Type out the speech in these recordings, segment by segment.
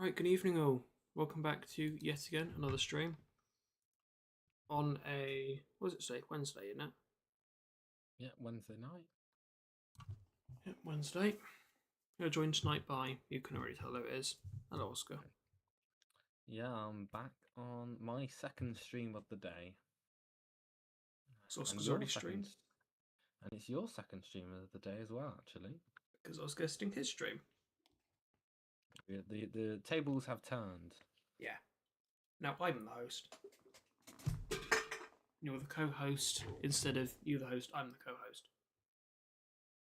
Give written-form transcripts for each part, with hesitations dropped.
Right, good evening all. Welcome back to yet again another stream on what does it say? Wednesday, isn't it? Yeah, Wednesday night. Yeah, Wednesday. You're joined tonight by, you can already tell who it is. Hello, Oscar. Yeah, I'm back on my second stream of the day. So Oscar's already streamed. And it's your second stream of the day as well, actually. Because I was guesting his stream. The tables have turned. Yeah. Now I'm the host. You're the co-host. Instead of you the host, I'm the co-host.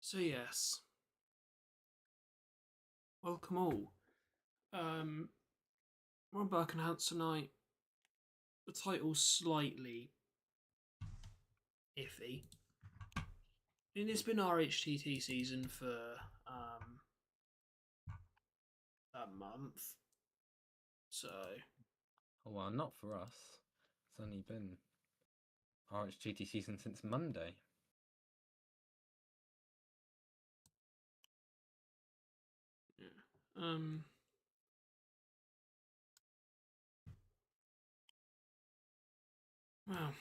So yes. Welcome all. We're on Birkenhout tonight. The title's slightly iffy. I mean, it's been RHTT season for a month, so. Oh, well, not for us. It's only been RHTT season since Monday. Yeah. Well, I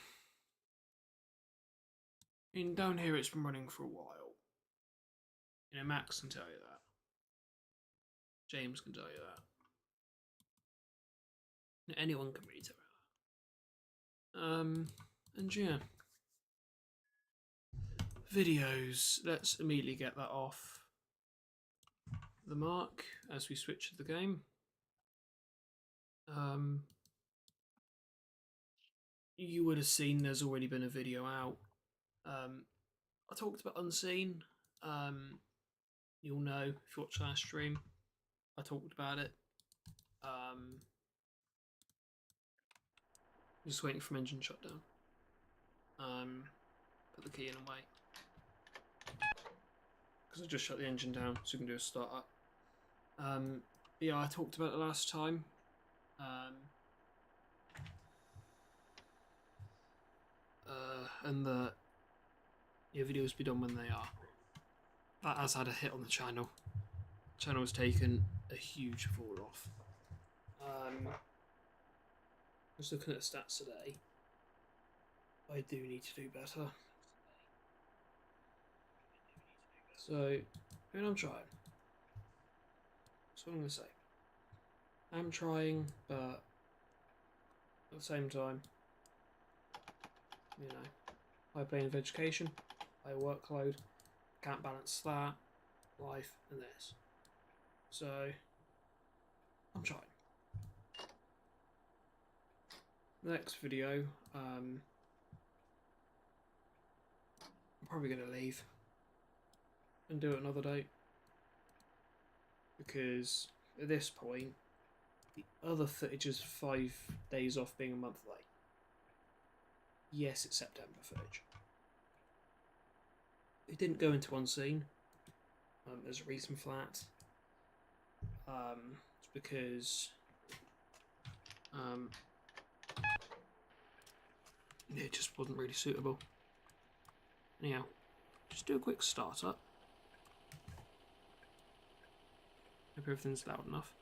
mean, down here it's been running for a while. You know, Max can tell you that. James can tell you that. Anyone can really tell you that. And yeah. Videos. Let's immediately get that off the mark as we switch to the game. You would have seen there's already been a video out. I talked about Unseen. You'll know if you watch last stream. I talked about it. Just waiting for engine shutdown. Put the key in and wait. Because I just shut the engine down so we can do a start up. Yeah, I talked about it last time. And the videos be done when they are. That has had a hit on the channel. The channel has taken a huge fall off. Just looking at the stats today, I do need to do better. So, I mean, I'm trying. That's what I'm going to say. I'm trying, but at the same time, you know, I play in education, I workload, can't balance that, life, and this. So, I'm trying. Next video, I'm probably going to leave and do it another day. Because at this point, the other footage is 5 days off being a month late. Yes, it's September footage. It didn't go into Unseen. There's a reason for that. It's because it just wasn't really suitable. Anyhow, just do a quick startup. Hope everything's loud enough.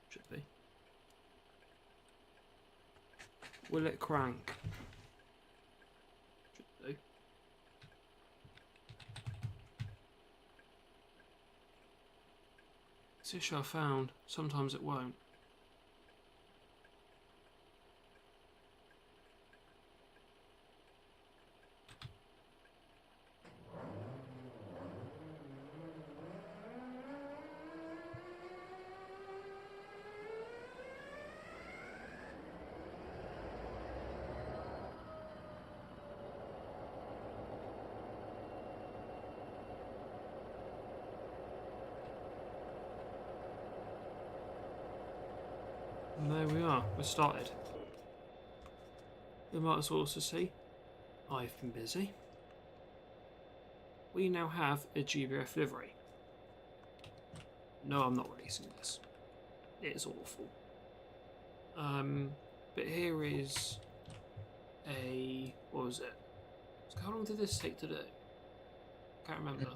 Should be. Will it crank? Should do. This issue I found, sometimes it won't. And there we are, we're started. You might as well also see, I've been busy. We now have a GBF livery. No, I'm not releasing this. It is awful. But here is a, what was it? So how long did this take to do? Can't remember.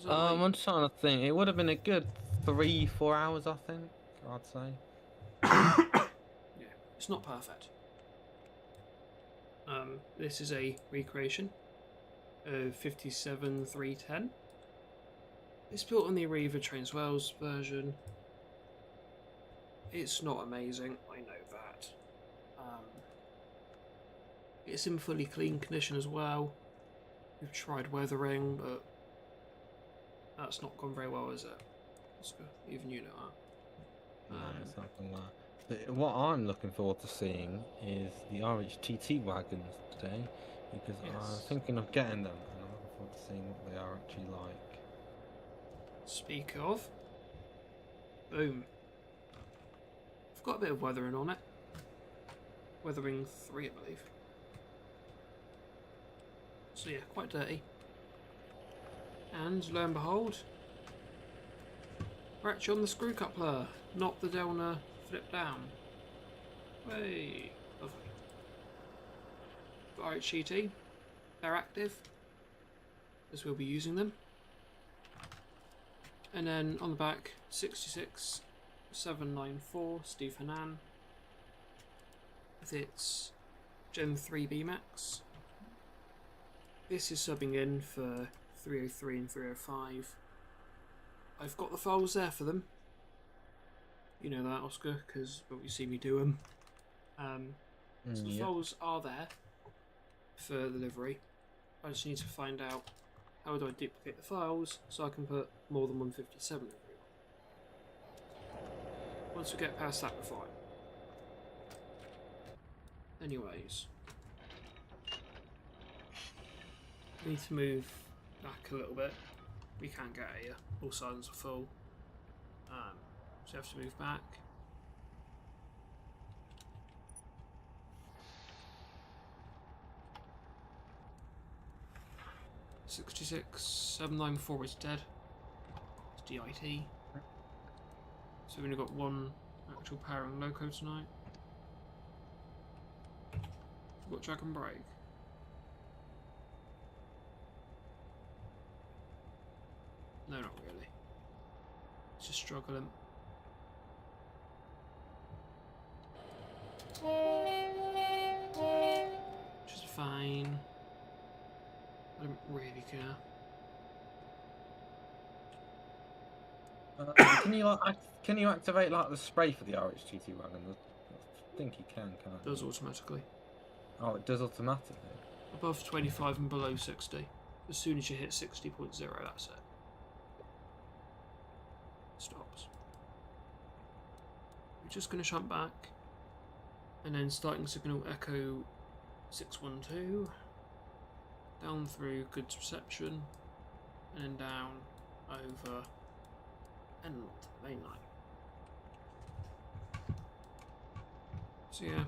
I'm trying to think. It would have been a good 3-4 hours, I think. I'd say. Yeah, it's not perfect. This is a recreation of 57.310. It's built on the Arriva Transwells version. It's not amazing, I know that. It's in fully clean condition as well. We've tried weathering, but that's not gone very well, is it? Oscar, even you know that. No, it's not gonna lie. But what I'm looking forward to seeing is the RHTT wagons today, because I'm Yes. thinking of getting them, and I'm looking forward to seeing what they are actually like. Speak of, boom. I've got a bit of weathering on it. Weathering 3, I believe. So yeah, quite dirty. And lo and behold, we're actually on the screw coupler, not the Delna flip down. Hey, lovely. RHTT, they're active, as we'll be using them. And then on the back, 66794 Steve Hanan with its Gen 3 BMAX. This is subbing in for 303 and 305. I've got the files there for them. You know that, Oscar, because you see me do them. So the files are there for the livery. I just need to find out how do I duplicate the files so I can put more than 157 livery on. Once we get past that, we're fine. Anyways, we need to move back a little bit. We can't get here. All silence are full. So we have to move back. $66,794 is dead. It's DIT. So we've only got one actual powering loco tonight. We've got Dragon Break. No, not really. It's just struggling. Which is fine. I don't really care. Can you activate like the spray for the RHTT wagon? I think you can, can't It does you? automatically. Oh, it does automatically. Above 25 and below 60. As soon as you hit 60.0, that's it. Stops. We're just going to jump back. And then starting signal echo 612. Down through goods reception. And then down over and to the main line. So yeah.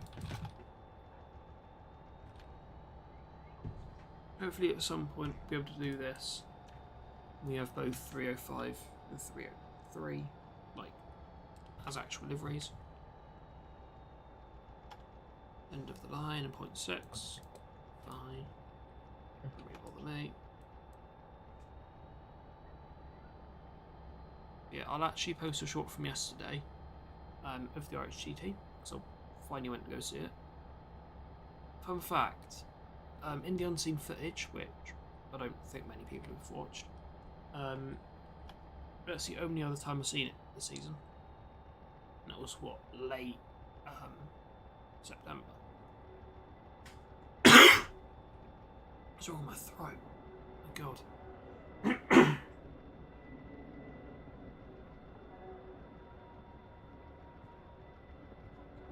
Hopefully at some point we'll be able to do this. We have both 305 and 303, like, as actual liveries. End of the line and 0.6. Fine. Don't really bother me. Yeah, I'll actually post a short from yesterday of the RHTT, so I finally went to go see it. Fun fact, in the unseen footage, which I don't think many people have watched, that's the only other time I've seen it this season. And that was, what, late September. What's wrong with my throat? Oh god.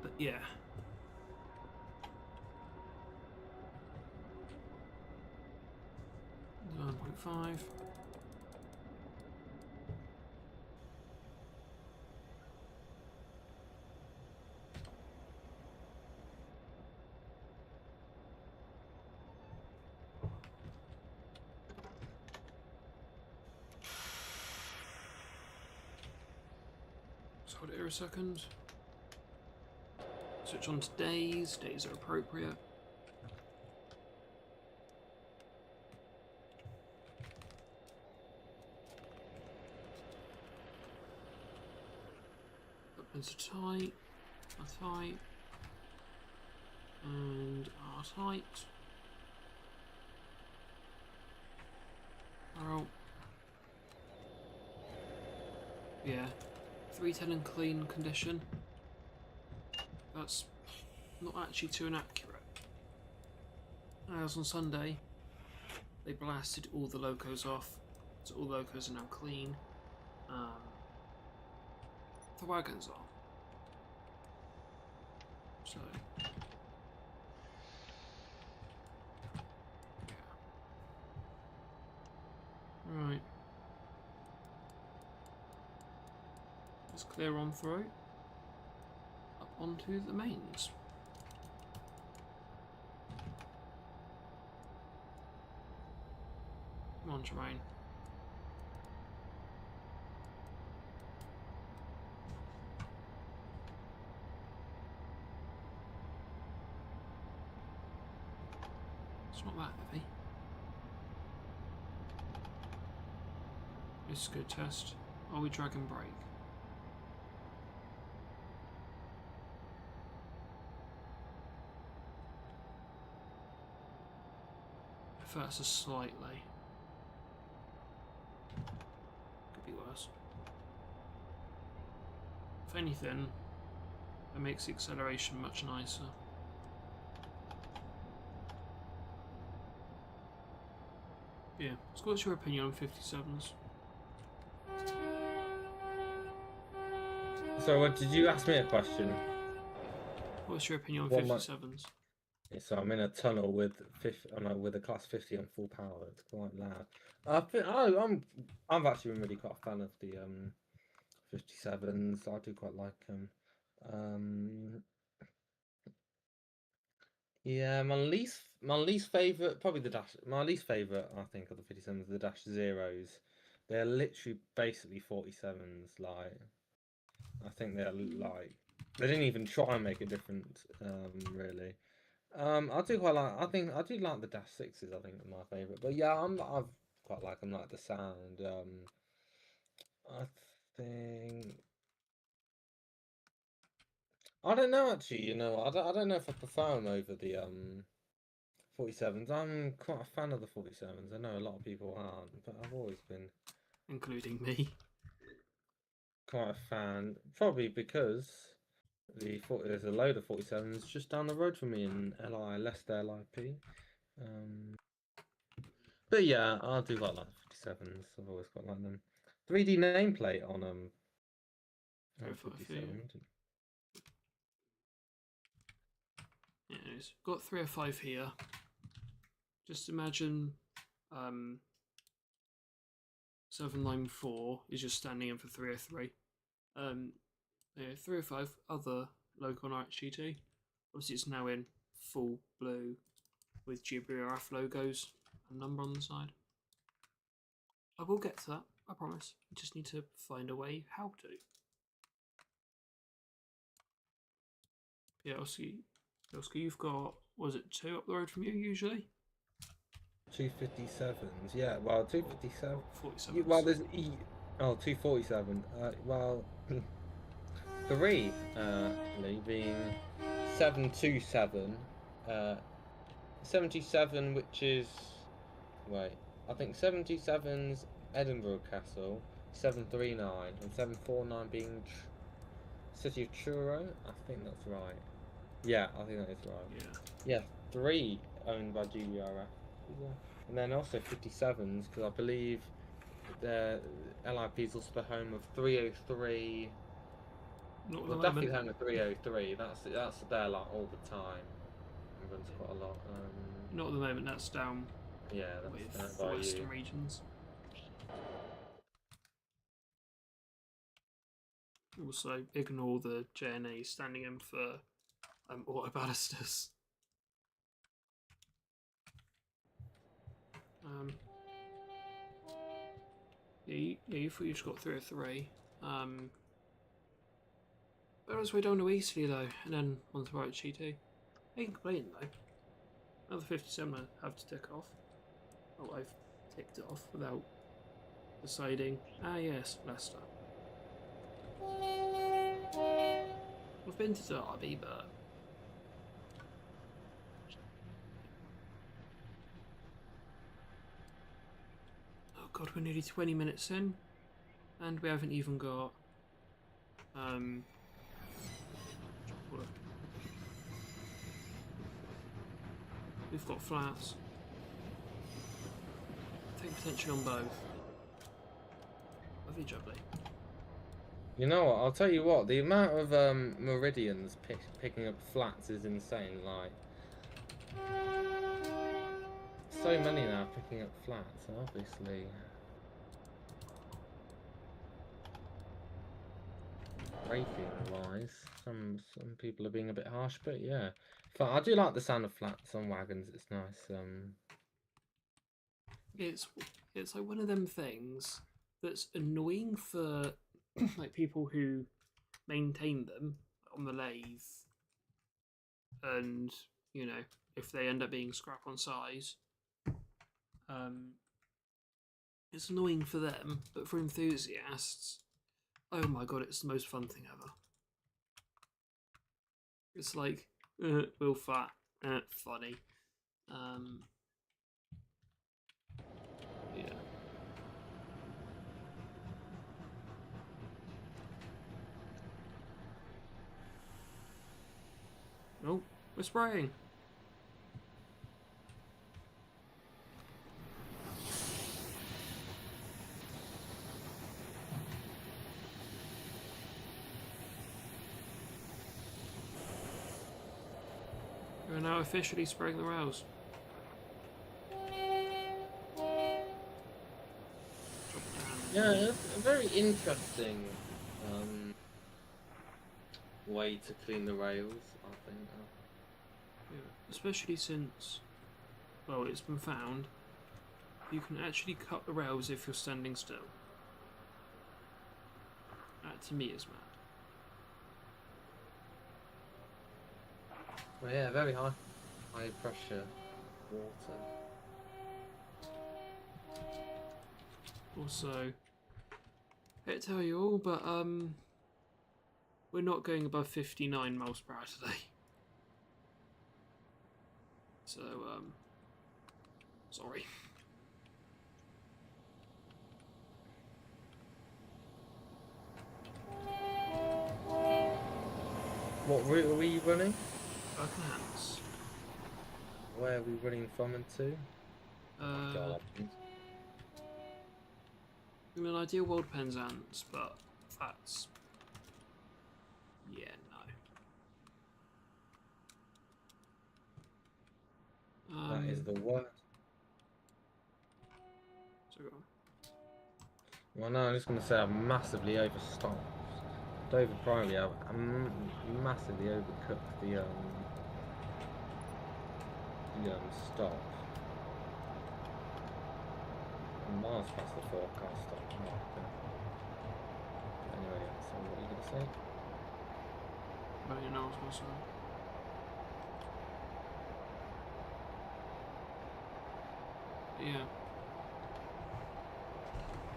But yeah. $9.5. Just hold it here a second. Switch on to days. Days are appropriate. There's a tight, and a tight. Well, yeah, 310 in clean condition. That's not actually too inaccurate. As on Sunday, they blasted all the locos off, so all locos are now clean. The wagons are. So, yeah. Right. Let's clear on through. Up onto the mains. Come on, Jermaine. It's not that heavy. This is a good test. Are we drag and brake? If that's a slightly. Could be worse. If anything, it makes the acceleration much nicer. Yeah, so what's your opinion on 57s? So, what did you ask me a question? What's your opinion on What 57s? So I'm in a tunnel with with a class 50 on full power. It's quite loud. I've actually been really quite a fan of the 57s. I do quite like them. Yeah, my least favorite, probably the dash. My least favorite, I think, of the 57s, the dash zeros. They're literally basically 47s. Like, I think they're like they didn't even try and make a difference. Really. I do quite like. I think I do like the dash sixes. I think are my favorite. But yeah, I've quite like them. Like the sound. I think. I don't know actually. You know, I don't know if I prefer them over the 47s. I'm quite a fan of the 47s. I know a lot of people aren't, but I've always been, Including me. quite a fan. Probably because there's a load of 47s just down the road from me in Leicester LIP. But yeah, I do quite like the 57s. I've always quite liked them. 3D nameplate on 57. Yeah, it's got 305 here. Just imagine 794 is just standing in for 303. 305 other local on RHTT. Obviously, it's now in full blue with GBRF logos and number on the side. I will get to that, I promise. I just need to find a way how to. Yeah, Oscar, you've got, was it 2 up the road from you usually? 257s, yeah, well, 257. 47s. Well, there's 247. Well, 3, being 727. 77, which is. Wait, I think 727's Edinburgh Castle, 739, and 749 being City of Truro. I think that's right. Yeah, I think that is right. Yeah. Yeah, 3 owned by GBRF. And then also 57s, because I believe the LIP is also the home of 303. Not Definitely the home of 303. That's there like all the time. It runs quite a lot. Not at the moment. That's down. Yeah, that's with the Western regions. Also, ignore the JNA standing in for auto balusters. Yeah, you thought you just got 303. But else we don't know easily though, and then on to RHTT. You can complain though. Another 57 I have to tick off. Oh, I've ticked it off without deciding. Ah yes, Leicester. I've been to Derby, but oh god, we're nearly 20 minutes in, and we haven't even got we've got flats. Take potential on both. Lovely jubbly. You know what? I'll tell you what. The amount of meridians picking up flats is insane. Like, so many now picking up flats. Obviously, rating-wise, some people are being a bit harsh, but yeah. But I do like the sound of flats on wagons. It's nice. It's like one of them things that's annoying for like people who maintain them on the lathe, and you know, if they end up being scrap on size, it's annoying for them, but for enthusiasts, oh my god, it's the most fun thing ever. It's like, real fat, funny. Yeah. Oh, we're spraying. We're now officially spraying the rails. Yeah, it's a very interesting way to clean the rails, I think. Yeah, especially since, well, it's been found you can actually cut the rails if you're standing still. That to me is mad. Well, yeah, very high pressure water. Also, I hate to tell you all, but we're not going above 59 miles per hour today. So sorry. What route are we running? Buckhans. Where are we running from and to? God. In an ideal world, Penzance, but that's, yeah, no. That is the worst. So go on. Well, no, I'm just going to say I've massively overstocked. Dover Primary, I've massively overcooked the stock. I'm miles past the forecast stock market. Anyway, yeah, so what are you going to say? I don't know what I was going to say. Yeah.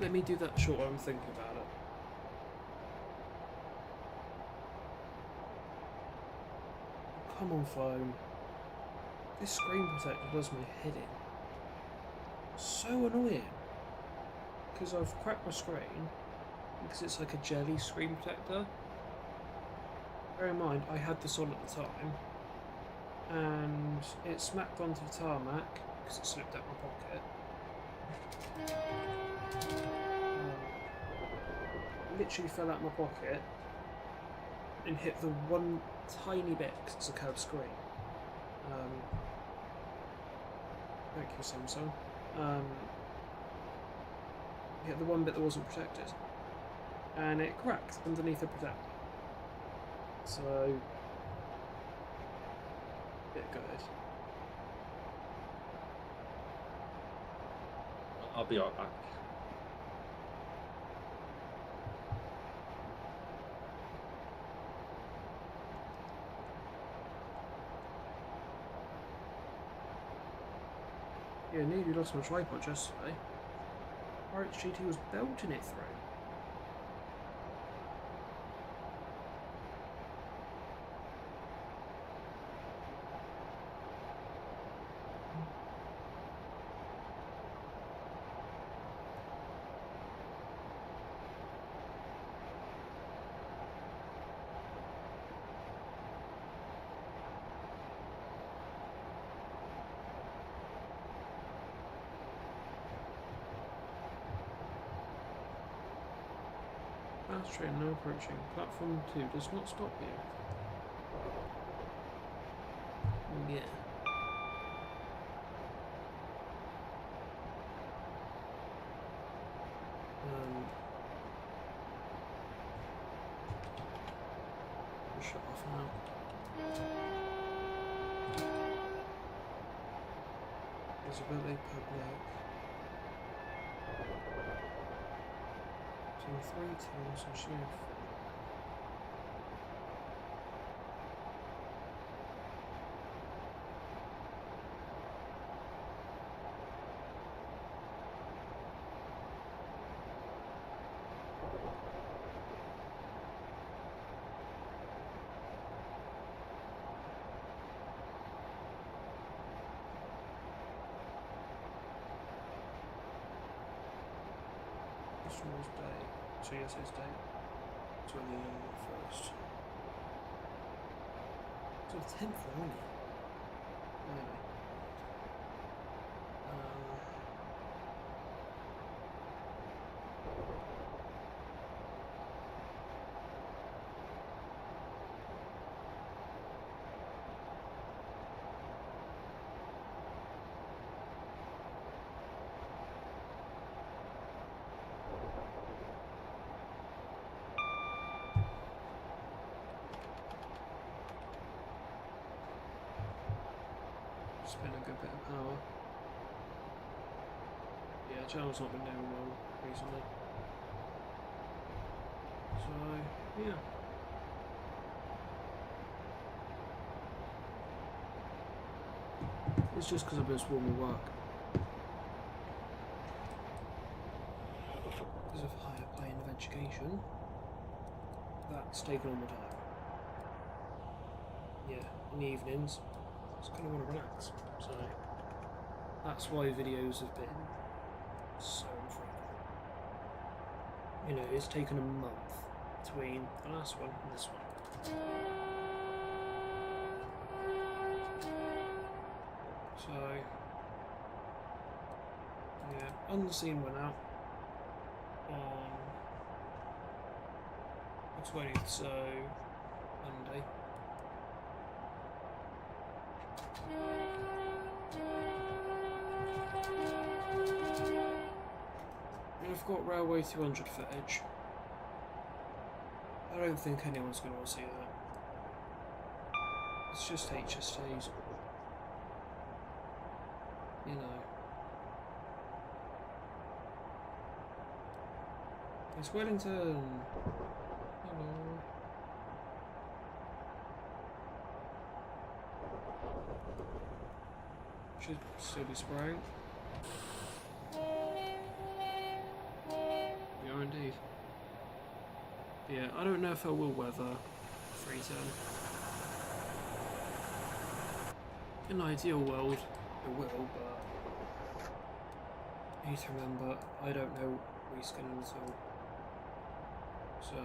Let me do that short while I'm thinking about it. Come on, phone. This screen protector does my head in. So annoying. Because I've cracked my screen, because it's like a jelly screen protector. Bear in mind, I had this on at the time, and it smacked onto the tarmac, because it slipped out my pocket. Literally fell out my pocket, and hit the one tiny bit, because it's a curved screen. Thank you, Samsung. Hit the one bit that wasn't protected, and it cracked underneath the protector. So, bit gutted. I'll be right back. Yeah, nearly lost my tripod yesterday. RHTT was belting it through. Fast train now approaching. Platform 2 does not stop here. Yeah. Shut off now. Visibility public. So 3 tools and shift. Tomorrow's date. TSC's date. 21st. So the 10th already. Anyway. Spend a good bit of power. Yeah, channel's not been doing well recently. So, yeah. It's just because I've been swarming with work. Because of higher plane of education, that's taken all my time. Yeah, in the evenings, I just kind of want to relax. So, that's why videos have been so infrequent. You know, it's taken a month between the last one and this one. So, yeah, Unseen went out on the 20th, so Monday. And I've got Railway 200 footage. I don't think anyone's going to want to see that. It's just HSTs. You know. It's Wellington. Hello. Should still be spraying. We are indeed. Yeah, I don't know if I will weather 310. In an ideal world, it will, but you need to remember, I don't know reskinning at all. So,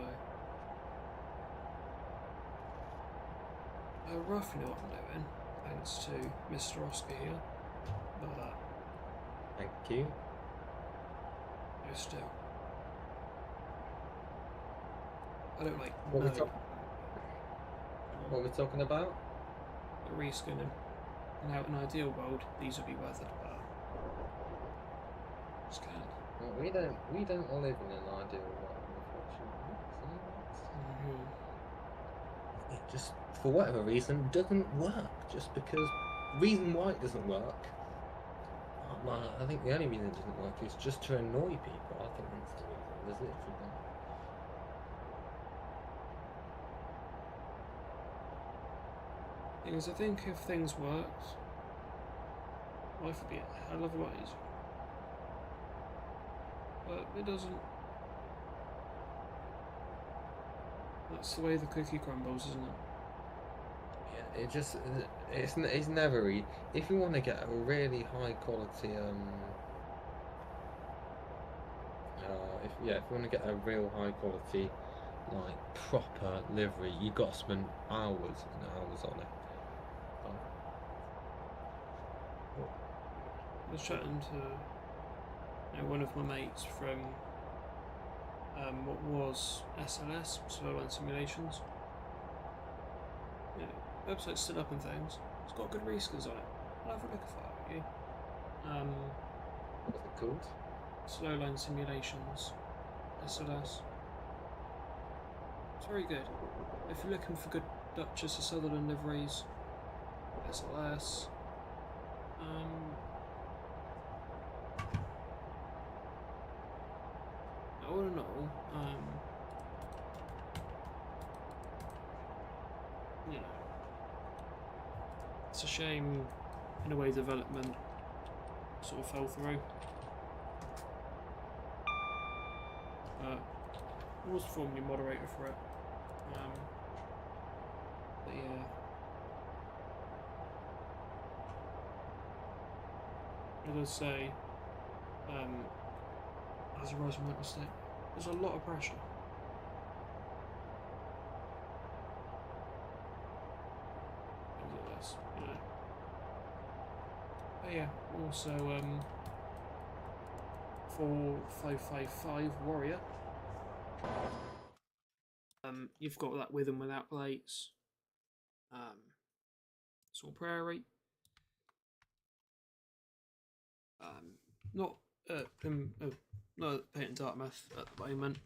I roughly know what I'm doing, thanks to Mr. Oscar here, but Thank you. Still, I don't like What know are we talking about? the reskinning. Now, in an ideal world, these would be weathered, but just can't. Well, we don't live in an ideal world, unfortunately. So it just, for whatever reason, doesn't work. Just because reason why it doesn't work. I think the only reason it doesn't work is just to annoy people. I think that's the reason. There's literally that. Thing is, I think if things worked, life would be a hell of a lot easier. But it doesn't. That's the way the cookie crumbles, isn't it? Yeah, it just it's never if you want to get a really high quality if you want to get a real high quality like proper livery, you've got to spend hours and hours on it. I was chatting to one of my mates from what was SLS, Slow Line Simulations. Yeah, website's still up and things. It's got good rescores on it. I'll have a look if I were you. What's it called? Slow Line Simulations, SLS. It's very good. If you're looking for good Duchess or Sutherland liveries, SLS. All in all, you know, it's a shame in a way development sort of fell through. I was formerly moderator for it. But yeah. As I say, as a rising mental state, there's a lot of pressure. Things like this, you know. But yeah, also 4555 Warrior. You've got that with and without plates. Sort of Prairie. Not not at Peyton Dartmouth at the moment.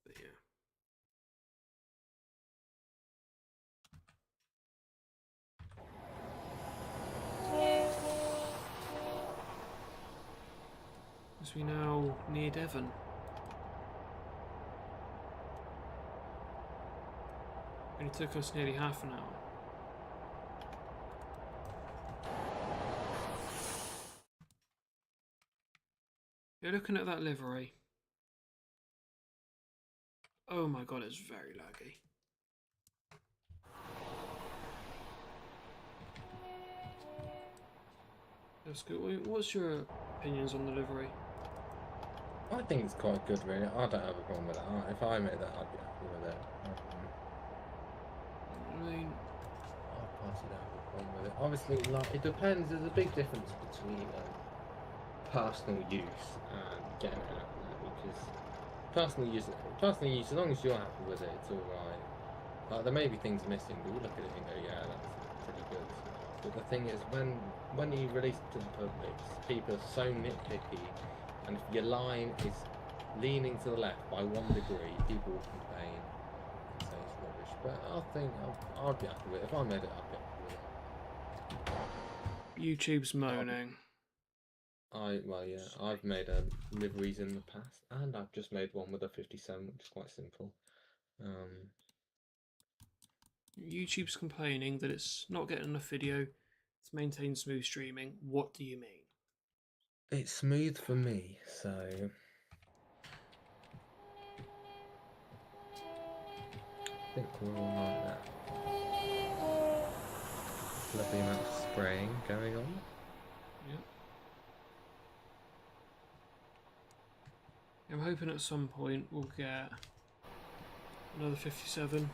But yeah. As we now near Devon. Only took us nearly half an hour. You're looking at that livery. Oh my god, it's very laggy. That's good. What's your opinions on the livery? I think it's quite good, really. I don't have a problem with it. If I made that, I'd be happy with it. I mean, I personally don't have a problem with it. Obviously, like, it depends. There's a big difference between personal use and getting it out there, because personal use, as long as you're happy with it, it's all right. Like, there may be things missing, but you look at it and go, yeah, that's pretty good. But the thing is, when you release it to the public, people are so nitpicky, and if your line is leaning to the left by 1 degree, people will complain and say it's rubbish. But I think I'd be happy with it. If I made it, I'd be happy with it. YouTube's moaning. Well, yeah, I've made liveries in the past, and I've just made one with a 57, which is quite simple. YouTube's complaining that it's not getting enough video to maintain smooth streaming. What do you mean? It's smooth for me, so I think we're all like that. Lovely amount of spraying going on. Yep. I'm hoping at some point we'll get another 57,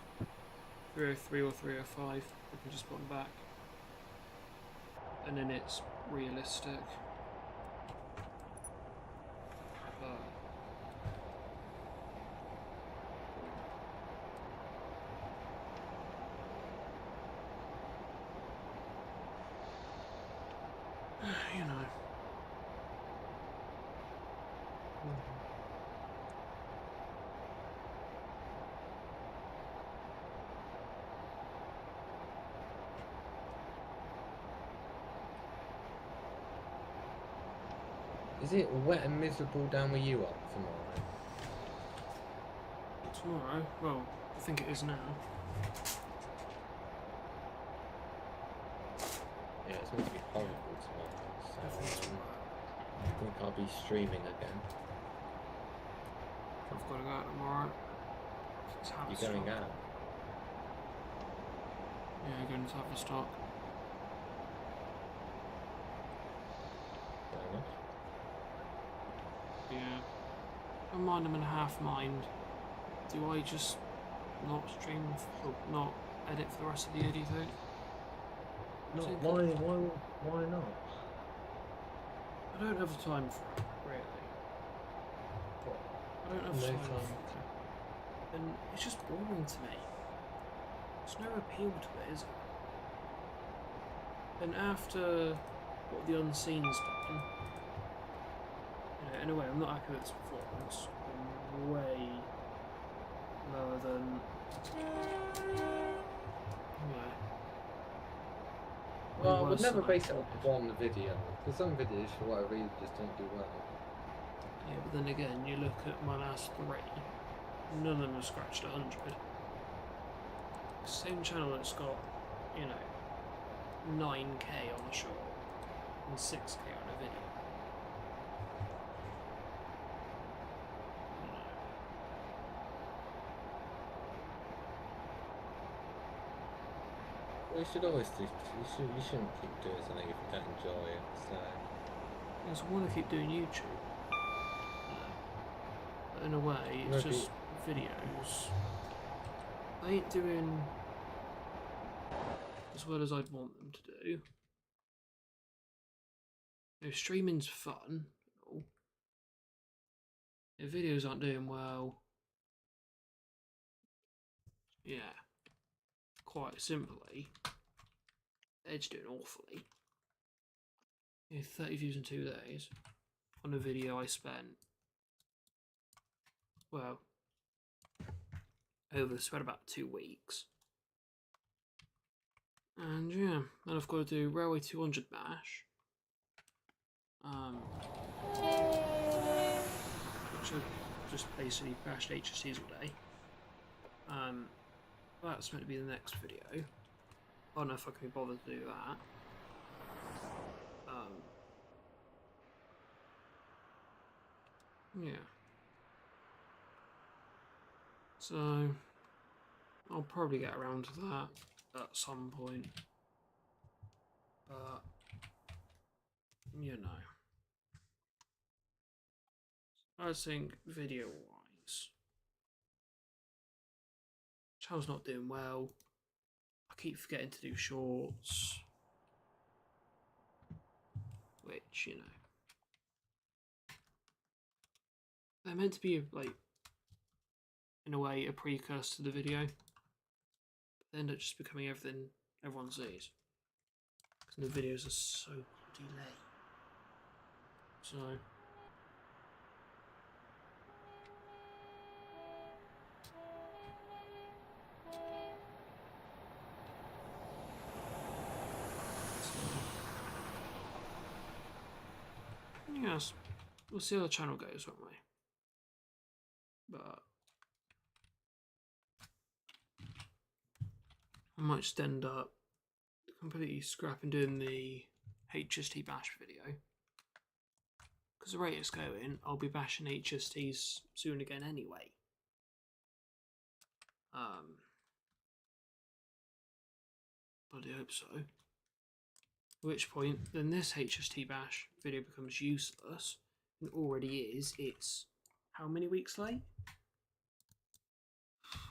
303 or 305. We can just put them back. And then it's realistic. You know. Is it wet and miserable down where you are tomorrow? Tomorrow? Well, I think it is now. Yeah, it's going to be horrible tomorrow. So, I think I'll be streaming again. I've got to go out tomorrow. You're going out? Yeah, going to have a stock. Fair enough. Yeah. I mind I'm in a half mind. Do I just not stream, or not edit for the rest of the year, do you think? Why not? I don't have the time for it, I don't have No time time. for it. And it's just boring to me. There's no appeal to it, is there? And after what the Unseen's done, you know, in a way, I'm not happy with its performance. I'm way lower than. Yeah. Well, I would never base it on one video, because some videos, for whatever reason, just don't do well. Yeah, but then again, you look at my last 3, none of them have scratched 100. Same channel that's got, you know, 9k on a short and 6k on a video. You should always do. You shouldn't keep doing something if you don't enjoy it. So. I just want to keep doing YouTube. But in a way, it's just videos. They ain't doing as well as I'd want them to do. You know, streaming's fun. If videos aren't doing well, yeah, quite simply, Edge doing awfully. Yeah, 30 views in 2 days on a video I spent, well, over spread about 2 weeks. And yeah, then I've got to do Railway 200 Bash. Which I just basically bashed HSTs all day. That's meant to be the next video. I don't know if I can be bothered to do that. Yeah. So I'll probably get around to that at some point. But you know, I think video-wise, channel's not doing well. I keep forgetting to do shorts, which, you know, they're meant to be like, in a way, a precursor to the video. But they end up just becoming everything everyone sees. Because the videos are so delayed. So yes, we'll see how the channel goes, won't we? But I might just end up completely scrapping doing the HST bash video. Because the rate it's going, I'll be bashing HSTs soon again anyway. Bloody hope so. At which point, then this HST bash video becomes useless. And already is. It's how many weeks late?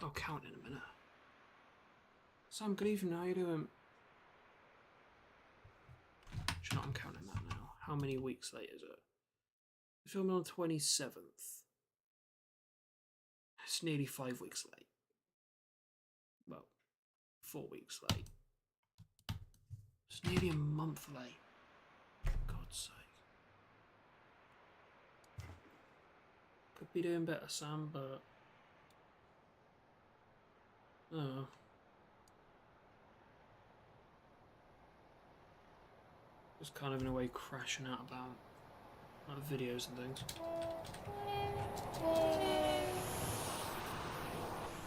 I'll count in a minute. Sam, good evening, how you doing? Actually, I'm counting that now. How many weeks late is it? The filming on the 27th. It's nearly 5 weeks late. Well, 4 weeks late. It's nearly a month late. For God's sake. Could be doing better, Sam, but... oh. Just kind of in a way crashing out about videos and things.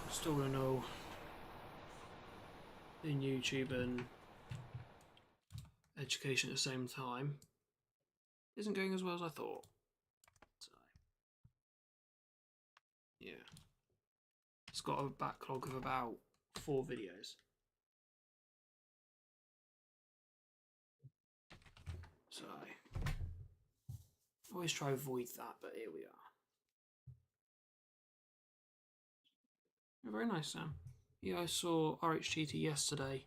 Still don't know in YouTube and education at the same time isn't going as well as I thought. So yeah, it's got a backlog of about 4 videos. So I always try to avoid that, but here we are. Very nice, Sam. Yeah, I saw RHTT yesterday.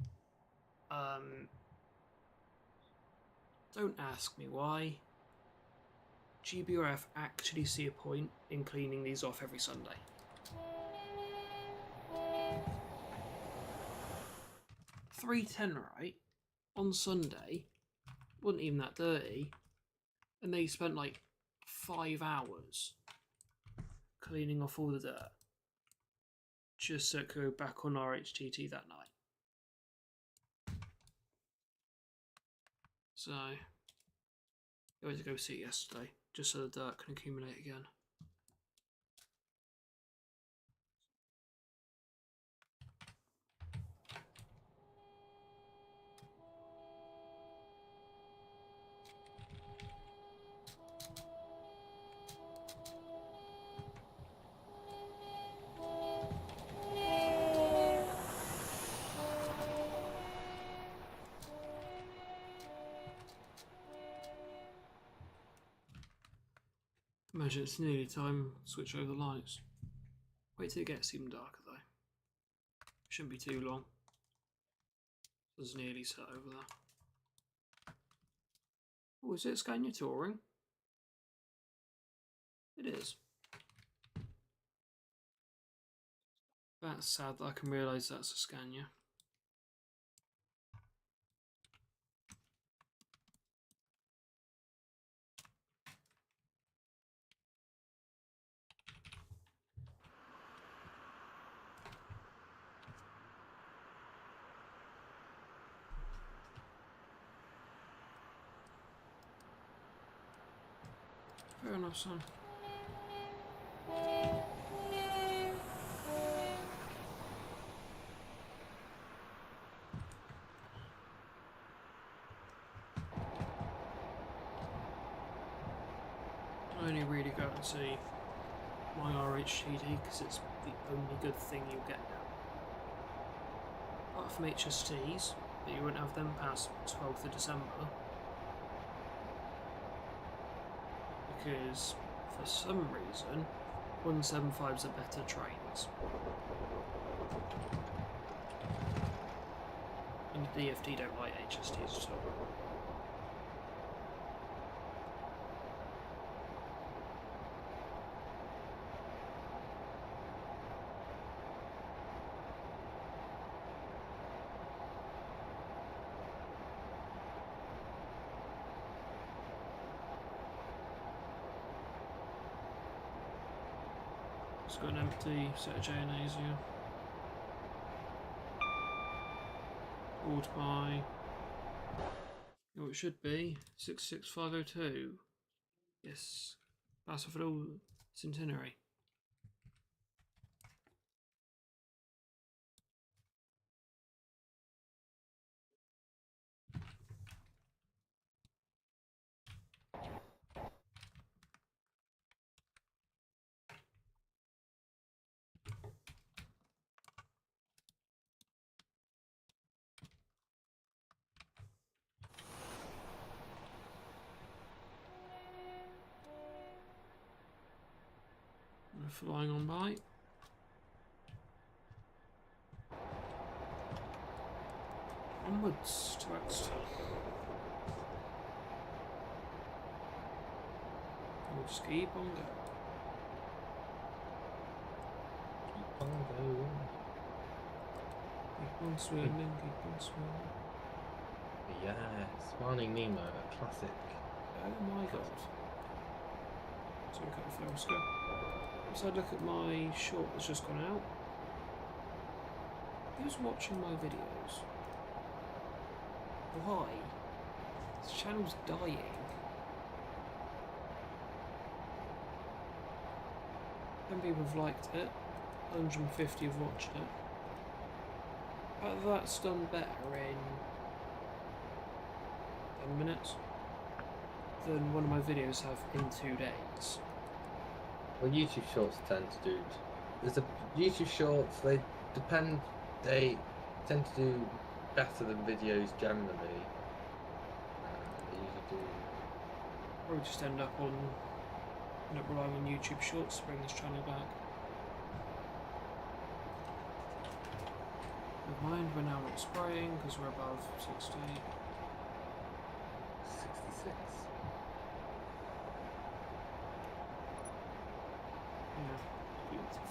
Don't ask me why. GBRF actually see a point in cleaning these off every Sunday? $310, right? On Sunday, wasn't even that dirty, and they spent like 5 hours cleaning off all the dirt just so it could go back on RHTT that night. So I went to go see it yesterday just so the dirt can accumulate again. Imagine it's nearly time to switch over the lights. Wait till it gets even darker though. Shouldn't be too long. It's nearly set over there. Oh, is it Scania Touring? It is. That's sad that I can realise that's a Scania. Fair enough, son. I only really go and see my RHTT because it's the only good thing you'll get now. Apart from HSTs, but you won't have them past 12th of December. Because for some reason 175s are better trains. And the DFT don't like HSTs at all. It's got an empty set of JNAs here. Ordered by, oh, it should be 66502. Yes, Bassel Centenary. Flying on by. Onwards to Exeter. We'll just keep on going. Keep on going. Keep on swimming, keep on swimming. Yes, Finding Nemo, a classic. Oh my god. So we got a fail score. So I look at my short that's just gone out. Who's watching my videos? Why? This channel's dying. 10 people have liked it, 150 have watched it. But that's done better in 10 minutes than one of my videos have in 2 days. Well, YouTube Shorts tend to do. There's a YouTube Shorts. They tend to do better than videos generally. They usually do. Or we just end up relying on YouTube Shorts to bring this channel back. Never mind, we're now not spraying because we're above 60. 66.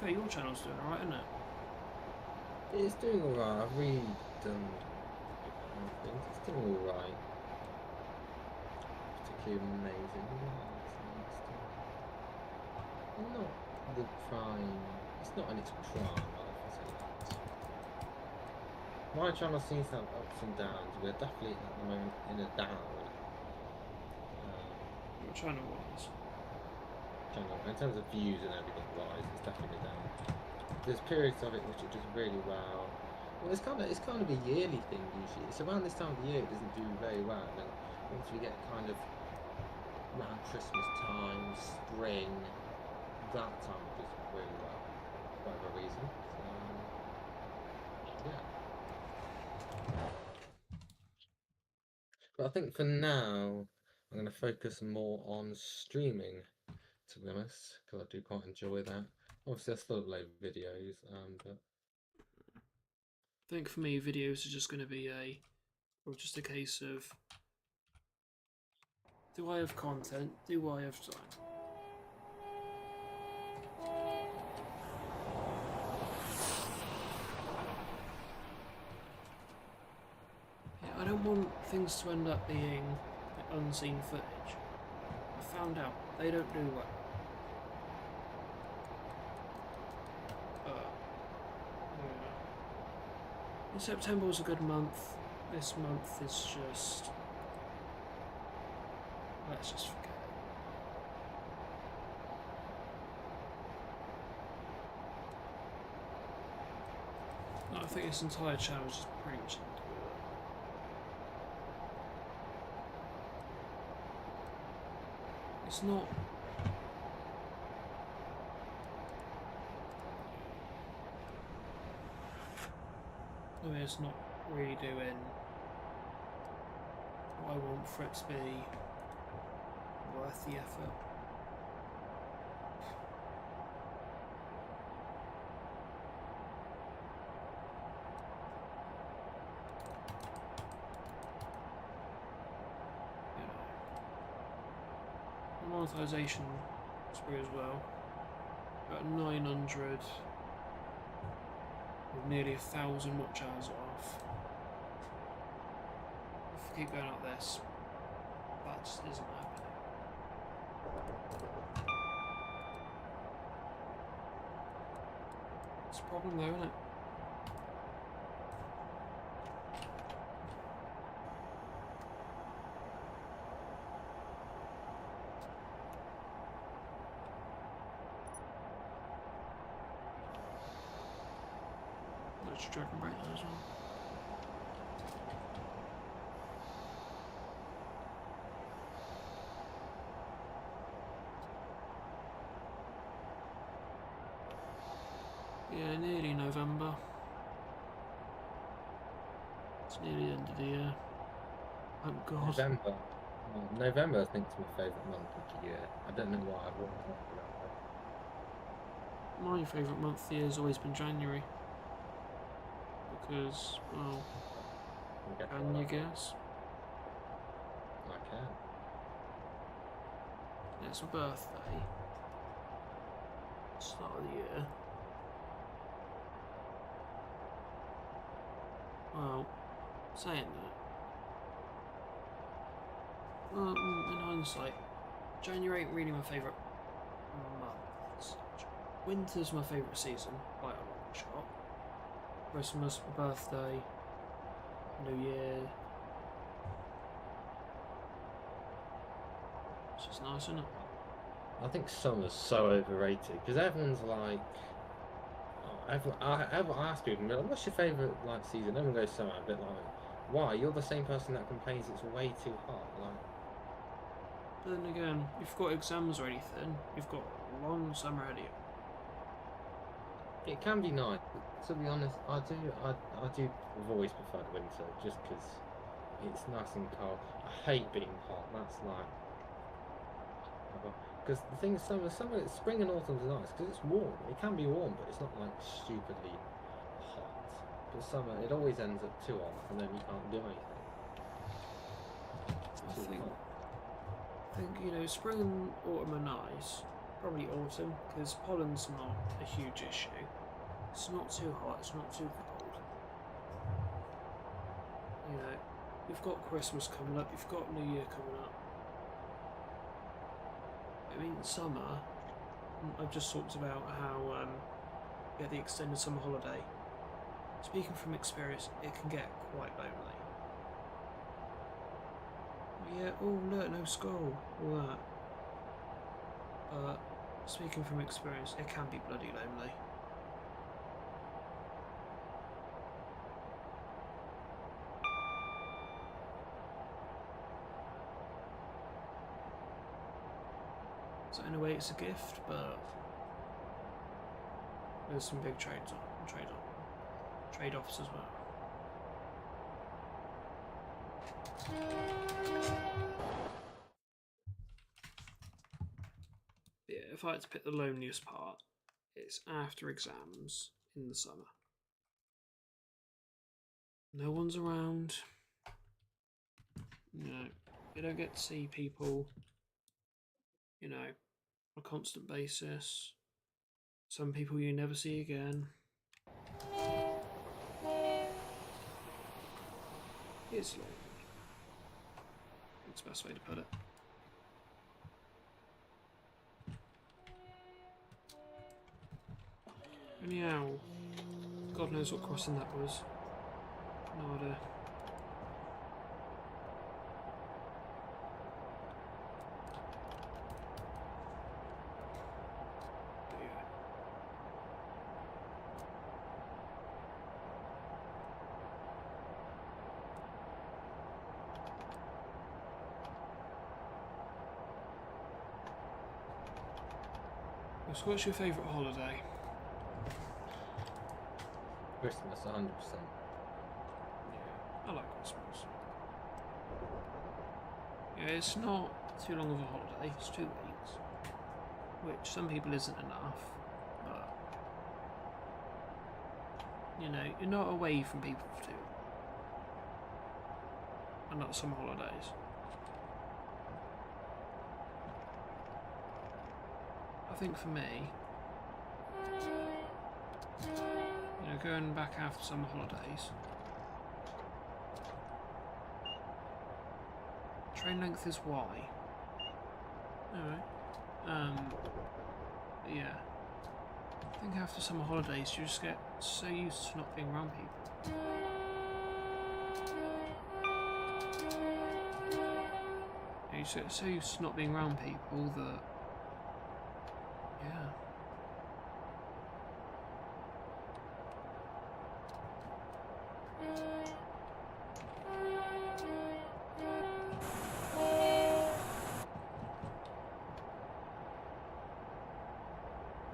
fair, your channel's doing alright, isn't it? It's doing alright. I've really done things. It's doing alright. Particularly amazing. Not the prime. It's not in its prime, I'll say that. My channel seems to have ups and downs. We're definitely at the moment in a down. Your channel was. Channel in terms of views and everything wise, it's definitely down. There's periods of it which it does really well. Well, it's kind of a yearly thing usually. It's around this time of the year it doesn't do very well, and then once we get kind of around Christmas time, spring, that time it does really well for whatever reason. So, yeah. But I think for now I'm going to focus more on streaming, to be honest, because I do quite enjoy that. Obviously I still upload videos, but I think for me, videos are just going to be just a case of, do I have content? Do I have time? Yeah, I don't want things to end up being like unseen footage. I found out they don't do well. September was a good month. This month is just... let's just forget it. No, I think this entire channel is just pretty much... it's not... I mean, it's not really doing what I want for it to be worth the effort. You know, monetization spree as well. Got 900 with nearly 1,000 watch hours off. If we keep going like this, that just isn't happening. It's a problem though, isn't it? Let's drag and break that as well. Yeah, nearly November. It's nearly the end of the year. Oh god. November. November I think is my favourite month of the year. I don't know why I wouldn't talk about My favourite month of the year has always been January. Because, well, can you guess? I can. It's my birthday. Start of the year. Well, saying that, in hindsight, January ain't really my favourite month. Winter's my favourite season by a long shot. Christmas, my birthday, New Year. It's just nice, isn't it? I think summer's so overrated because everyone's like, I ask people, like, what's your favourite like season? Everyone goes summer. A bit like, why? You're the same person that complains it's way too hot. Like, but then again, if you've got exams or anything, you've got a long summer ahead of you. it can be nice. But to be honest, I do always prefer winter just because it's nice and cold. I hate being hot. That's like. Because the thing is, summer, spring and autumn is nice because it's warm. It can be warm, but it's not like stupidly hot. But summer, it always ends up too hot, and then you can't do anything. I think you know, spring and autumn are nice, probably autumn, because pollen's not a huge issue. It's not too hot, it's not too cold. You know, you've got Christmas coming up, you've got New Year coming up. I mean, summer, I've just talked about how you get the extended summer holiday. Speaking from experience, it can get quite lonely. Yeah, oh look, no school, all that. But speaking from experience, it can be bloody lonely. So in a way it's a gift, but there's some big trade-offs as well. Yeah, if I had to pick the loneliest part, it's after exams in the summer. No one's around. You know, you don't get to see people, you know, on a constant basis. Some people you never see again. It's lonely. That's the best way to put it. Anyhow, God knows what crossing that was. No idea. But yeah. So what's your favourite holiday? Christmas, 100%. Yeah, I like Christmas. Yeah, it's not too long of a holiday, it's 2 weeks. Which some people isn't enough, but you know, you're not away from people for too long. And not summer holidays. I think for me, you know, going back after summer holidays, train length is Y. Alright. But yeah. I think after summer holidays you just get so used to not being around people. You just get so used to not being around people that, yeah.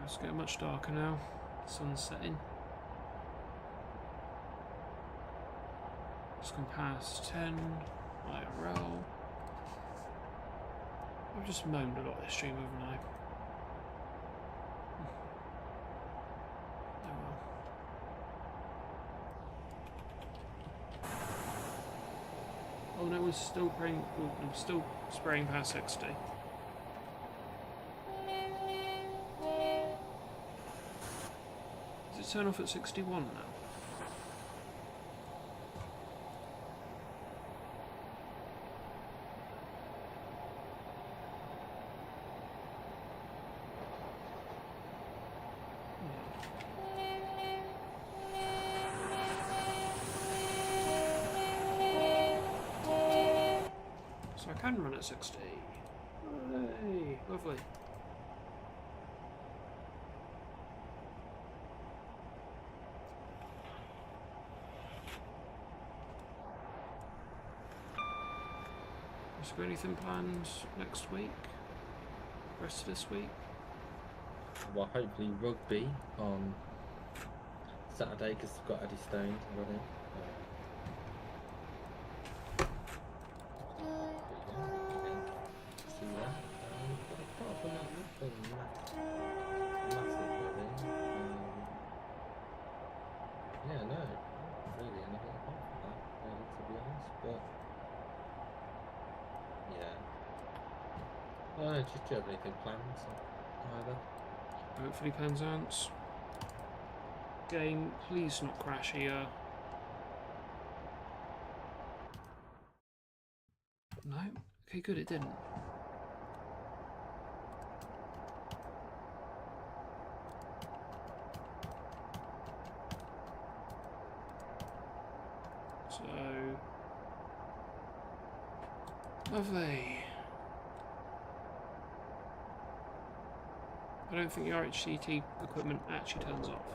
It's getting much darker now. The sun's setting. It's gone past 10 IRL. I've just moaned a lot this stream, haven't I? Oh well. Oh no, we're still praying. I'm still spraying past 60. Does it turn off at 61 now? So I can run at 60. Hey, lovely. Is there anything planned next week? Rest of this week? Well, hopefully rugby on Saturday because we've got Eddie Stone running. See that. But apart from that, nothing massive really. Yeah, no, not really anything apart from that, really, to be honest. But yeah, just do you have anything planned? So, either. Hopefully Penzance. Game, please not crash here. No? Okay, good, it didn't. So... Lovely. I don't think the RHTT equipment actually turns off.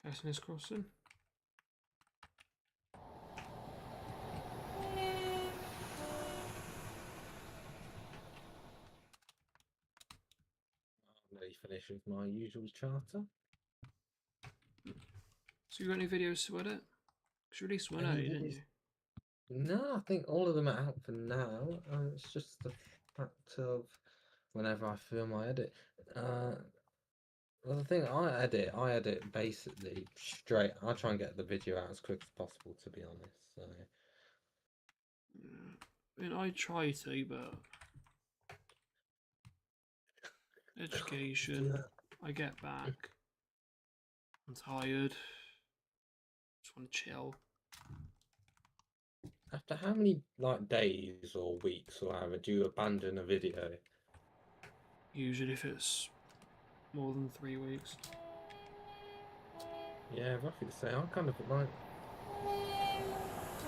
Passing this crossing. Nearly finished with my usual charter. So you got any videos to edit? Because you released one earlier, didn't you? No, I think all of them are out for now. It's just the fact of whenever I film my edit. Well, the thing I edit basically straight. I try and get the video out as quick as possible, to be honest. So. I mean, I try to, but education. I get back. I'm tired. Just want to chill. After how many days or weeks or however do you abandon a video? Usually, if it's more than 3 weeks. Yeah, roughly the same. I kind of like.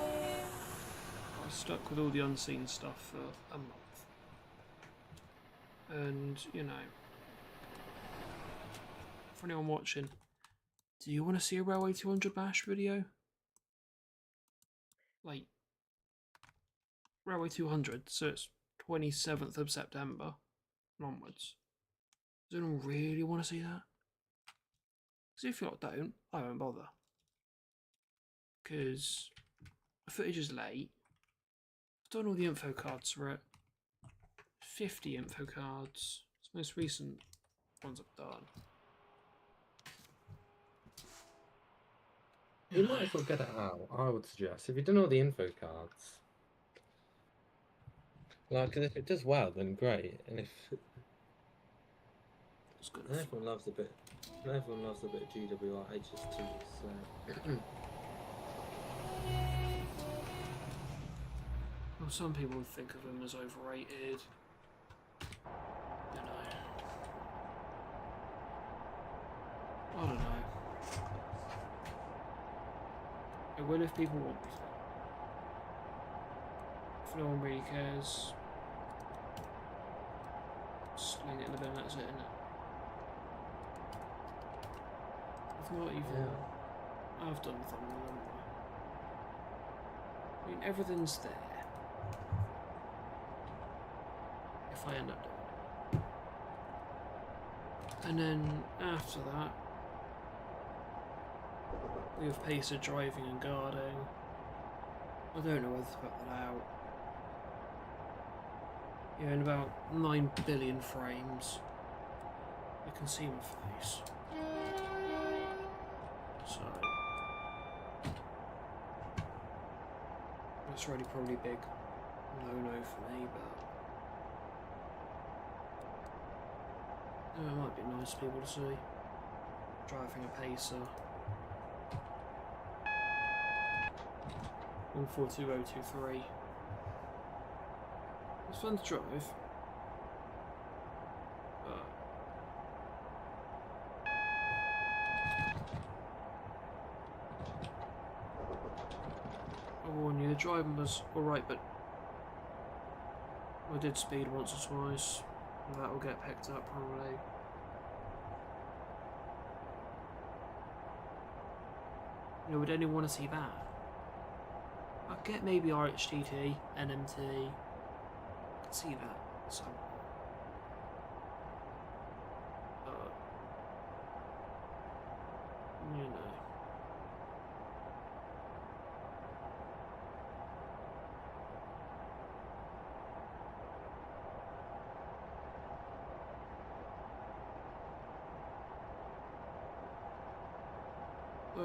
I stuck with all the unseen stuff for a month, and you know, for anyone watching, do you want to see a Railway 200 bash video? Like Railway 200, so it's 27th of September and onwards. Does anyone really want to see that? Because if you lot don't, I won't bother. Because the footage is late. I've done all the info cards for it. 50 info cards. It's the most recent ones I've done. You might as well get it out, I would suggest. If you've done all the info cards. Because if it does well, then great. And if everyone loves a bit of GWR HST, so well, some people think of him as overrated. You know. I don't know. I will if people want me to. If no one really cares, sling it in the bin, that's it, innit? If not, I've done thumbnail, haven't I? I mean, everything's there. If I end up doing it. And then after that, we have pacer driving and guarding. I don't know whether to put that out. Yeah, in about 9 billion frames, I can see my face. So that's really probably big no for me, but it might be nice for people to see. Driving a pacer. 142023. It's fun to drive. But I warn you, the driving was alright, but I did speed once or twice. And that will get picked up probably. You know, would anyone want to see that? I'd get maybe RHTT, NMT. I could see that somewhere. But, you know.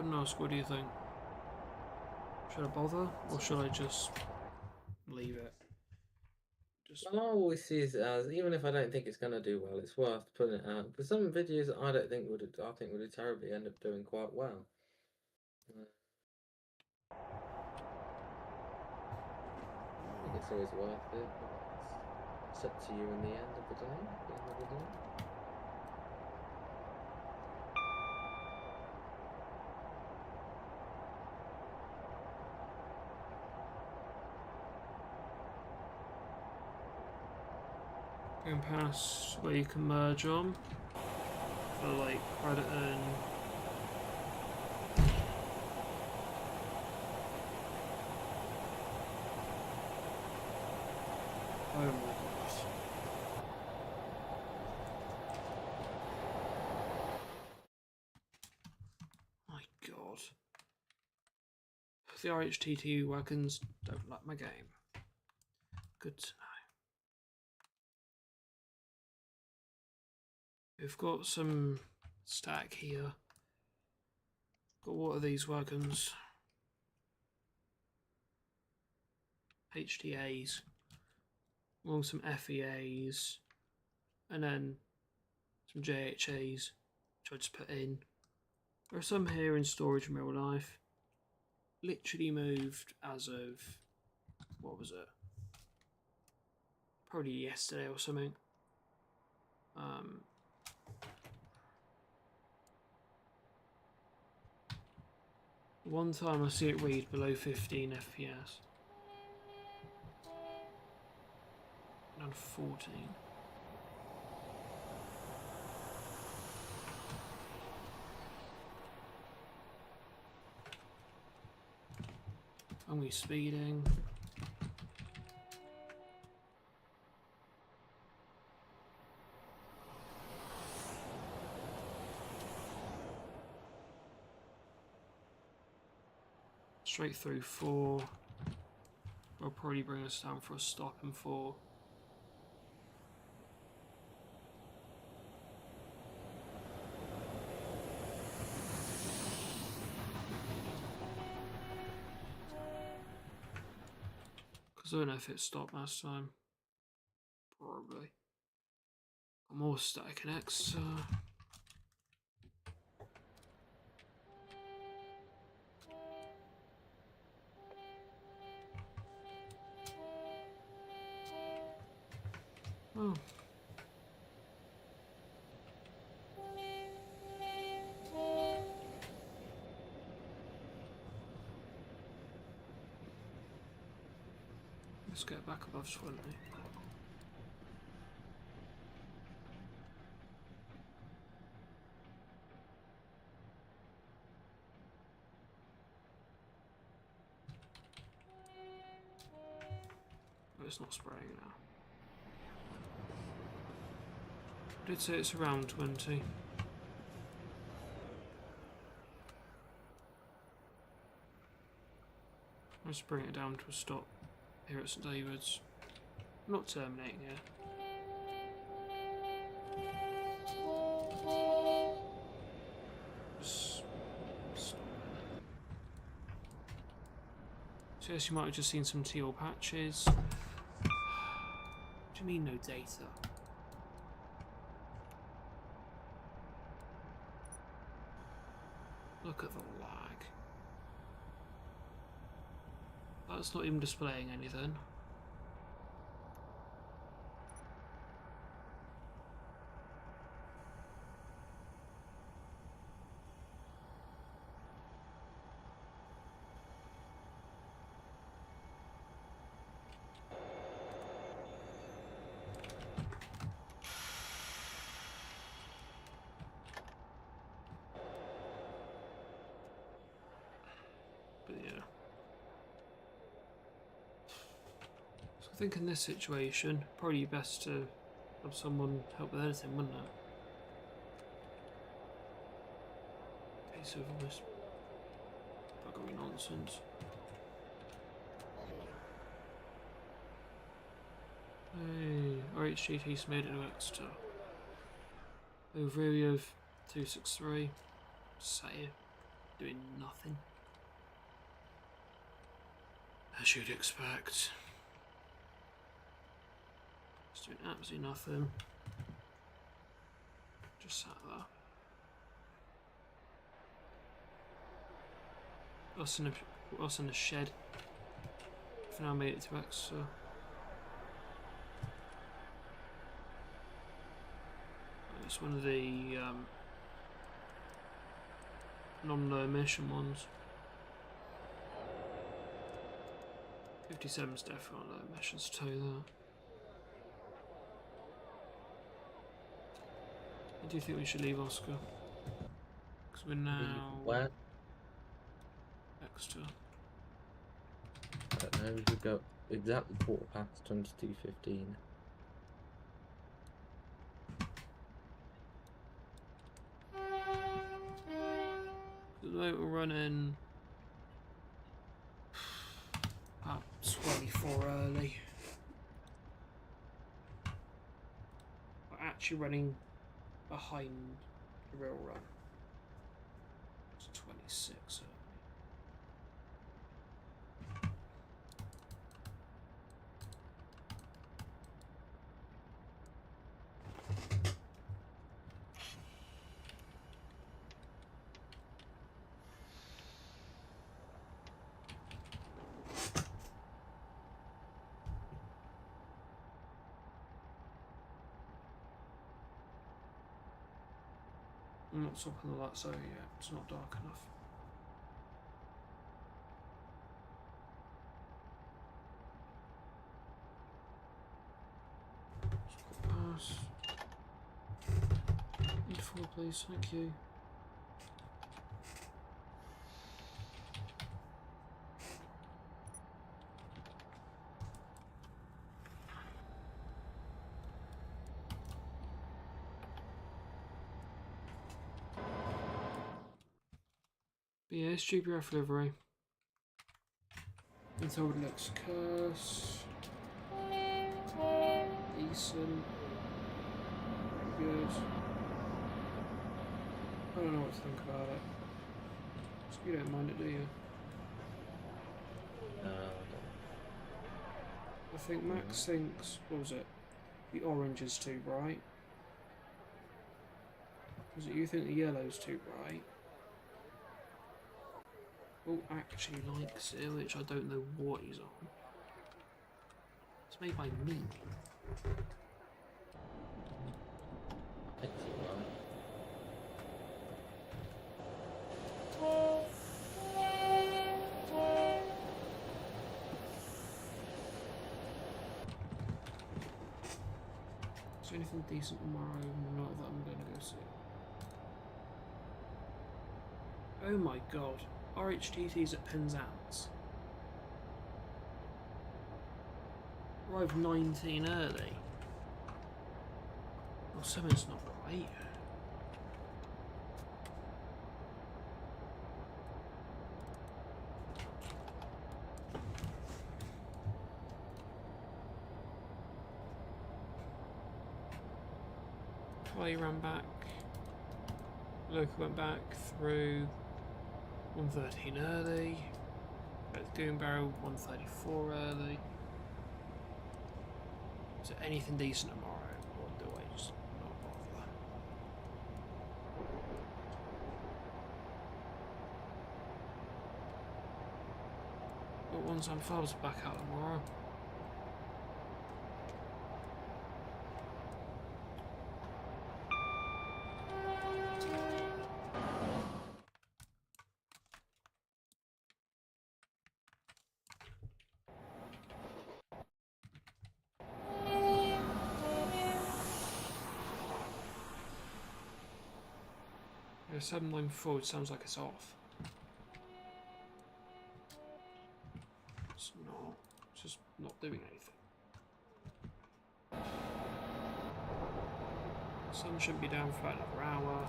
don't ask, what do you think? Should I bother, or should I just leave it? Well, I always see it as, even if I don't think it's going to do well, it's worth putting it out. Because some videos I don't think would, I think would terribly end up doing quite well. I think it's always worth it. It's up to you in the end of the day. Going past where you can merge on for like credit and oh my god. My god. The RHTT wagons don't like my game. Good to know. We've got some stack here. Got what are these wagons? HTAs. Along some FEAs. And then some JHAs, which I just put in. There are some here in storage in real life. Literally moved as of, what was it? Probably yesterday or something. One time I see it read below 15 FPS. Down to 14. Only speeding. Straight through 4. Will probably bring us down for a stop in 4. Because I don't know if it stopped last time. Probably. Got more static connects. Oh. Let's get back above 20. Oh, it's not spraying now. I did say it's around 20. Let's bring it down to a stop here at St David's. I'm not terminating here. Just stop. So yes, you might have just seen some teal patches. What do you mean no data? Look at the lag. That's not even displaying anything. But yeah. So I think in this situation, probably best to have someone help with editing, wouldn't it? Case of all this buggery nonsense. Hey, RHTT's made it to Exeter. Overview of 263. Say it. doing nothing. As you'd expect. It's doing absolutely nothing. Just sat there. Us in a shed. For now, I made it to Exeter. It's one of the non-low emission ones. 57's definitely on low emissions, to tell you that. I do think we should leave Oscar. Because we're now... Where? Exeter. I don't know, we could go exactly 22:15. At the moment we're running about 24 early. We're actually running behind the real run. It's 26 early. I'm not stopping the lights over yet, it's not dark enough. Pass. Need forward, please, thank you. But yeah, it's GPF delivery. Until it looks curse. Decent. Very good. I don't know what to think about it. You don't mind it, do you? I think Max thinks, what was it? The orange is too bright. Was it you think the yellow's too bright? Oh, actually likes it, which I don't know what he's on. It's made by me. Is there anything decent tomorrow? Not that I'm going to go see. Oh my god. RHTT's at Penzance. Arrived 19 early. Well, something's not right. Clay ran back. Local went back through 113 early. Goon Barrel 134 early. Is there anything decent tomorrow? Or do I just not bother? Got ones and files back out tomorrow. Yeah, 794 sounds like it's off. It's not. It's just not doing anything. Sun shouldn't be down for another hour.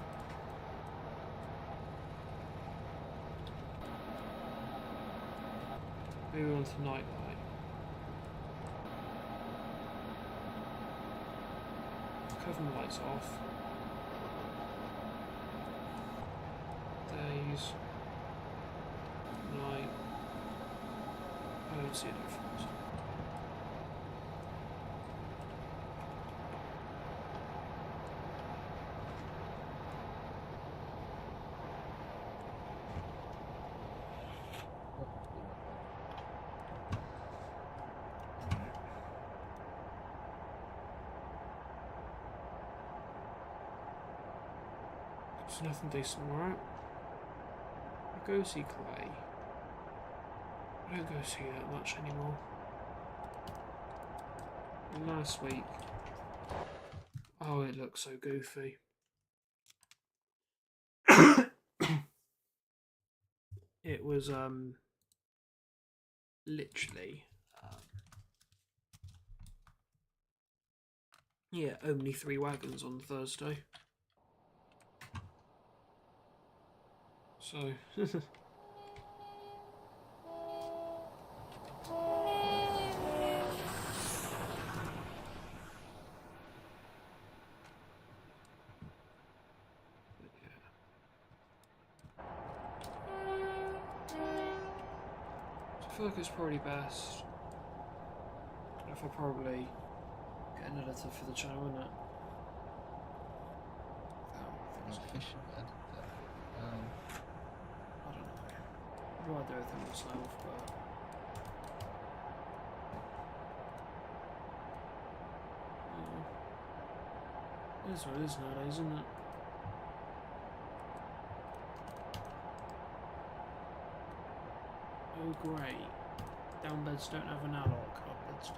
Moving on to night light. Covering the lights off. Days. don't see a difference. There's nothing decent, right? I go see Clay. I don't go see that much anymore. And last week, oh, it looks so goofy. It was literally yeah, only 3 wagons on Thursday. So I feel like it's probably best if I probably get an editor for the channel, isn't it? Official editor. I don't know. I'd rather do everything myself, but it is what it is nowadays, isn't it? Oh great. Downbeds don't have an analog, upbeds do.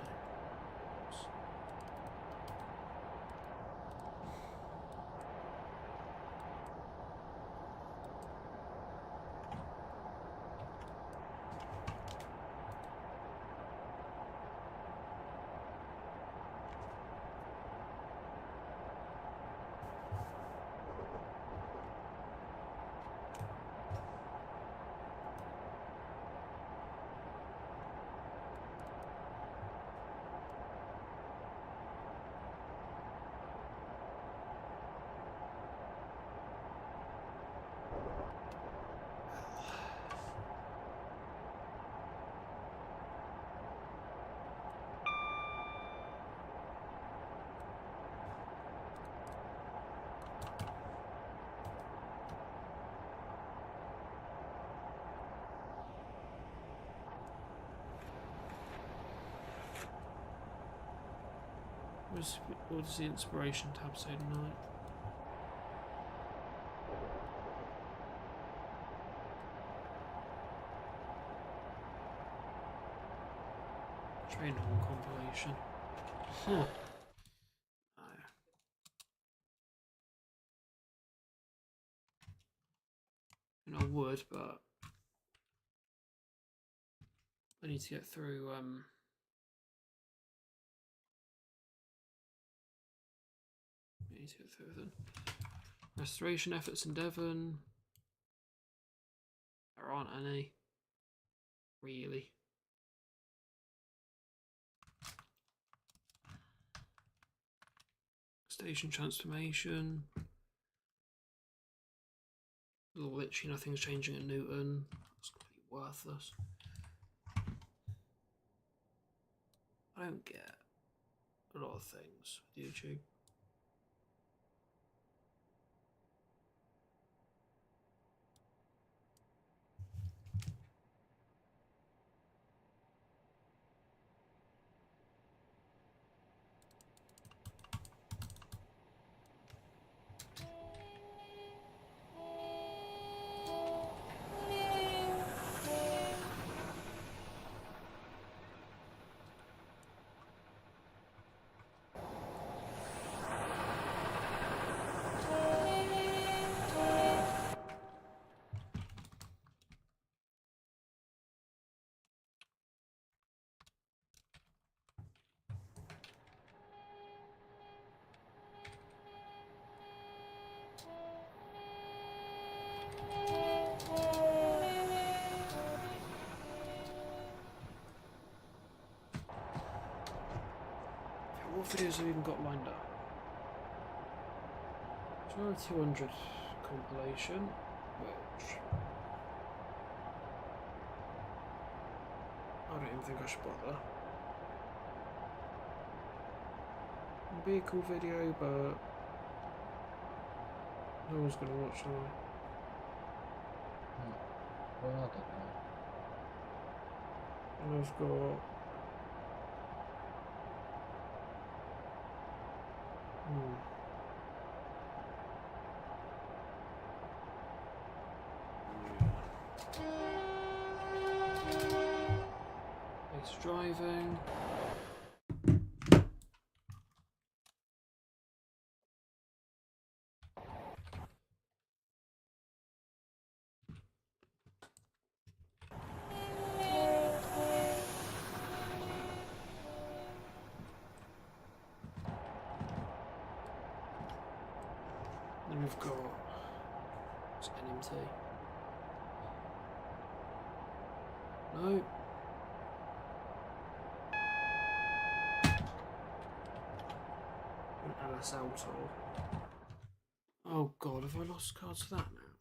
What does the inspiration tab say tonight? Train horn compilation. Huh. And I would, but I need to get through I need to get through them. Restoration efforts in Devon. There aren't any. Really. Station transformation. Literally nothing's changing at Newton. It's completely worthless. I don't get a lot of things with YouTube. What videos have we even got lined up? 200 compilation, which I don't even don't think I should bother. It'd be a cool video, but no one's gonna watch them. Well, I don't know. And I've got It's driving. Then we've got NMT. No. An LSL tool. Oh god, have I lost cards for that now?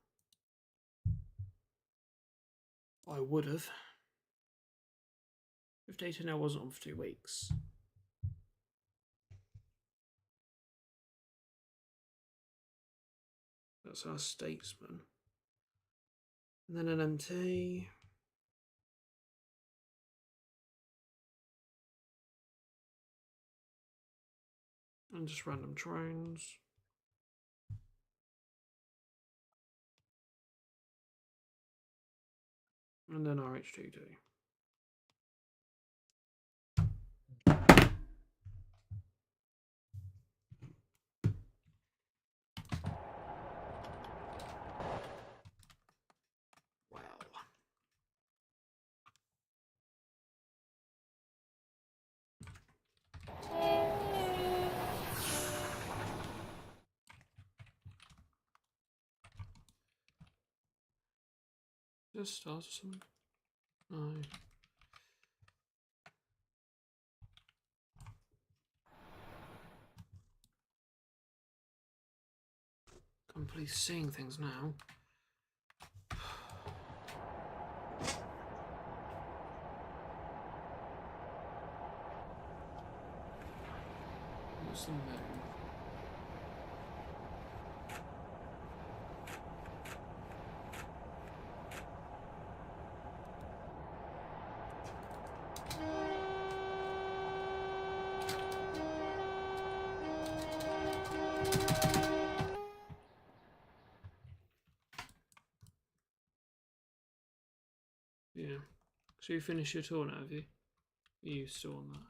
I would have. If data now wasn't on for 2 weeks. That's our Statesman. And then an MT. And just random trains. And then RHTT. Wow. Just start or something? No. I'm please seeing things now. What's the moon? Yeah. So you finished your tour now, have you? Are you still on that?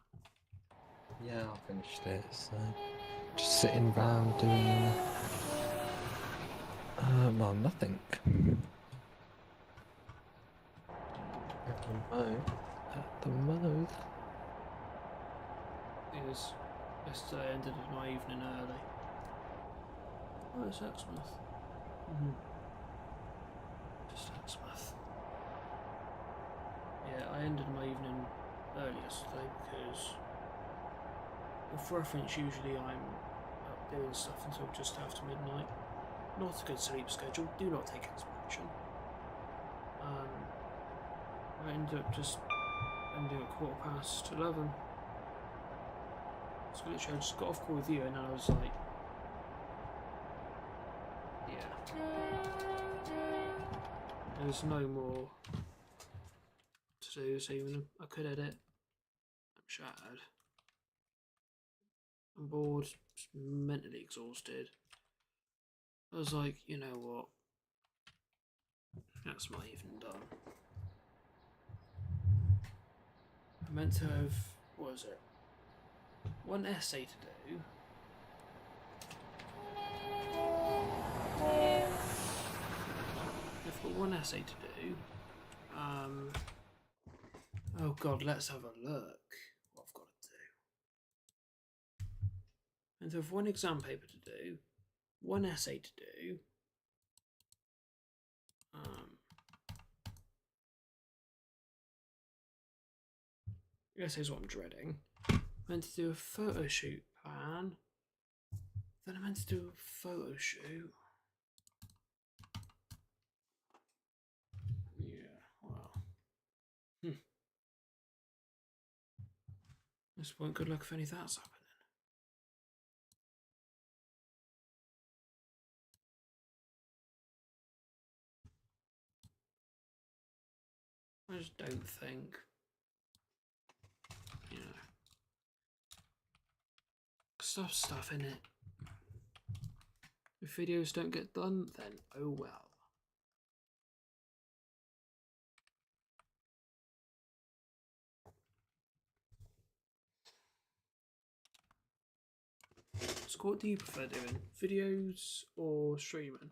Yeah, I finished it. So just sitting around doing well, nothing. At the most. Yes. Yesterday I ended my evening early. Oh, it's Exmouth. Just Exmouth. Yeah, I ended my evening early yesterday because, for reference, usually I'm up doing stuff until just after midnight. Not a good sleep schedule. Do not take inspiration. I ended up just ending at 11:15. So literally, I just got off call with you, and then I was like, yeah. There's no more to do this evening. I could edit. I'm shattered. I'm bored, just mentally exhausted. I was like, you know what? That's my evening done. I meant to have, what was it? One essay to do. I've got one essay to do. Oh god, let's have a look. What I've got to do. And so I have one exam paper to do, one essay to do. Essay is what I'm dreading. I meant to do a photo shoot plan. Then I meant to do a photo shoot. Yeah, well. This point, good luck if any of that's happening. I just don't think, you know, stuff in it. If videos don't get done, then oh well. So what do you prefer doing? Videos or streaming?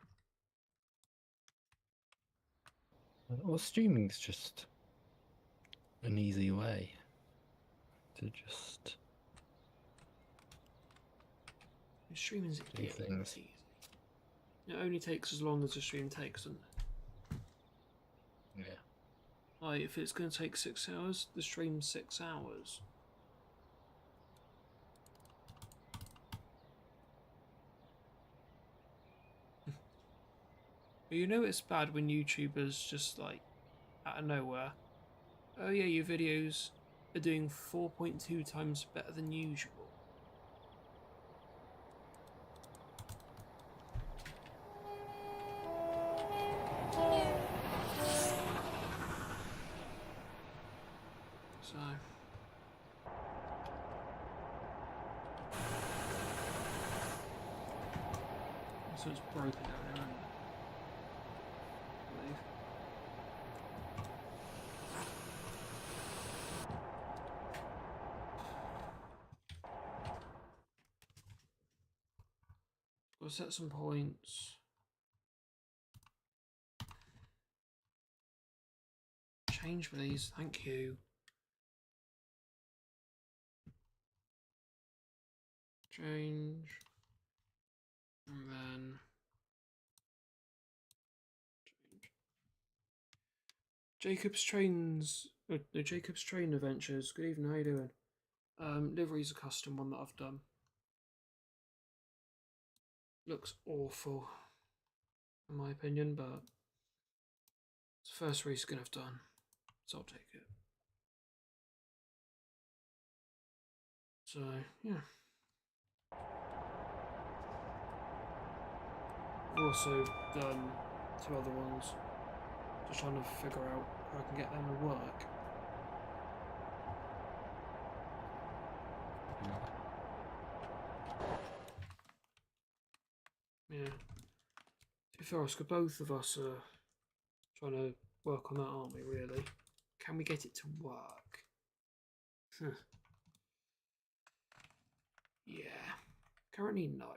Well, streaming's just an easy way to just Streaming's do things. easy. It only takes as long as the stream takes, doesn't it? Yeah. Like, if it's going to take 6 hours, the stream's 6 hours. But you know it's bad when YouTubers just, like, out of nowhere, oh yeah, your videos are doing 4.2 times better than usual. So it's broken down there, isn't it? I believe. We'll set some points. Change please, thank you. Change. And then change. Jacob's Train Adventures. Good evening, how you doing? Livery's a custom one that I've done. Looks awful, in my opinion, but it's the first reskin I've done, so I'll take it. So, yeah. I've also done 2 other ones. Just trying to figure out how I can get them to work. Yeah. To be fair, Oscar, both of us are trying to work on that, aren't we, really? Can we get it to work? Yeah. Currently, no.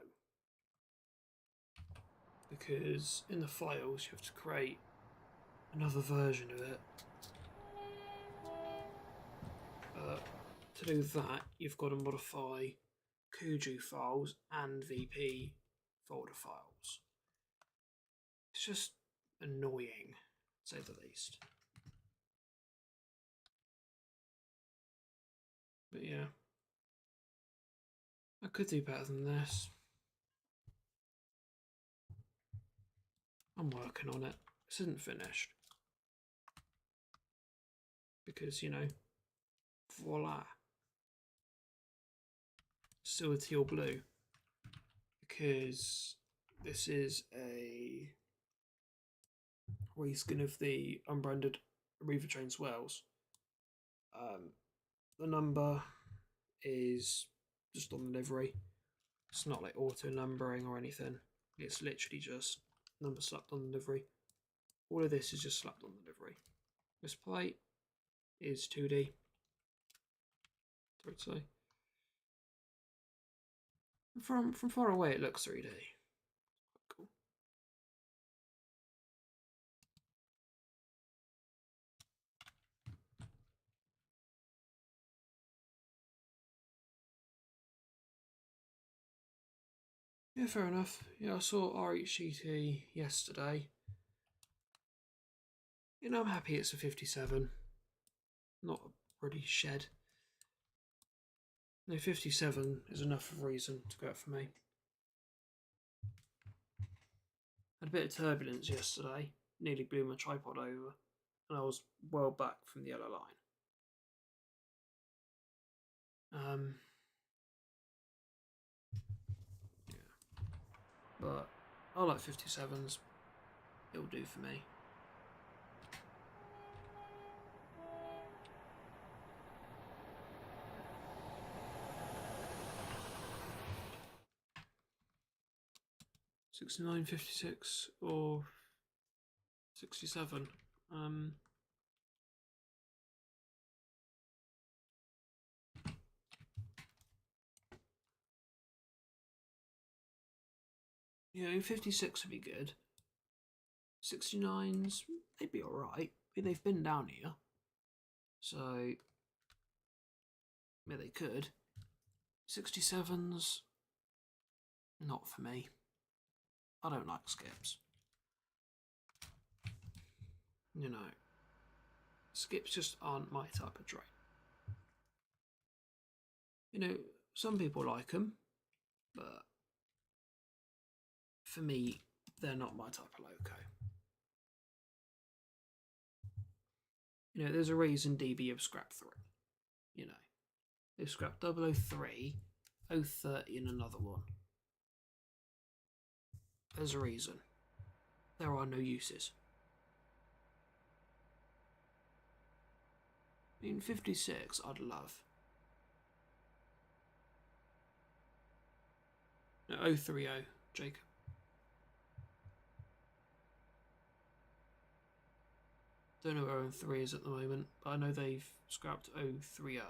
Because in the files, you have to create another version of it. To do that, you've got to modify Kuju files and VP folder files. It's just annoying, to say the least. But yeah, I could do better than this. I'm working on it. This isn't finished. Because, you know, voila. Still a teal blue. Because this is a reskin of the unbranded Reaver Train Swells. The number is just on the livery. It's not like auto numbering or anything. It's literally just number slapped on the livery. All of this is just slapped on the livery. This plate is 2D. I'd say. From far away, it looks 3D. Cool. Yeah, fair enough. Yeah, I saw RHTT yesterday. You know, I'm happy it's a 57. Not a pretty shed. No, 57 is enough of a reason to go out for me. Had a bit of turbulence yesterday. Nearly blew my tripod over. And I was well back from the yellow line. Yeah. But I like 57s. It'll do for me. $69, $56 or $67. Yeah, 56 would be good. 69s, they'd be alright. I mean, they've been down here. So, yeah, they could. 67s, not for me. I don't like skips. You know, skips just aren't my type of train. You know, some people like them, but for me, they're not my type of loco. You know, there's a reason DB have scrapped 3. You know, they've scrapped 003, 030 and another one. There's a reason. There are no uses. I mean, 56 I'd love. No, 030, Jacob. Don't know where 03 is at the moment, but I know they've scrapped 030.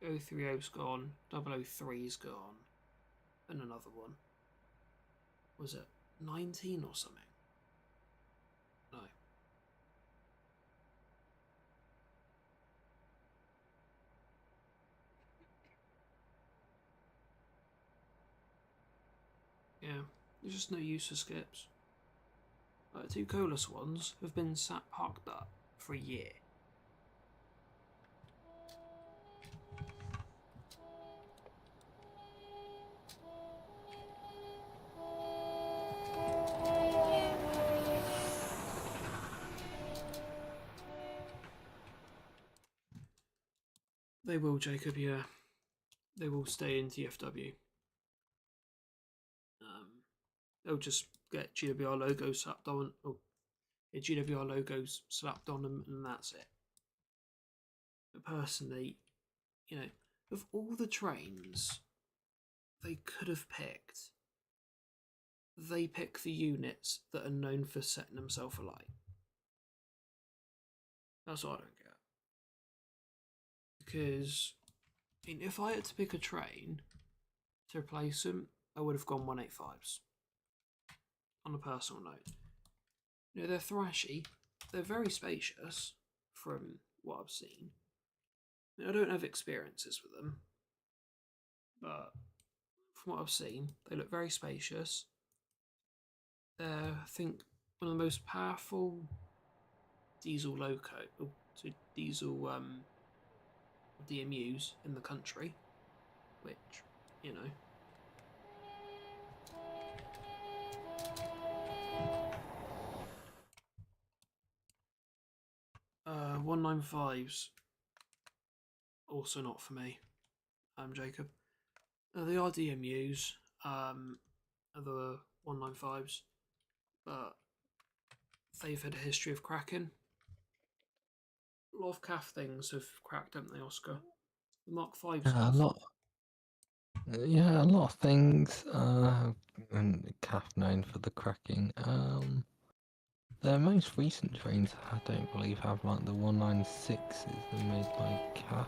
030's gone, 003's gone, and another one. Was it 19 or something? No. Yeah, there's just no use for skips. Like, 2 colas ones have been sat parked up for a year. They will, Jacob, yeah. They will stay in TFW. They'll just get GWR logos slapped on, or GWR logos slapped on them, and that's it. But personally, you know, of all the trains they could have picked, they pick the units that are known for setting themselves alight. That's what I don't get. Because, I mean, if I had to pick a train to replace them, I would have gone 185s. On a personal note. You know, they're thrashy, they're very spacious from what I've seen. I mean, I don't have experiences with them, but from what I've seen, they look very spacious. They're, I think, one of the most powerful diesel diesel DMUs in the country, which, you know. 195s, also not for me, Jacob. They are DMUs, the 195s, but they've had a history of cracking. A lot of CAF things have cracked, haven't they, Oscar? The Mark 5s Yeah, have. a lot of things. And CAF known for the cracking. Their most recent trains, I don't believe, have like the 196s that are made by CAF.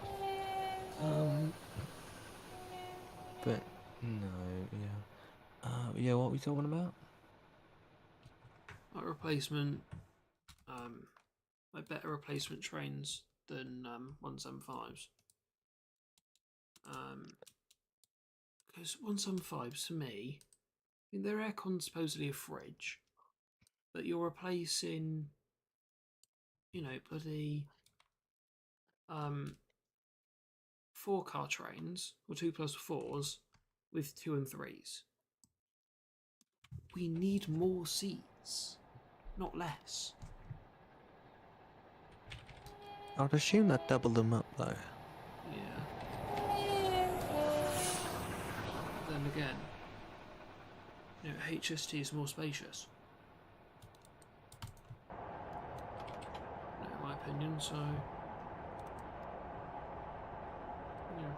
But no, yeah. Yeah, what are we talking about? Like replacement, like better replacement trains than 175s. Because 175s, to me, I mean, their aircon's supposedly a fridge, but you're replacing, you know, bloody 4-car trains, or 2+4s, with 2 and 3s. We need more seats, not less. I'd assume they'd double them up though. Yeah. Then again, you know, HST is more spacious. In my opinion, so yeah.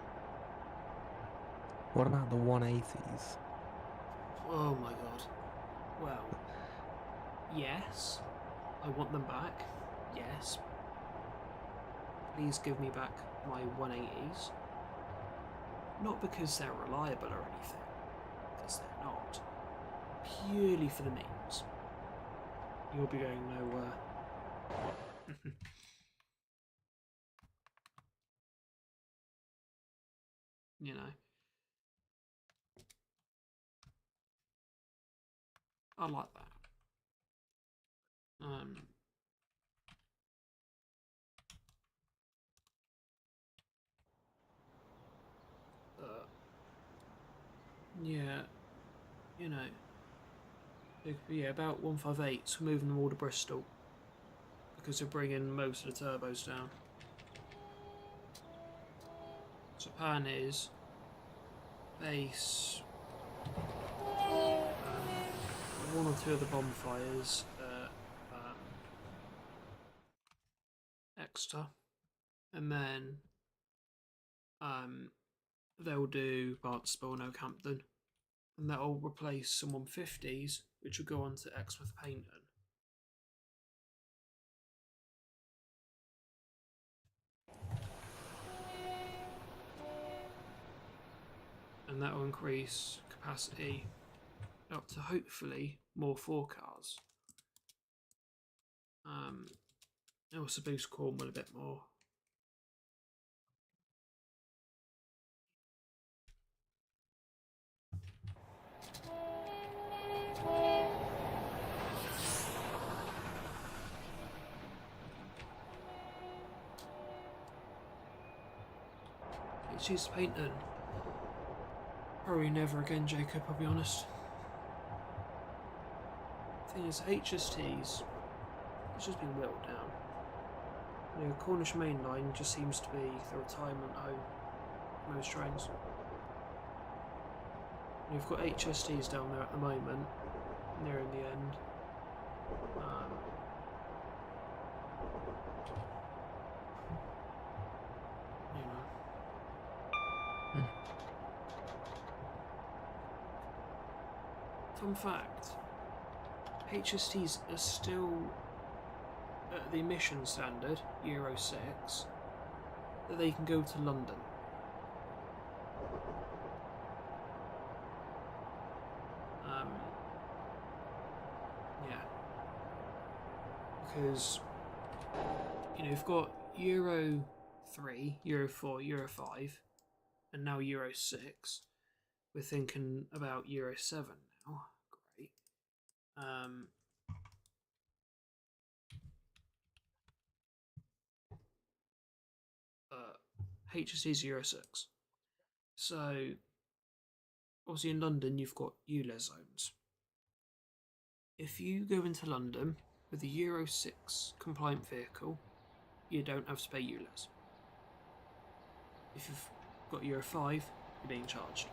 What about the 180s? Oh my god. Well, yes, I want them back. Yes. Please give me back my 180s. Not because they're reliable or anything, because they're not. Purely for the memes. You'll be going nowhere. You know. I like that. Yeah, you know. Yeah, about 158s, we're moving them all to Bristol. Because they're bringing most of the turbos down. So plan is base one or two of the bonfires at Exeter, and then they'll do Barnstable and Oakhampton, and that'll replace some 150s, which will go on to Exmouth Paynton. And that will increase capacity up to hopefully more 4 cars. It also boost Cornwall a bit more. It's Paynton. Probably never again, Jacob, I'll be honest. The thing is, HSTs, it's just been whittled down. You know, Cornish Main Line just seems to be the retirement home for most trains. You've got HSTs down there at the moment, nearing the end. You know. Fun fact, HSTs are still at the emission standard, Euro 6, that they can go to London. Yeah. Because, you know, you've got Euro 3, Euro 4, Euro 5, and now Euro 6. We're thinking about Euro 7 now. Great. HST's Euro 6. So, obviously in London you've got ULEZ zones. If you go into London with a Euro 6 compliant vehicle, you don't have to pay ULEZ. If you've got Euro 5, you're being charged.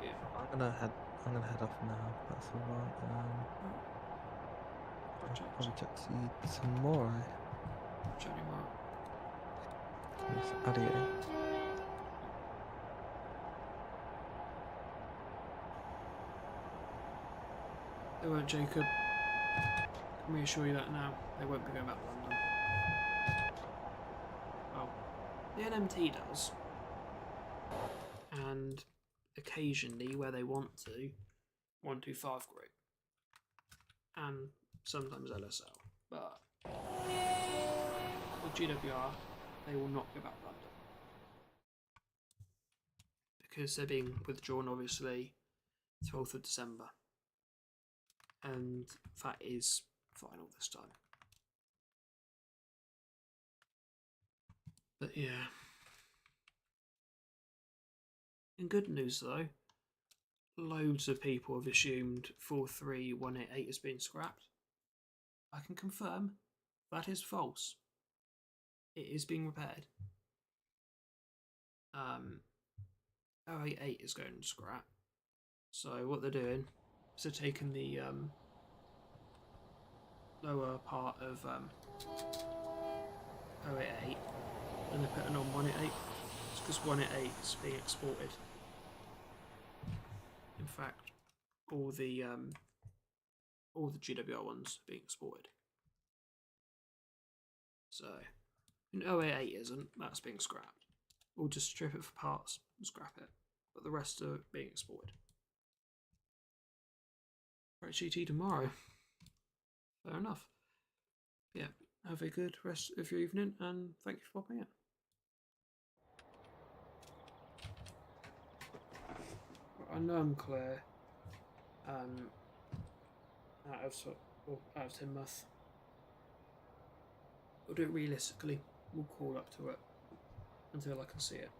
Yeah. I'm gonna head off now. That's all right. I'll probably chat to you tomorrow. Chat tomorrow. Yes, adieu. They won't, Jacob. Can we assure you that now? They won't be going back to London. Well, the NMT does. And occasionally, where they want to, 125 group. And sometimes LSL. But with GWR, they will not go back to London. Because they're being withdrawn, obviously, 12th of December. And that is final this time. But yeah. In good news though, loads of people have assumed 43188 has been scrapped. I can confirm that is false. It is being repaired. 088 is going to scrap. So what they're doing is they're taking the lower part of 088 and they're putting on 188. It's because 188 is being exported. In fact, all the GWR ones are being exported. So, an 088 isn't, that's being scrapped. We'll just strip it for parts and scrap it, but the rest are being exported. RHTT tomorrow. Fair enough. Yeah, have a good rest of your evening and thank you for popping in. I know I'm clear. Out of Tinmouth. We'll do it realistically. We'll crawl up to it until I can see it.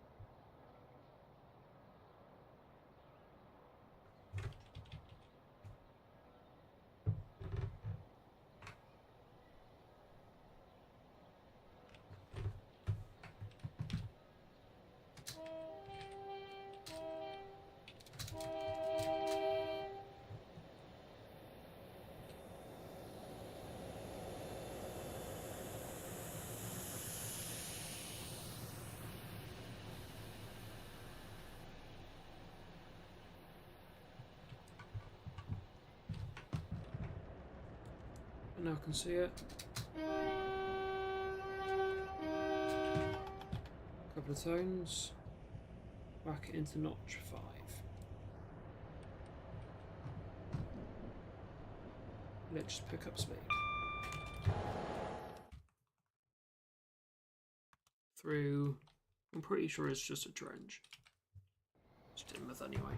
And now I can see it. Couple of tones. Back it into notch 5. Let's just pick up speed. Through, I'm pretty sure it's just a trench. It's Tinmouth anyway.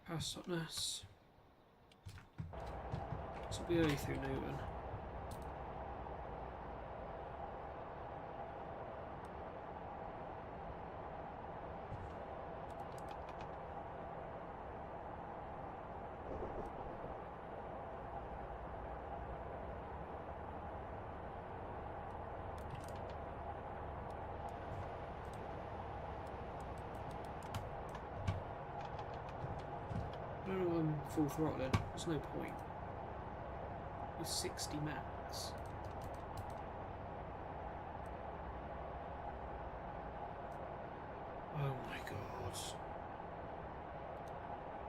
Past Sutness. This will be early through Newton. I don't know why I'm full throttling. There's no point. It's 60 max. Oh my god.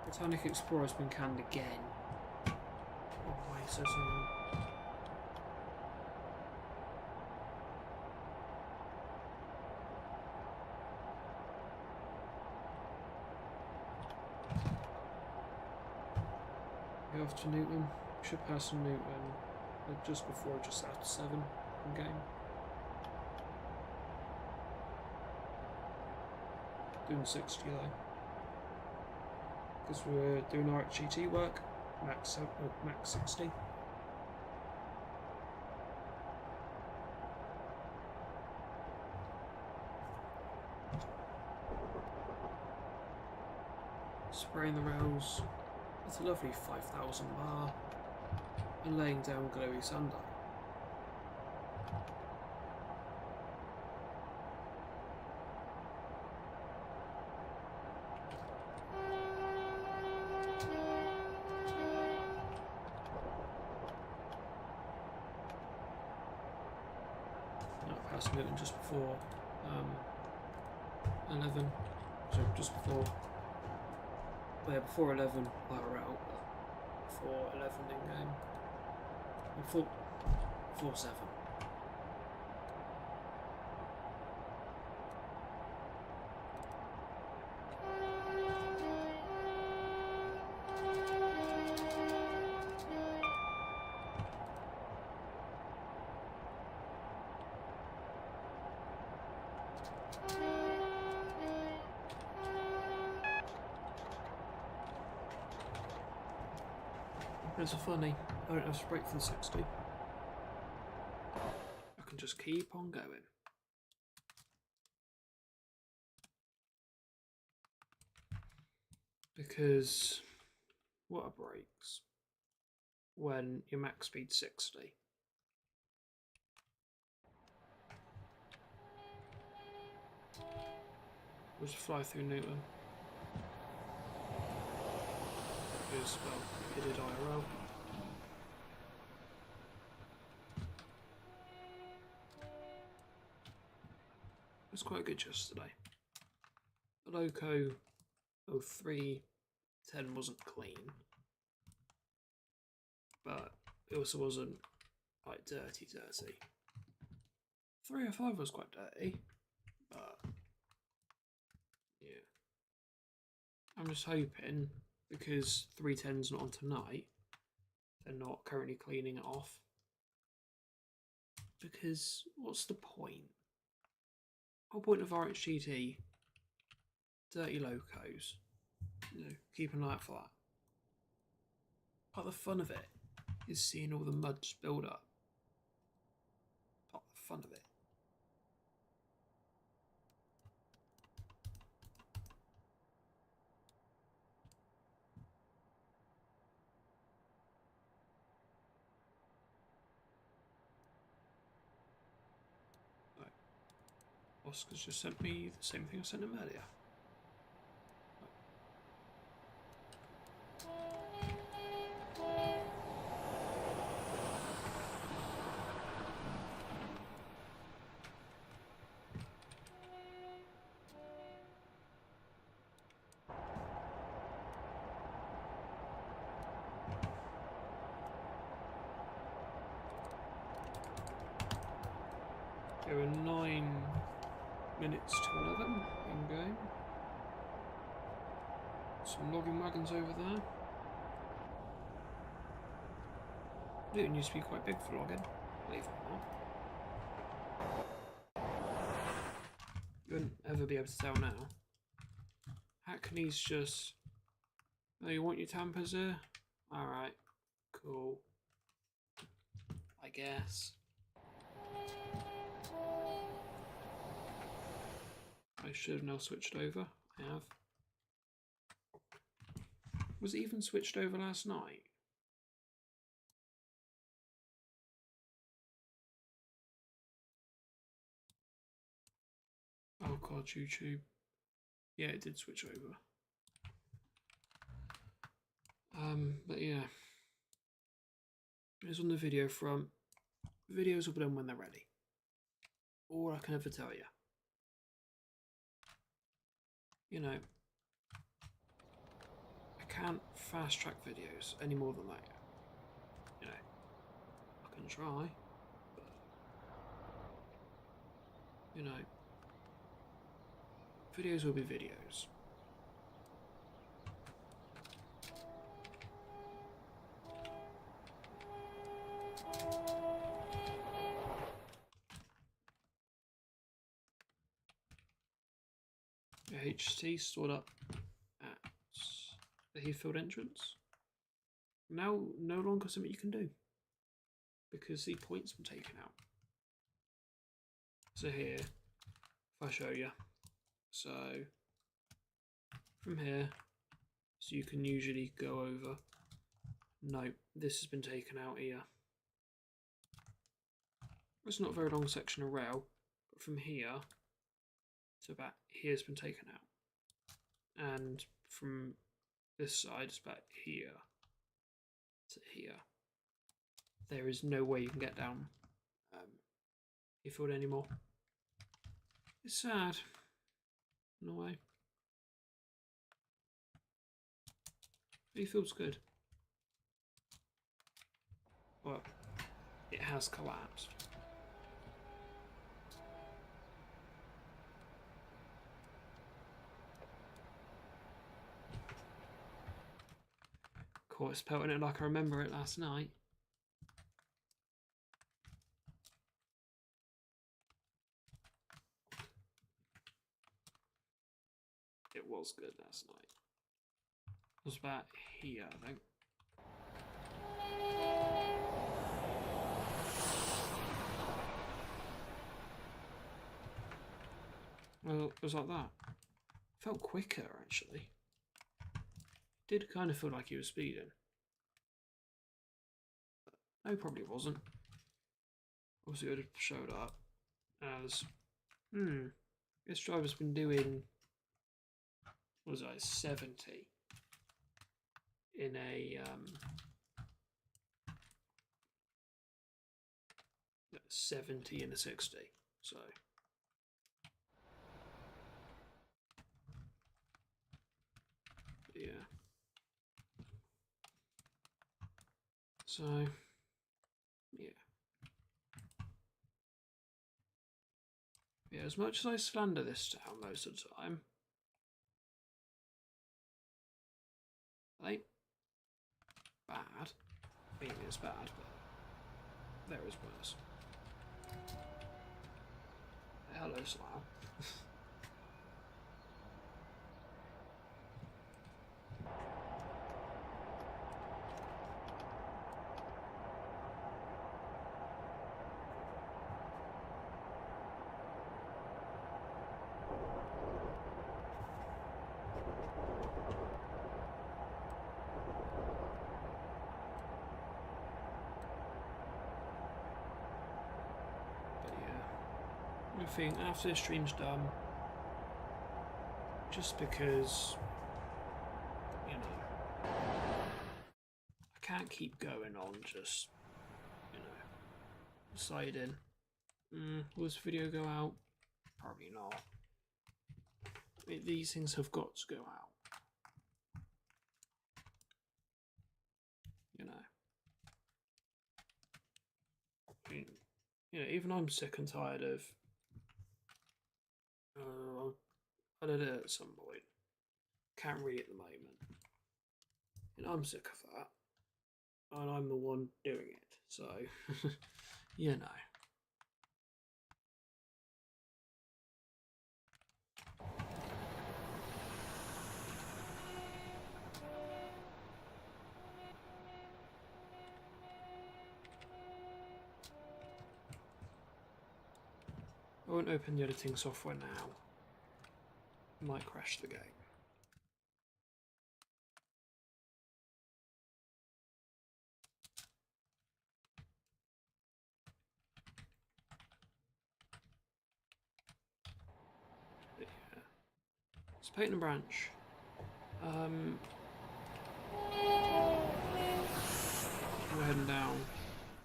Botanic Explorer's been canned again. Oh, why so long? Go off to Newton. Should pass from Newton just before, just after 7 in game. Doing 60 though. Because we're doing RHTT work. Max 60. Spraying the rails. It's a lovely 5,000 bar. and laying down glowy sand. Passing it just before 11, so just before, well, yeah, before 11 while we're out, but before 11 in game, before 7. It's so funny, I don't have to break for the 60. I can just keep on going. Because what are brakes when your max speed's 60? We'll just fly through Newton. Because, well, it did IRL. It was quite good yesterday. The Loco 0310 wasn't clean, but it also wasn't like dirty. 305 was quite dirty, but yeah. I'm just hoping, because 310's not on tonight, they're not currently cleaning it off. Because what's the point? Whole point of RHTT, dirty locos. You know, keep an eye out for that. Part of the fun of it is seeing all the muds build up. Part of the fun of it. Oscar's just sent me the same thing I sent him earlier. There are 9 minutes to 11 in game. Some logging wagons over there. Newton used to be quite big for logging, believe it or not. You wouldn't ever be able to tell now. Hackney's just, oh, you want your tampers here? Alright, cool. I guess. I should have now switched over. I have. Was it even switched over last night? Oh god, YouTube. Yeah, it did switch over. But yeah. It's on the video front. Videos will be done when they're ready. All I can ever tell you. You know, I can't fast track videos any more than that. You know, I can try, but you know, videos will be videos. RHTT stored up at the Heathfield entrance. Now, no longer something you can do because the points were taken out. So here, if I show you, so from here, so you can usually go over No, this has been taken out here. It's not a very long section of rail, but from here to about here's been taken out. And from this side, it's about here to here. There is no way you can get down Hayfield anymore. It's sad, in a way. Hayfield's good. Well, it has collapsed. Of course, pelting it like I remember it last night. It was good last night. It was about here, I think. Well, it was like that. Felt quicker, actually. Did kind of feel like he was speeding. But no, probably wasn't. Obviously, it would have showed up as, this driver's been doing, what was I, 70 in a 70 in a 60. So yeah. So yeah. Yeah, as much as I slander this town most of the time, it ain't bad. I mean, it's bad, but there is worse. Hello, Slough. I think after the stream's done, just because, you know, I can't keep going on just, you know, deciding, will this video go out? Probably not. These things have got to go out. You know. I mean, you know, even I'm sick and tired of I'll edit it at some point. Can't read at the moment. And I'm sick of that. And I'm the one doing it. So, you know. I won't open the editing software now. It might crash the game. But yeah. It's Peyton and Branch. We're heading down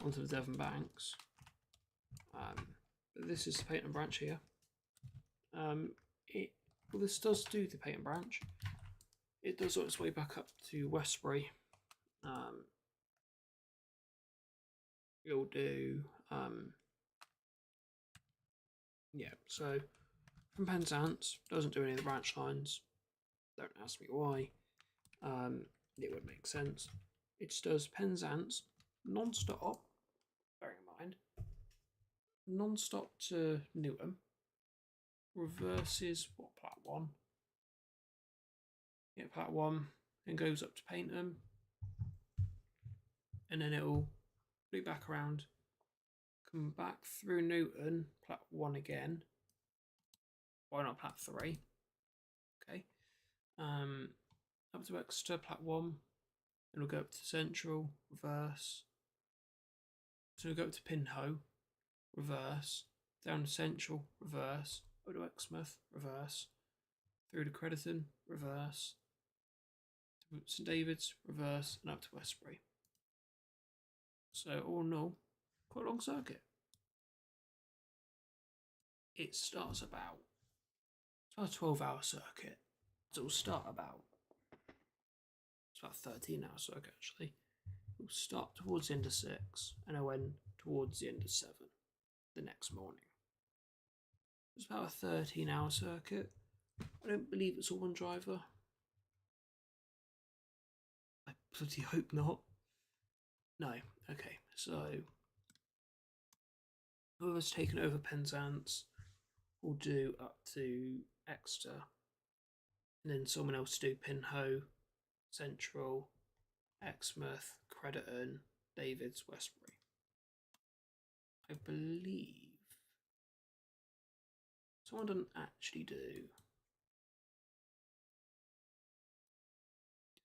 onto the Devon Banks. This is the Peyton and Branch here. Well, this does do the Peyton Branch. It does on its way back up to Westbury. It'll do, yeah, so from Penzance, doesn't do any of the branch lines. Don't ask me why. It would make sense. It just does Penzance non-stop, bearing in mind, non-stop to Newham, reverses, what, Plat 1? Yeah, Plat 1, and goes up to Payntham, and then it'll loop back around, come back through Newton, Plat 1 again. Why not Plat 3? Okay. Up to Exeter, Plat 1, Then we'll go up to Central, reverse. So we'll go up to Pinho, reverse. Down to Central, reverse. Over to Exmouth, reverse. Through to Crediton, reverse. To St David's, reverse, and up to Westbury. So all in all, quite a long circuit. It starts about, it's about a 12-hour circuit. So it'll start about, it's about a 13-hour circuit actually. It'll start towards the end of 6 and it'll end towards the end of 7 the next morning. It's about a 13-hour circuit. I don't believe it's all one driver. I bloody hope not. No, okay, so whoever's taken over Penzance will do up to Exeter, and then someone else do Pinho, Central, Exmouth, Crediton, Davids, Westbury. I believe someone doesn't actually do.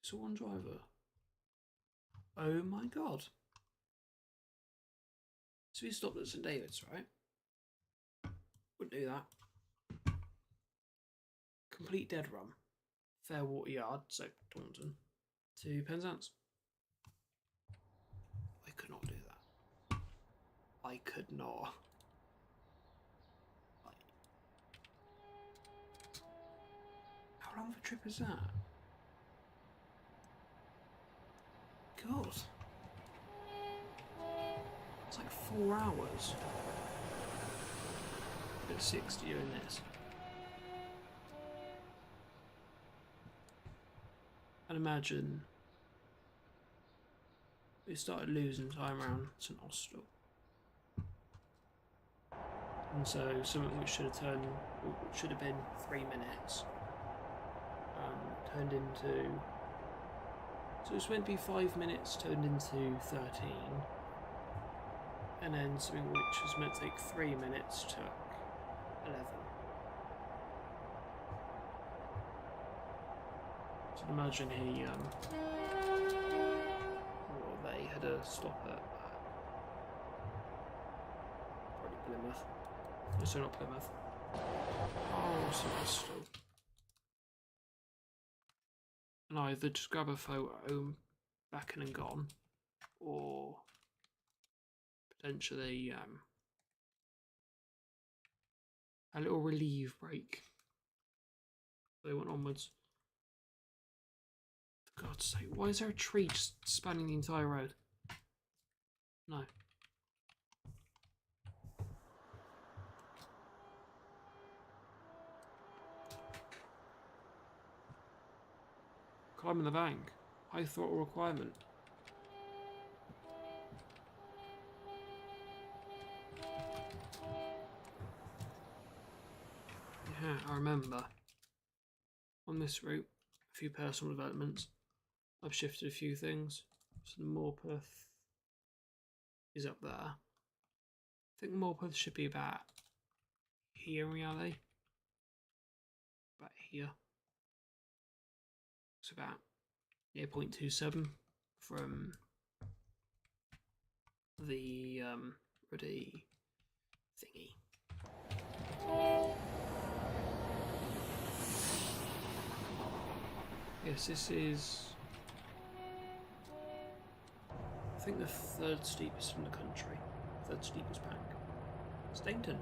It's all one driver. Oh my god. So we stopped at St David's, right? Wouldn't do that. Complete dead run. Fairwater Yard, so Taunton, to Penzance. I could not do that. I could not. How long of a trip is that? God. It's like 4 hours. Bit 60 doing this. I'd imagine we started losing time around St Austell. And so something which should have been 3 minutes turned into, so it was meant to be 5 minutes turned into 13, and then something which was meant to take 3 minutes took 11. So imagine they had a stop at probably Plymouth. So not Plymouth. Oh, St Austell. And either just grab a photo, back in and gone, or potentially a little relief break. They went onwards. For God's sake, why is there a tree just spanning the entire road? No. Climbing the bank. High throttle requirement. Yeah, I remember. On this route, a few personal developments. I've shifted a few things. So the Morpeth is up there. I think Morpeth should be about here in reality. About here. It's about 0.27 from the ruddy thingy. Yes, this is, I think, the 3rd steepest in the country. 3rd steepest bank. It's Dayton.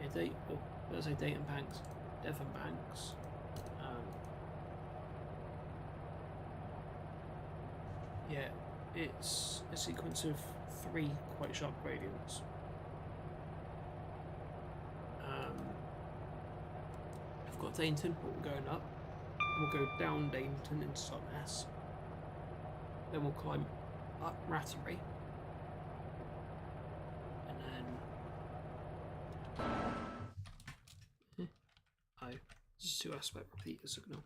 Yeah, let's say Dayton Banks, Devon Banks. Yeah, it's a sequence of 3 quite sharp gradients. I've got Dainton, but we're going up. We'll go down Dainton into Sutness. Then we'll climb up Rattery. And then... Oh, this is 2 aspect repeater signal.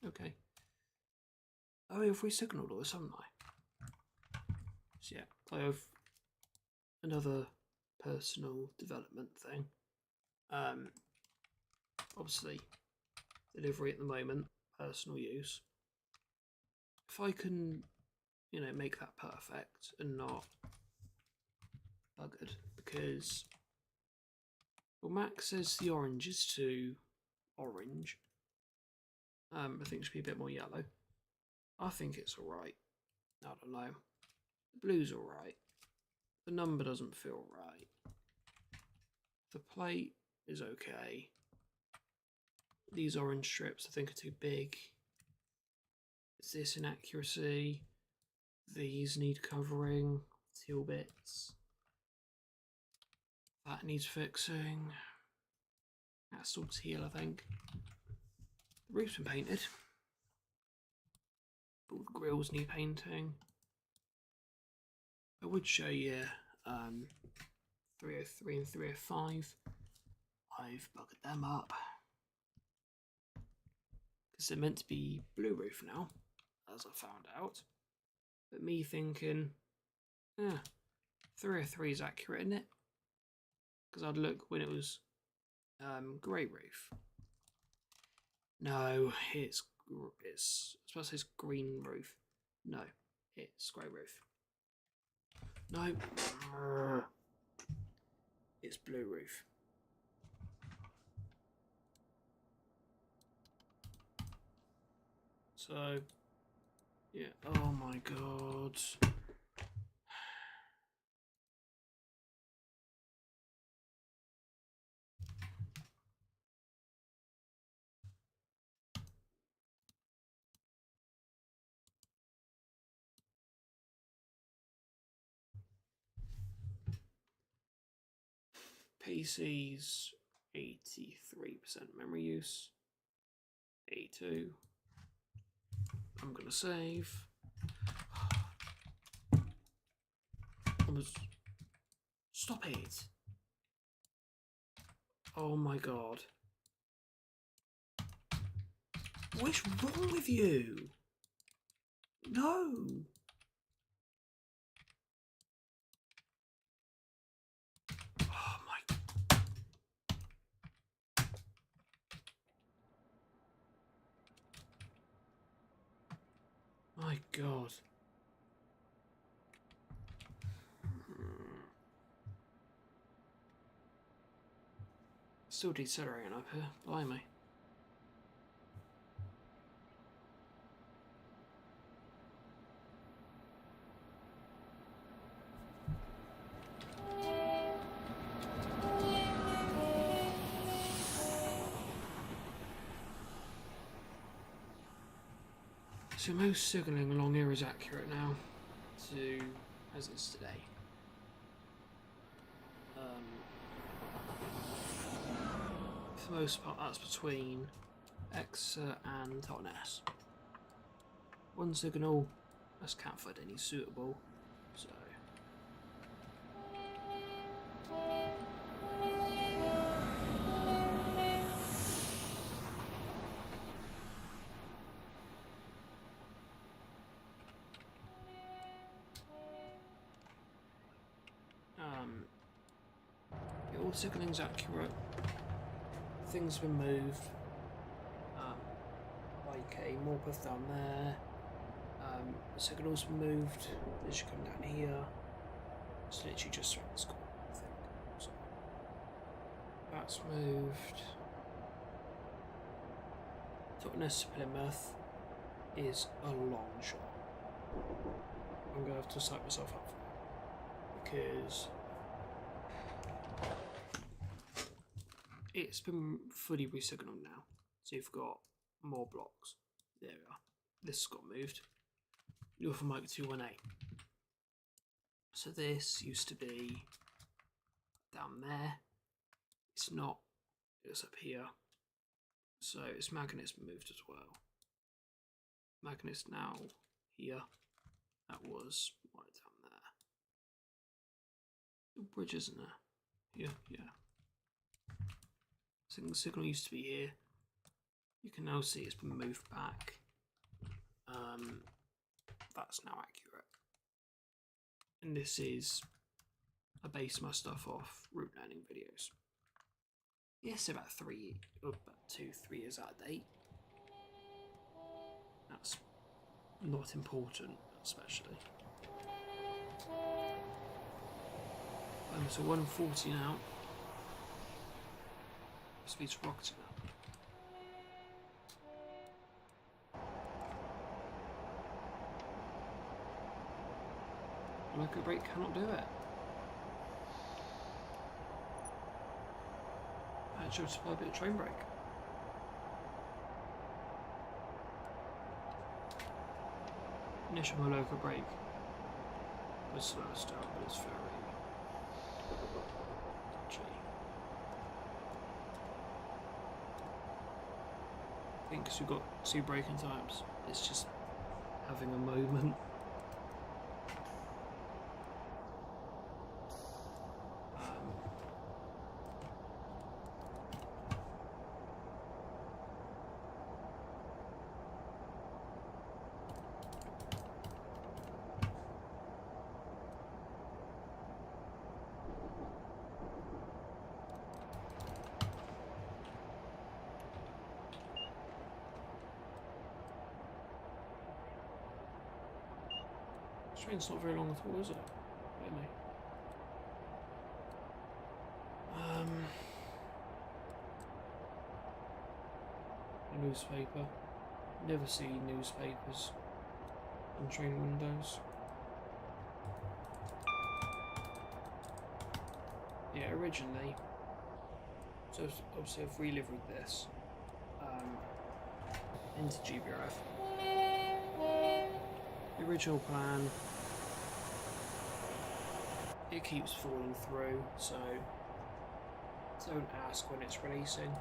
Okay. Oh, have we signalled all this, haven't I? So yeah, I have another personal development thing. Obviously, delivery at the moment, personal use. if I can, you know, make that perfect and not buggered, because well, Max says the orange is too orange. I think it should be a bit more yellow. I think it's alright. I don't know. The blue's alright. The number doesn't feel right. The plate is okay. These orange strips I think are too big. Is this inaccuracy? These need covering. Teal bits. That needs fixing. That's still teal, I think. The roof's been painted. All the grills need painting. I would show you 303 and 305. I've buggered them up. Because they're meant to be blue roof now, as I found out. But me thinking, 303 is accurate, isn't it? Because I'd look when it was grey roof. No, it's I suppose it's green roof. No, it's grey roof. No, it's blue roof. So, yeah. Oh my god. PC's 83% memory use. 82. I'm gonna save. Stop it. Oh my god. What's wrong with you? No. Oh my. My god. Still decelerating up here. Blimey. So most signalling along here is accurate now, to as it's today. For the most part, that's between Exa and Totnes. One signal, that's can't find any suitable, so. All the signalling's accurate. Things have been moved. Like a Morpeth down there. The signal's been moved. They should come down here. It's literally just around this corner, I think. So that's moved. Totnes to Plymouth is a long shot. I'm going to have to psych myself up for it, because it's been fully resignalled now. So you've got more blocks. There we are. This got moved. You're from Mike 218. So this used to be down there. It's not. It's up here. So its magnet's moved as well. Magnet's now here. That was right down there. The bridge, isn't there? Yeah. So the signal used to be here. You can now see it's been moved back. That's now accurate. And this is, I base my stuff off route learning videos. Yes, about 2-3 years out of date. That's not important, especially. So 140 now. Speed's rocketing up. Loco brake cannot do it. That should supply a bit of train brake. Initial loco brake was slow start, but it's very dodgy. I think because we've got 2 braking times, it's just having a moment. This train's not very long at all, is it? Really? Newspaper. Never see newspapers on train windows. Yeah, originally. So obviously I've relived this into GBRF. The original plan, it keeps falling through, so don't ask when it's releasing.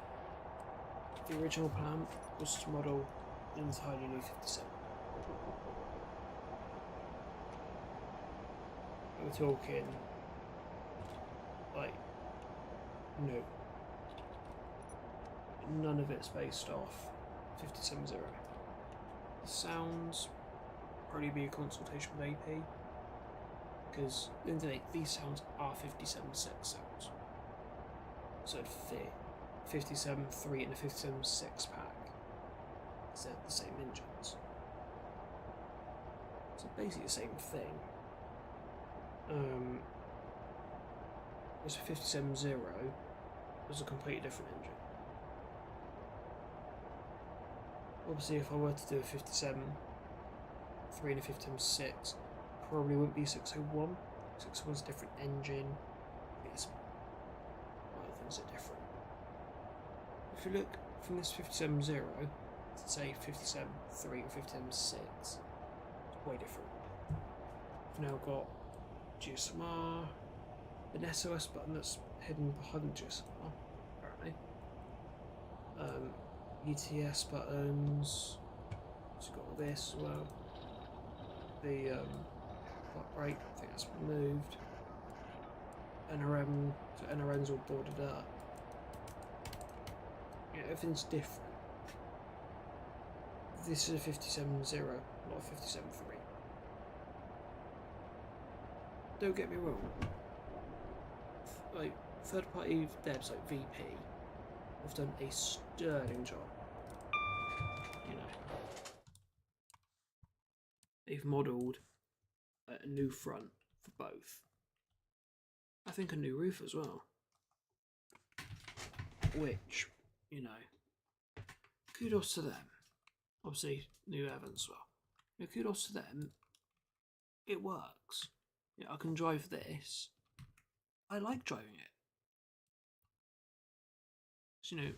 The original plan was to model an entirely new 57. We're talking like no. None of it's based off 57.0. The sounds probably be a consultation with AP, because at the end of the day, these sounds are 57.6 sounds. So it'd fit 57.3 and a 57.6 pack. They're the same engines. So basically the same thing. Whereas a 57.0 was a completely different engine. Obviously, if I were to do a 57.3 and a 57.6, probably wouldn't be 601. 601's a different engine. It's a lot of things are different. If you look from this 57.0 to say 57.3 or 57.6, it's way different. I've now got GSMR, an SOS button that's hidden behind GSMR, apparently. ETS buttons. So you've got all this as well. The flat brake, I think that's removed. NRM, so NRM's all boarded up. Yeah, everything's different. This is a 57.0, not a 57.3. Don't get me wrong. Like, third-party devs like VP have done a sterling job. You know, they've modelled a new front for both. I think a new roof as well. Which, you know, kudos to them. Obviously, new Evans as well. You know, kudos to them. It works. Yeah, I can drive this. I like driving it. So, you know,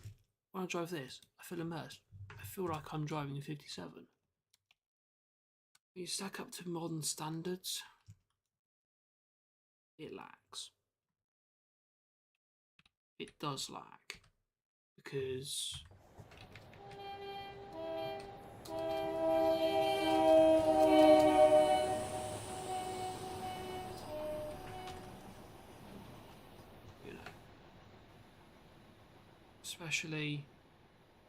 when I drive this, I feel immersed. I feel like I'm driving a 57. When you stack up to modern standards, it lacks. It does lack. Because you know, especially,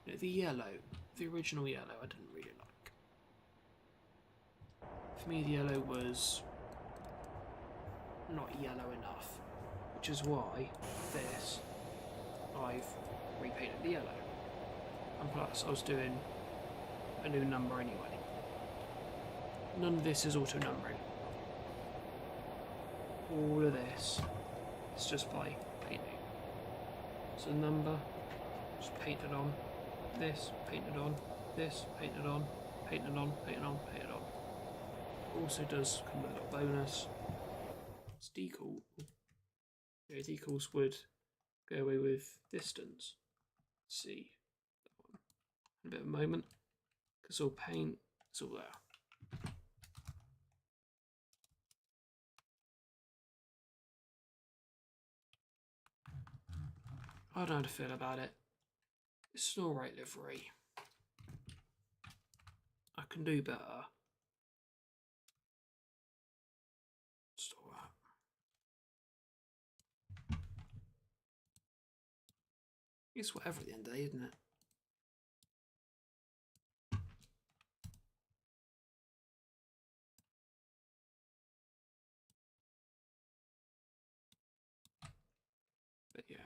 you know, the yellow, the original yellow, I didn't really like. For me, the yellow was not yellow enough, which is why this, I've repainted the yellow. And plus, I was doing a new number anyway. None of this is auto numbering. All of this is just by painting. So number, just painted on. This, painted on. This, painted on. Painted on, painted on, painted on. Also does come with a little bonus. It's decal. Yeah, decals would go away with distance. Let's see. In a bit of a moment. Because all paint, it's all there. I don't know how to feel about it. It's an alright livery. I can do better. Just alright. It's whatever at the end of the day, isn't it? But yeah.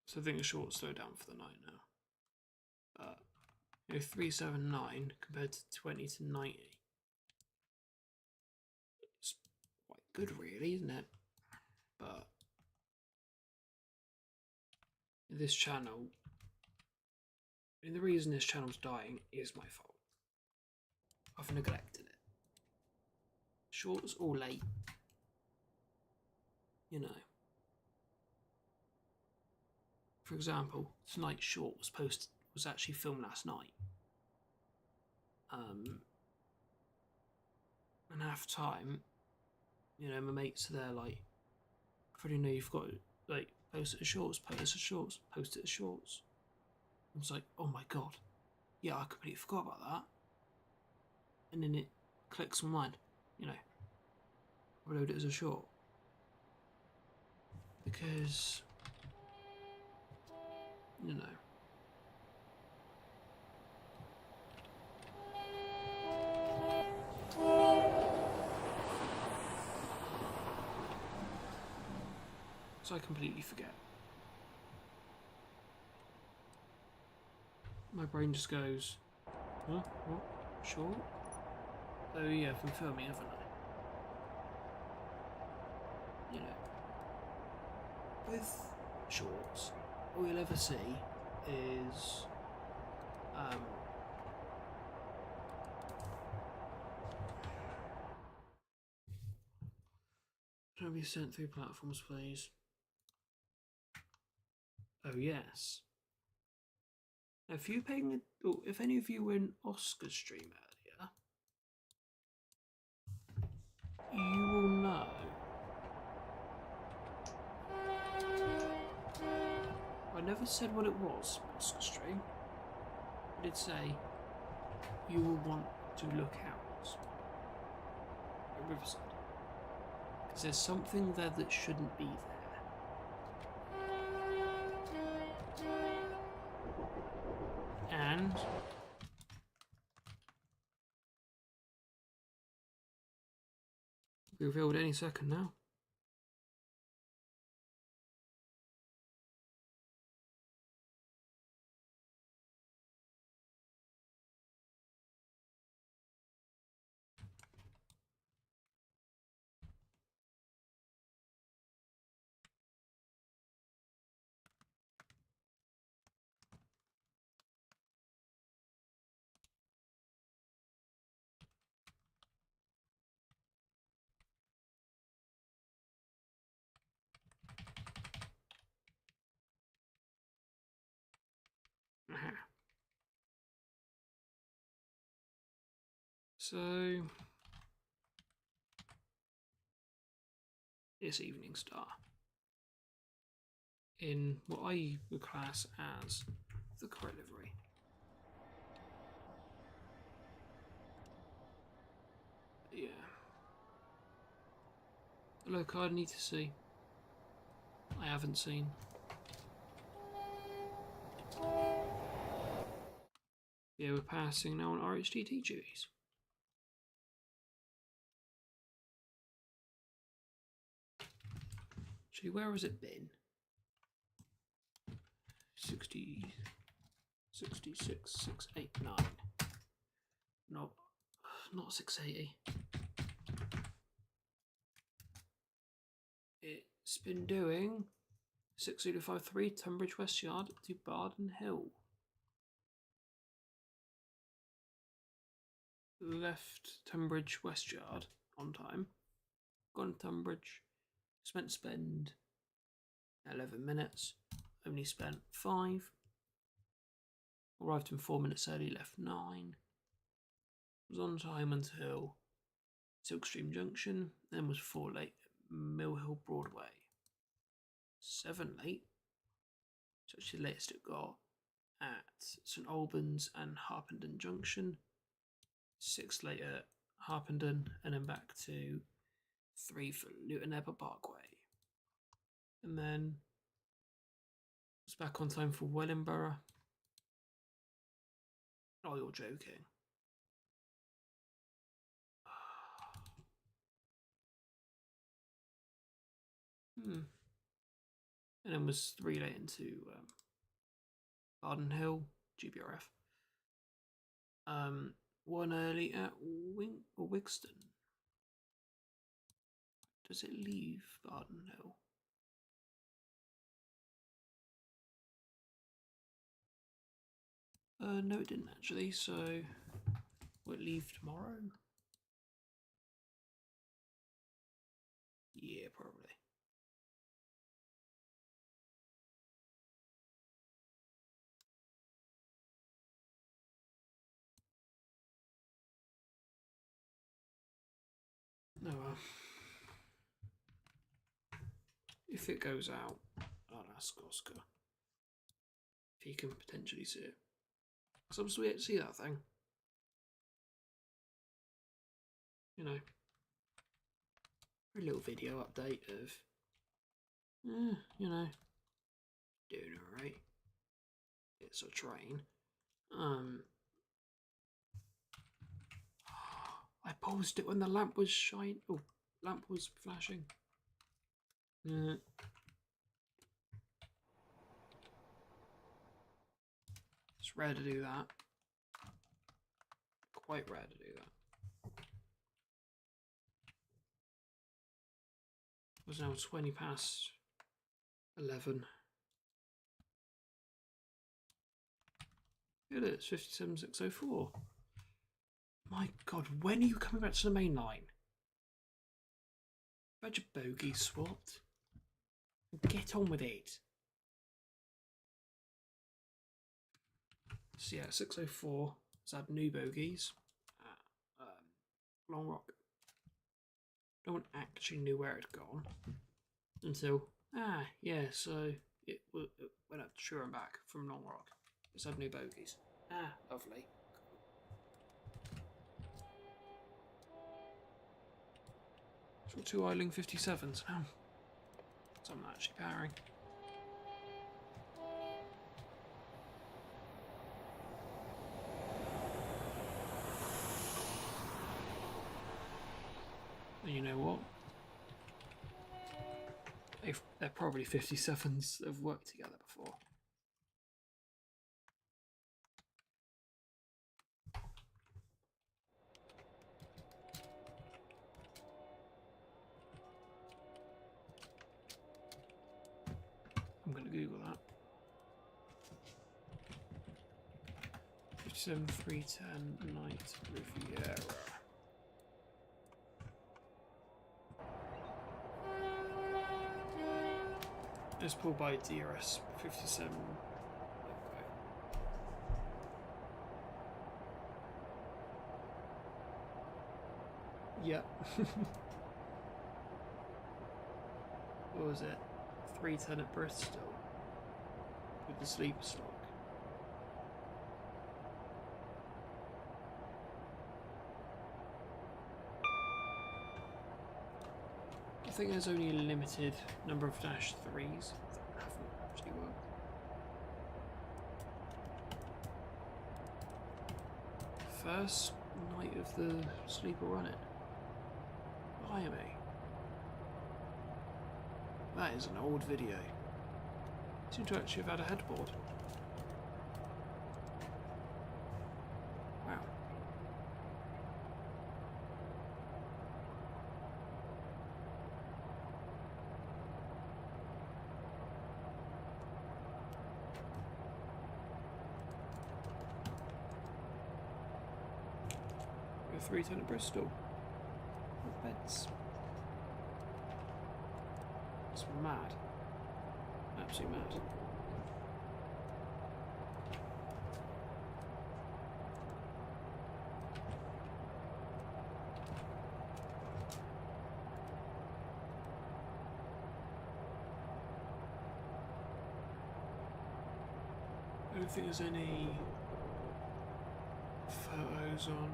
So I think the short slow down for the night now. 379 compared to 20 to 90. It's quite good really, isn't it? But this channel, and the reason this channel's dying is my fault. I've neglected it. Shorts all late. You know. For example, tonight's short was actually filmed last night. And half time, you know, my mates are there like, I already know you've got to, like, post it as shorts, post it as shorts, post it as shorts. I was like, oh my god, yeah, I completely forgot about that. And then it clicks on my mind, you know, upload it as a short. Because, you know. So I completely forget. My brain just goes, huh? What? Short? Oh yeah, I've been filming, haven't I? You know. With shorts, all you'll ever see is don't be sent through platforms, please. Oh yes. Now, if you paying, if any of you were in Oscar's stream earlier, you will know. I never said what it was, Oscar's stream. I did say you will want to look out at Riverside. Because there's something there that shouldn't be there. And be revealed any second now. So, this Evening Star, in what I would class as the correct livery. Yeah. The low card I need to see. I haven't seen. Yeah, we're passing now on RHTT duties. Actually, where has it been? 60, 66, 689. No, not 680. It's been doing 6053 Tunbridge West Yard to Barden Hill. Left Tunbridge West Yard on time. Gone Tunbridge. It's meant to spend 11 minutes. Only spent 5. Arrived in 4 minutes early, left 9. Was on time until Silkstream Junction, then was 4 late at Mill Hill Broadway. 7 late. It's actually the latest it got at St Albans and Harpenden Junction. 6 late at Harpenden, and then back to 3 for Luton Airport Parkway. And then was back on time for Wellingborough. Oh, you're joking. And then was 3 late into Barden Hill, GBRF. 1 early at Wigston. Does it leave Barden Hill? No, it didn't actually, so will it leave tomorrow? Yeah, probably. No, if it goes out, I'll ask Oscar if he can potentially see it. Because I'm still yet to see that thing. You know, a little video update of, you know, doing alright. It's a train. I paused it when the lamp was lamp was flashing. It's rare to do that. Quite rare to do that. It was now 20 past 11. Look at it, it's 57604. My God, when are you coming back to the main line? About your bogey swapped. Get on with it. So yeah, 604 has had new bogies at Long Rock. No one actually knew where it had gone until, yeah, so it went up to True and back from Long Rock. It's had new bogies. Lovely. It's got 2 idling 57s now. So I'm not actually powering. And you know what? They're probably 57s that have worked together before. I'm going to Google that. 57310 Night Riviera. It's pulled by DRS 57. Okay. Yep. What was it? 310 at Bristol with the sleeper stock. I think there's only a limited number of -3s that haven't actually worked. First night of the sleeper running. Blimey. That is an old video. Seem to actually have had a headboard. Wow. We're 310 at Bristol. What beds? It's mad. Absolutely mad. I don't think there's any photos on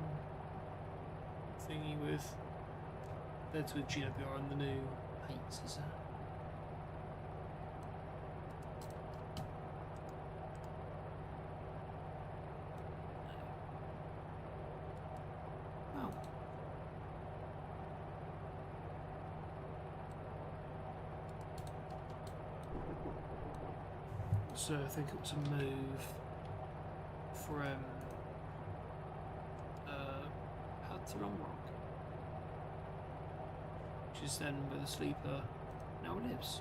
thingy with beds with GWR on the new paints, is there? Oh. So I think it was a move from Padron Rock, which is then where the sleeper now lives.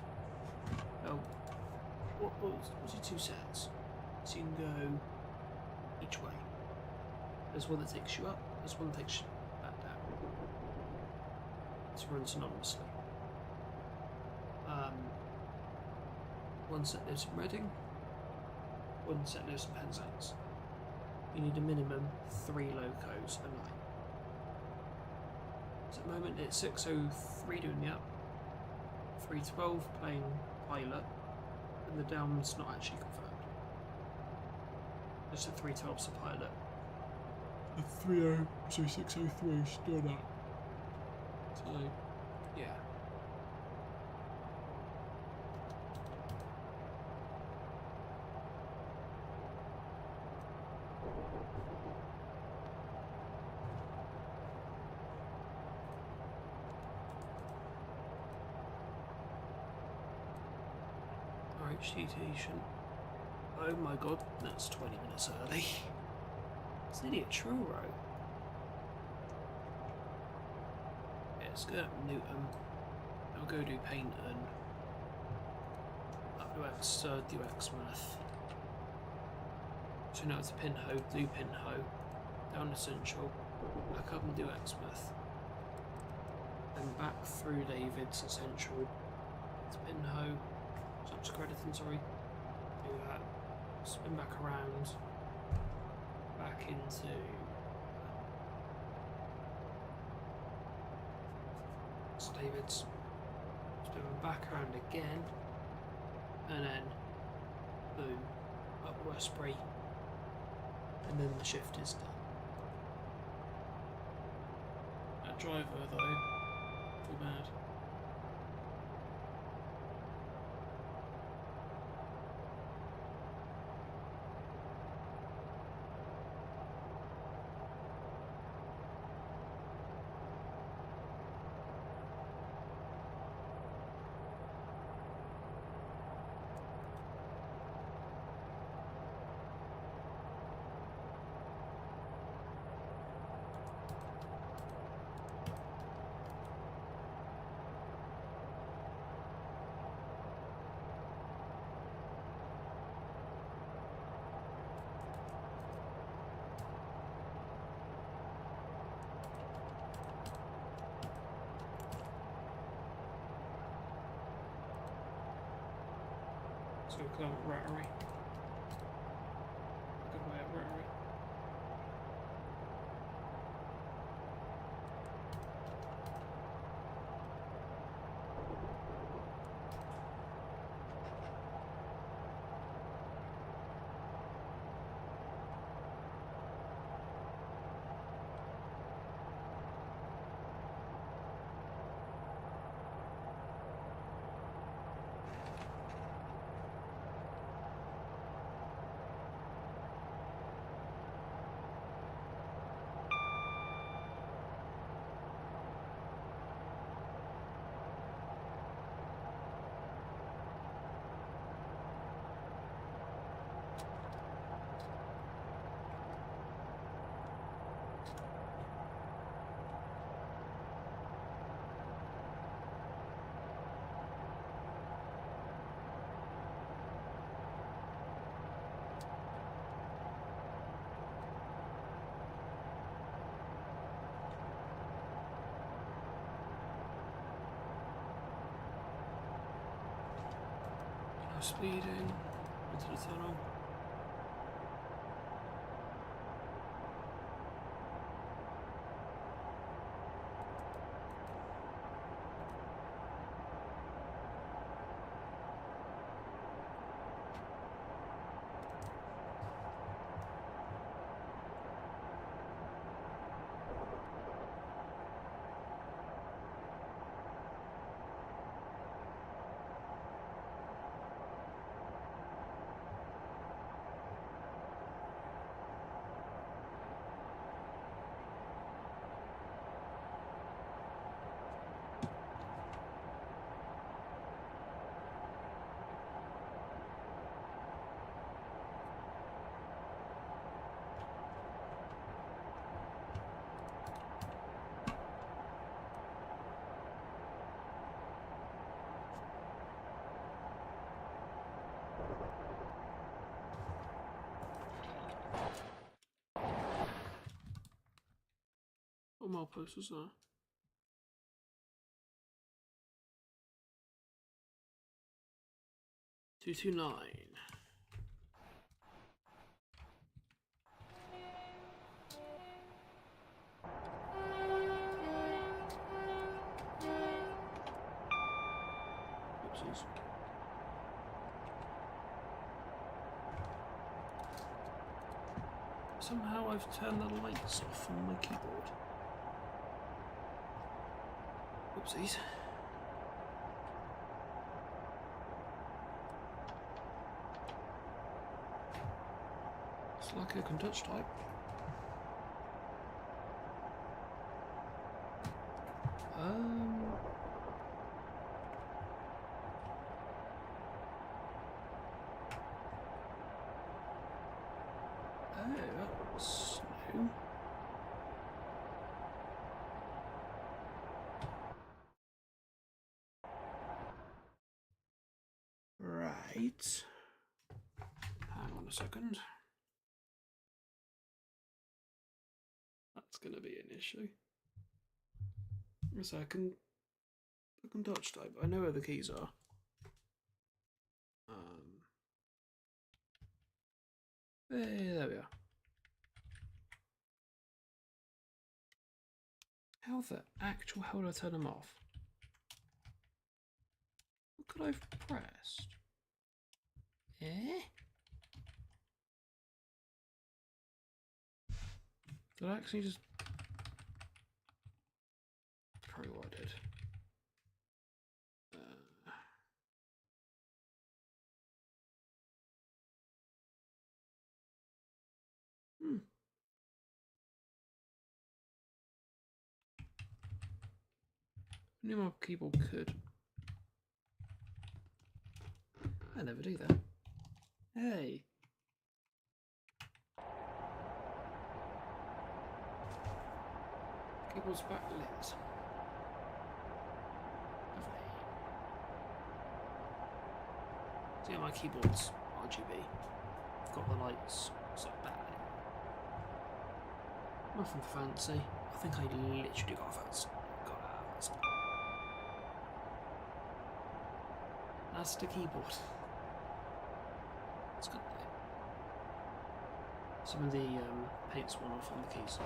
Oh, what was it? 2 sets. So you can go each way. There's one that takes you up. There's one that takes you back down. It's run synonymously. One set lives in Reading. One set lives in Penzance. You need a minimum 3 locos a night. So at the moment it's 6:03 doing the up, 3:12 playing pilot, and the down's not actually confirmed. Just at 3:12's the pilot. The 3:0, so 6:03 still that. So, yeah. RHTT shouldn't. Oh my god, that's 20 minutes early. It's nearly a churro. Yeah, let's go up Newton. I'll go do Paynton. Up to Exeter, do Exmouth. So now it's Pinho, do Pinho. Down to Central. Back up and do Exmouth. Then back through Davids and Central. To Pinho. Up to Crediton, sorry. Do that. Spin back around. Back into St David's. Spin back around again. And then boom. Up Westbury. And then the shift is done. That driver though, too bad. So climb at Rotary. Good way at Rotary. No speeding into the tunnel. What milepost was there? 229. Oopsies. Somehow I've turned the lights off on my keyboard. Oopsies. It's like I can touch type. Oh, that's new. Right. Hang on a second. That's going to be an issue. So I can touch type. I know where the keys are. There we are. How the actual hell do I turn them off? What could I have pressed? Eh? Did I actually just... Probably what I did. I knew my keyboard could. I never do that. Hey. Keyboard's backlit. Lovely. So yeah, my keyboard's RGB. I've got the lights sort of backlit. Nothing fancy. I think I literally got a fancy. That's the keyboard. It's good though. Some of the paint's worn off on the keys.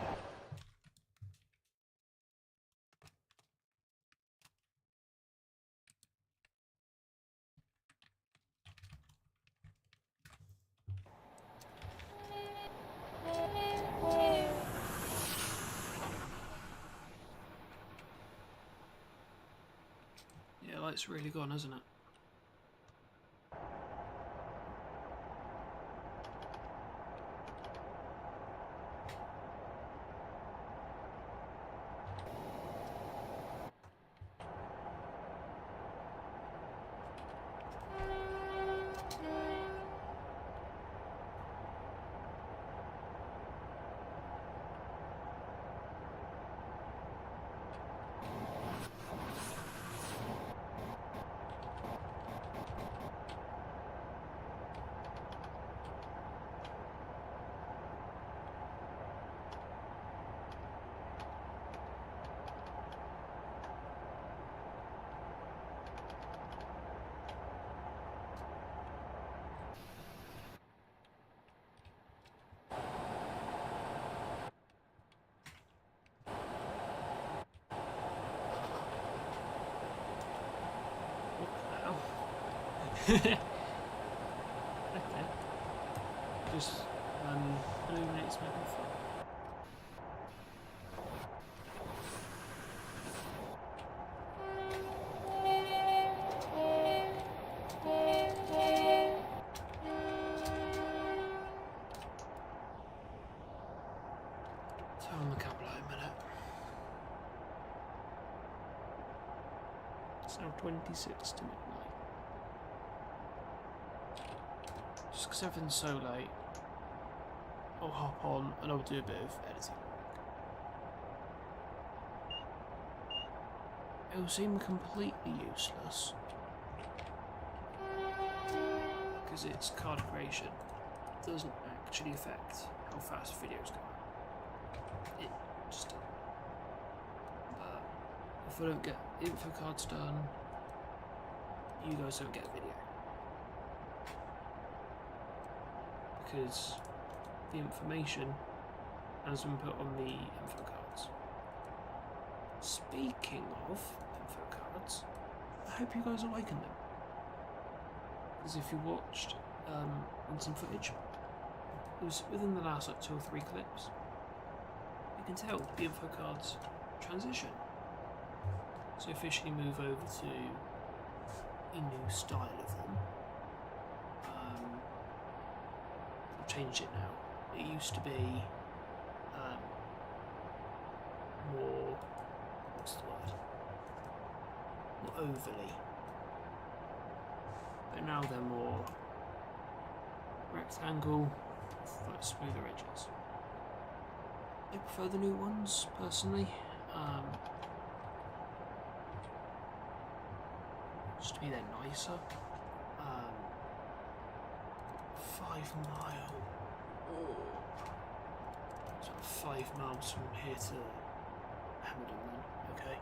Yeah, light's really gone, hasn't it? Okay. Just illuminates me with fun. Turn the cable out a minute. It's now 26 to midnight. Just because everything's so late, I'll hop on and I'll do a bit of editing. It'll seem completely useless because its card creation doesn't actually affect how fast videos go. It just doesn't. But if I don't get info cards done, you guys don't get a video. Because the information has been put on the info cards. Speaking of info cards, I hope you guys are liking them. Because if you watched some footage, it was within the last like 2 or 3 clips, you can tell the info cards transition. So officially move over to a new style of them. I've changed it now. It used to be more, what's the word? More overly. But now they're more rectangle with like smoother edges. I prefer the new ones personally. Just to be there nicer. 5 mile. Oh. It's about 5 miles from here to Hamilton then, okay.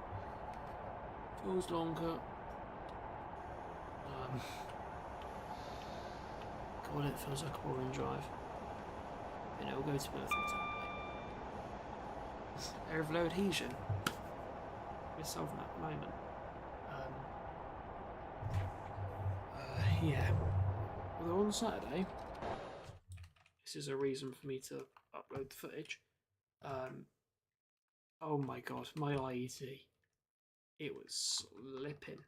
Feels longer. God, it feels like a boring drive. And it'll go to Bertha totally. Air of low adhesion. We're solving that at the moment. Yeah. Although on Saturday, this is a reason for me to upload the footage. Oh my god, my IET. It was slipping.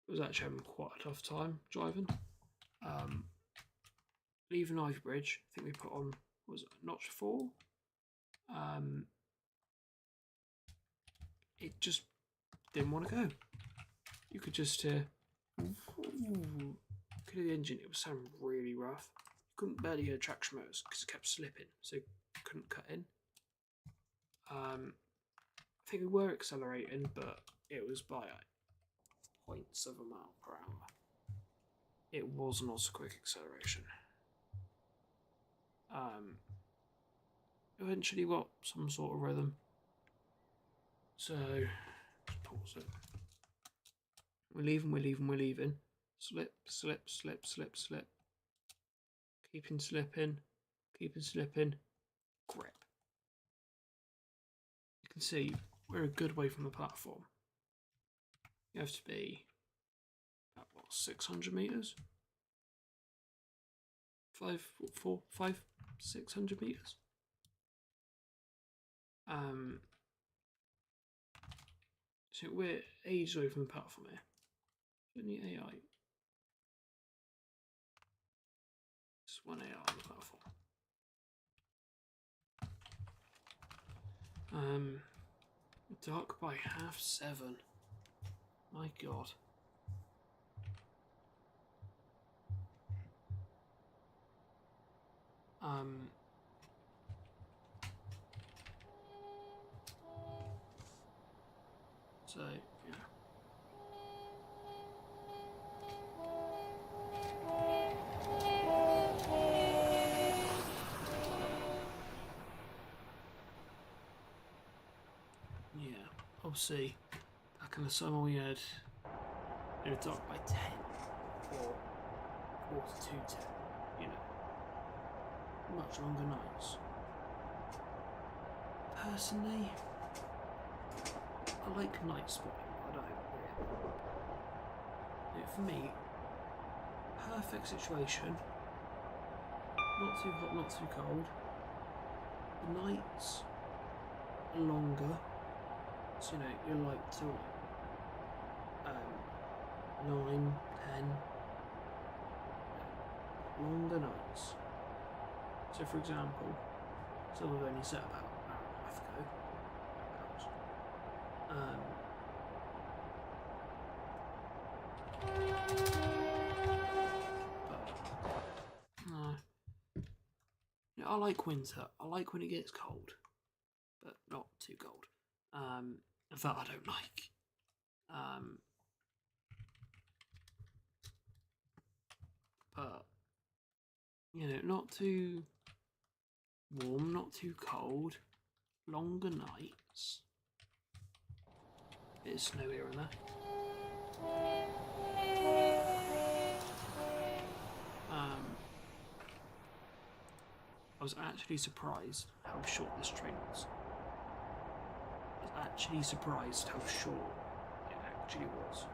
It was actually having quite a tough time driving. Leaving Ivy Bridge, I think we put on, was it notch 4? It just didn't want to go. You could just hear the engine. It was sounding really rough. You couldn't barely hear traction motors because it kept slipping, so you couldn't cut in. I think we were accelerating, but it was by points of a mile per hour. It was not a quick acceleration. Eventually got some sort of rhythm. So just pause it. We're leaving. Slip. Keeping slipping. Grip. You can see we're a good way from the platform. You have to be about, what, 600 meters? 600 meters. So we're ages away from the platform here. Any AI? Just one AI on the platform. Dark by 7:30. My god. So, yeah. Yeah, obviously, back in the summer we had in a dark by 10 or quarter to 10, you know, much longer nights. Personally, I like night spotting, but I don't really. For me, perfect situation. Not too hot, not too cold. The nights are longer, so you're like till 9, 10. Longer nights. So, for example, some have only set about an hour and a half ago. I like winter. I like when it gets cold, but not too cold. That I don't like. But not too warm, not too cold. Longer nights. Bit of snow here and there. I was actually surprised how short this train was. I was actually surprised how short it actually was.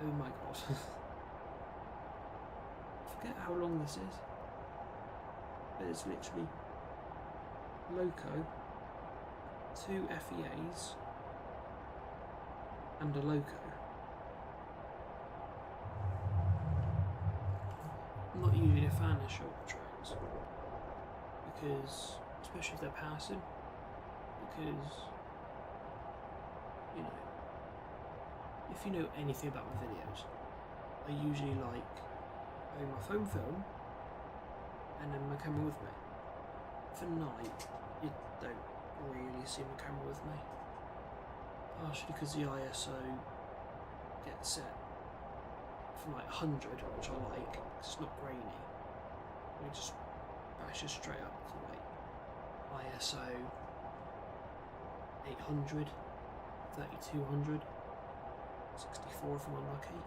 Oh my god. I forget how long this is. But it's literally loco, 2 FEAs, and a loco. I'm not usually a fan of short trains, because, especially if they're passing, because, if you know anything about my videos, I usually like having my phone film and then my camera with me. For night, you don't really see my camera with me, partially because the ISO gets set from like 100, which I like, because it's not grainy. It just bashes straight up to like ISO 800, 3200, 64 if I'm unlucky.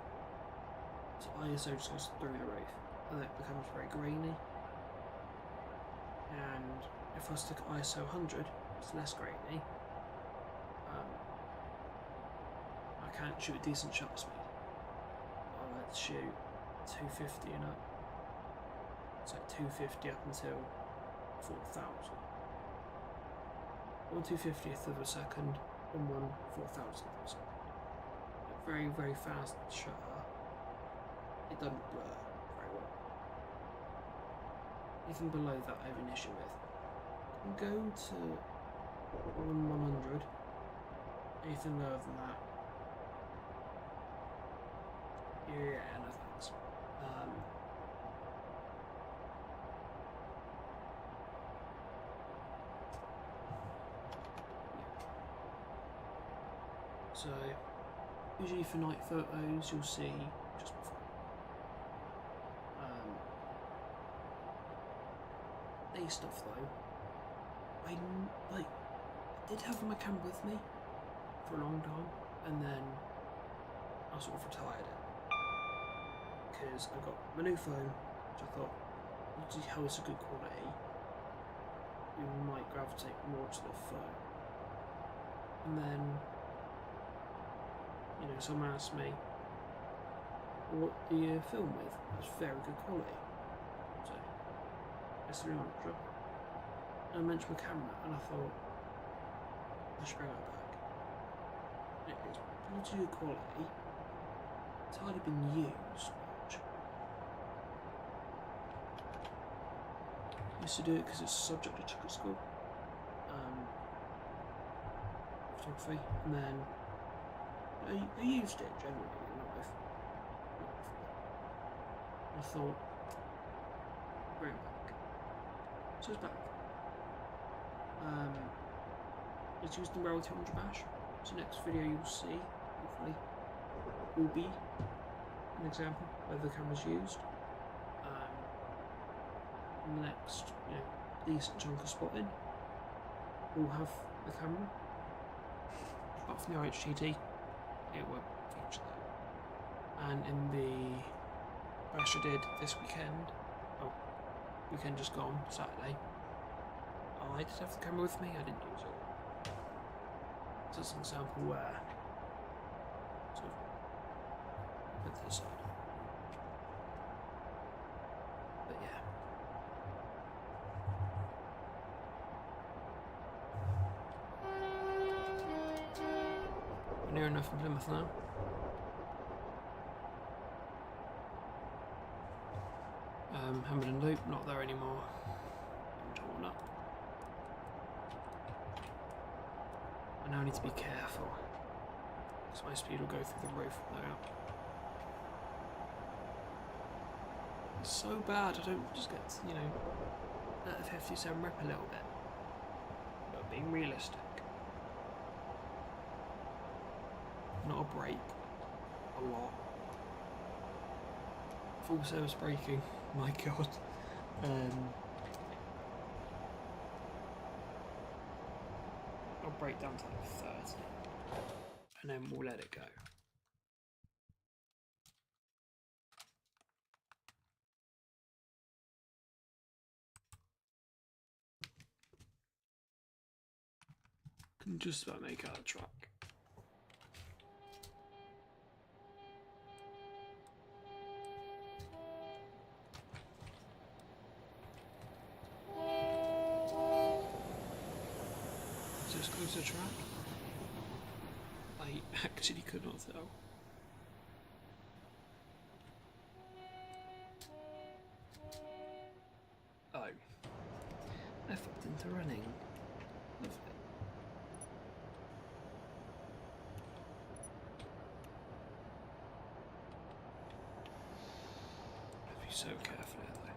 So ISO just goes through the roof, and then it becomes very grainy. And if I stick ISO 100, it's less grainy. I can't shoot a decent shutter speed. I like to shoot 250 and up. It's like 250 up until 4,000. 1/250th of a second and 1/4000th of a second. A very, very fast shutter. It doesn't blur very well. Anything below that I have an issue with. You can go to 1/100. Anything lower than that, yeah, no thanks. So, usually for night photos, you'll see just before. Day stuff though, I did have my camera with me for a long time, and then I sort of retired it because I got my new phone, which I thought, let's see how it's a good quality. You might gravitate more to the phone, and then someone asked me, what do you film with? It's very good quality. So, S3 Ultra. And I mentioned my camera, and I thought, I should bring it back. It's pretty good quality. It's hardly been used much. I used to do it because it's a subject I took at school. Photography, and then I used it generally in life. I thought, bring it back. So it's back. It's used in RHTT bash. So next video you'll see, hopefully, will be an example where the camera's used. And the next, decent chunk of spotting will have the camera. Apart from the RHTT, it won't feature that. And in the bash I did this weekend, weekend just gone, Saturday, I did have the camera with me, I didn't use it. This is an example where sort of put to the side. But yeah. We're near enough in Plymouth now. Hampden Loop, not there anymore. Torn up. I now need to be careful, because my speed will go through the roof from there out. It's so bad, I don't just get, you know, let the 57 rip a little bit. But being realistic. Not a brake. A lot. Full service braking. My god. I'll brake down to like 30. And then we'll let it go. Can just about make out the track. Just close the track. I actually could not tell. Oh. Effort into running. Lovely. Have to be so careful here though.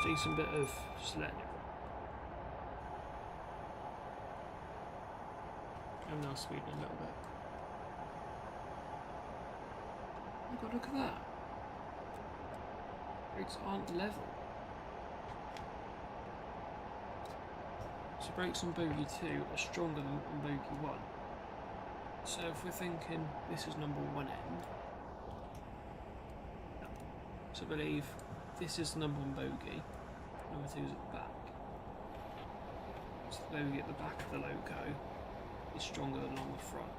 Decent bit of just letting it run. I'm now speeding a little bit. Oh god, look at that. Brakes aren't level. So brakes on bogey 2 are stronger than on bogey 1. So if we're thinking this is number 1 end, so I believe this is the number 1 bogey. Number 2 is at the back. So the bogey at the back of the loco is stronger than on the front.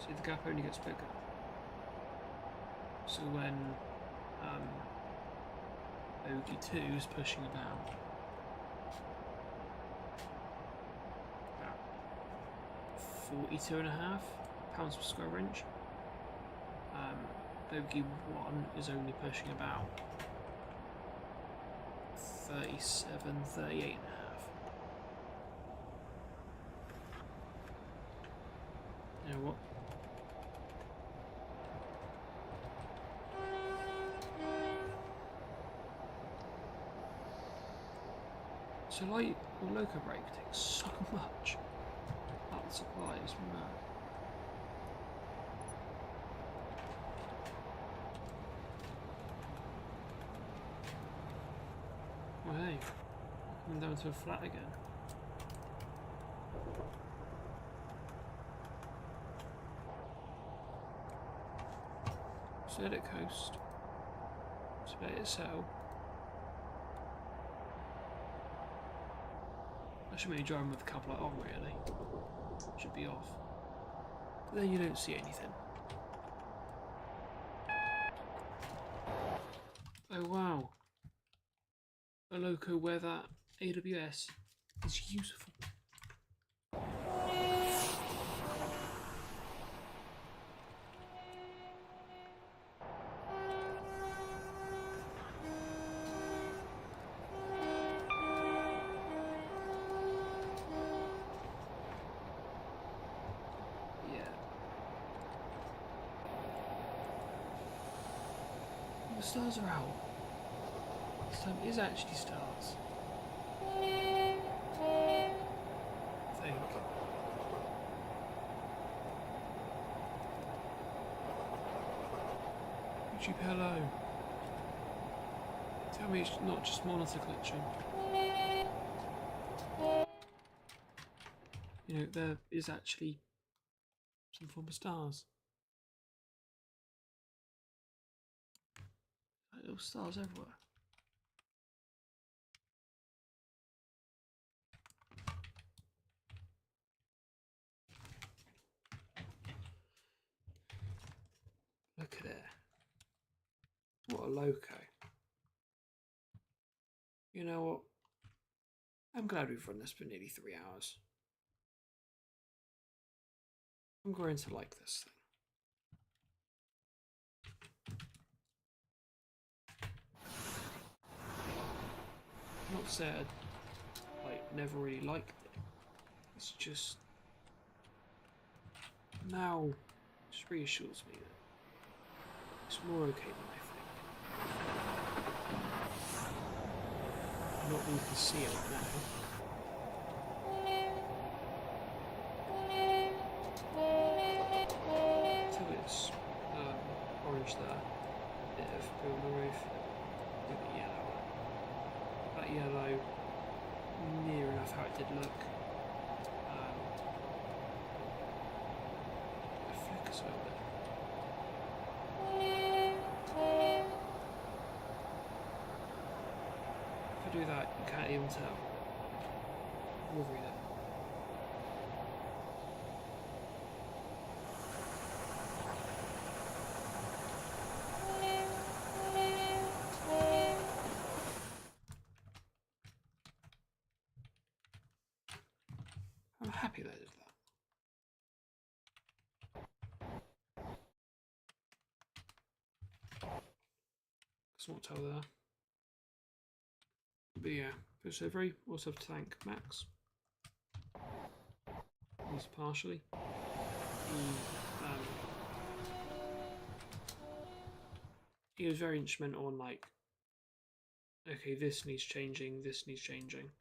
See, the gap only gets bigger. So when bogey 2 is pushing about 42.5 pounds per square inch, bogey 1 is only pushing about 38.5. You know what? So like, your loco brake takes so much out of the supply, it's mad. Oh hey, coming down to a flat again. Just let it coast. Just let it settle. I shouldn't be driving with the couple on really. Should be off. But then you don't see anything. Oh wow. A loco where that AWS is useful. The stars are out. This time is actually stars. I think. YouTube, hello. Tell me it's not just monitor glitching. You know, there is actually some form of stars. Like little stars everywhere. Look at it. What a loco. You know what? I'm glad we've run this for nearly 3 hours. I'm growing to like this thing. Not said I never really liked it. It's just now it just reassures me that it's more okay than I think. Not that you can see it right now. So it's orange there, bit of blue on the roof, a bit yellow. That yellow, near enough how it did look. It flickers a little bit. If I do that, you can't even tell. We'll read it. I'm happy they did that. Can't tell there. But yeah, so very also to thank Max. At least partially. He was very instrumental on like, okay, this needs changing, this needs changing.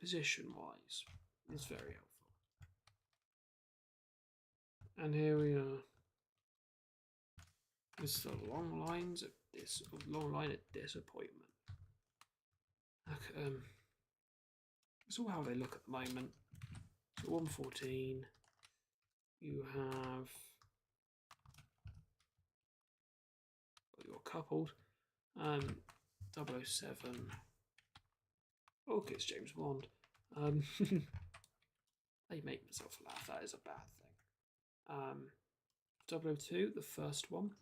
Position wise, it's very helpful. And here we are. This is a long line of disappointment. Look, it's all how they look at the moment. So 114. You have you're coupled. 007. Okay, it's James Bond. I make myself laugh. That is a bad thing. 002, the first one.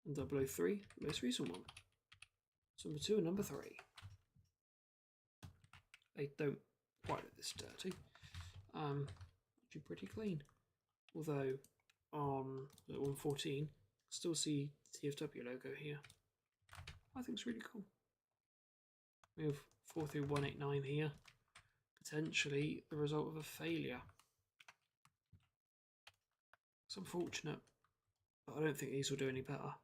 And 003, the most recent one. So number 2 and number 3. They don't quite look this dirty. Actually pretty clean. Although on the 114, still see TFW logo here. I think it's really cool. We have 43189 here. Potentially the result of a failure. It's unfortunate, but I don't think these will do any better.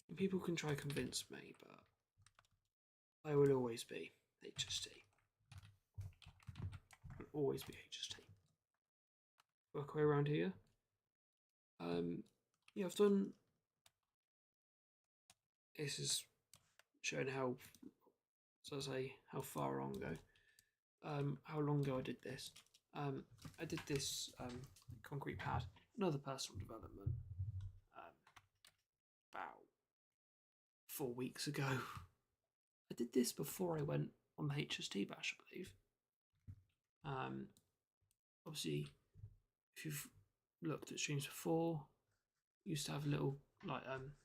And people can try to convince me, but I will always be HST. Will always be HST. Work our way around here. Yeah, I've done. This is showing how, so I say, how far on ago, how long ago I did this. I did this concrete pad, another personal development, about 4 weeks ago. I did this before I went on the HST bash, I believe. Obviously, if you've looked at streams before, I used to have a little like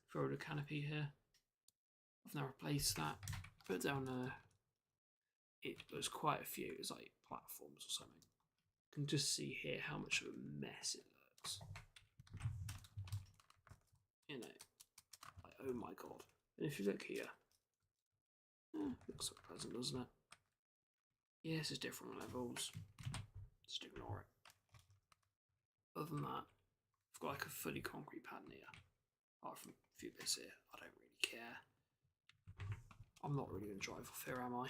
Florida canopy here. I've now replaced that. Put down it was quite a few. It was like platforms or something. You can just see here how much of a mess it looks. You know, like oh my god. And if you look here, looks so pleasant, doesn't it? Yes, it's different levels. Just ignore it. Other than that, I've got like a fully concrete pad here. Apart from a few bits here, I don't really care. I'm not really going to drive off here, am I?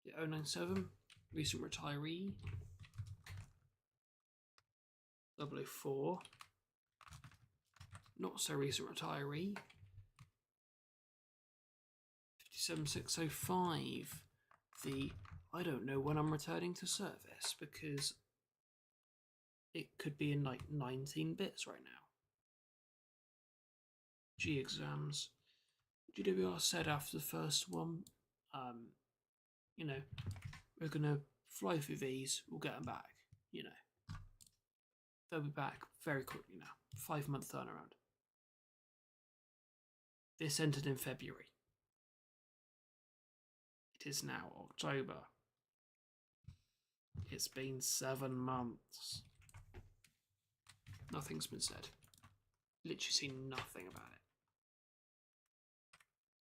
The 097, recent retiree. 004, not so recent retiree. 57605, the I don't know when I'm returning to service because it could be in like 19 bits right now. G exams. GWR said after the first one, you know, we're gonna fly through these, we'll get them back, you know. They'll be back very quickly now. 5-month turnaround. This entered in February. It is now October. It's been 7 months. Nothing's been said. Literally seen nothing about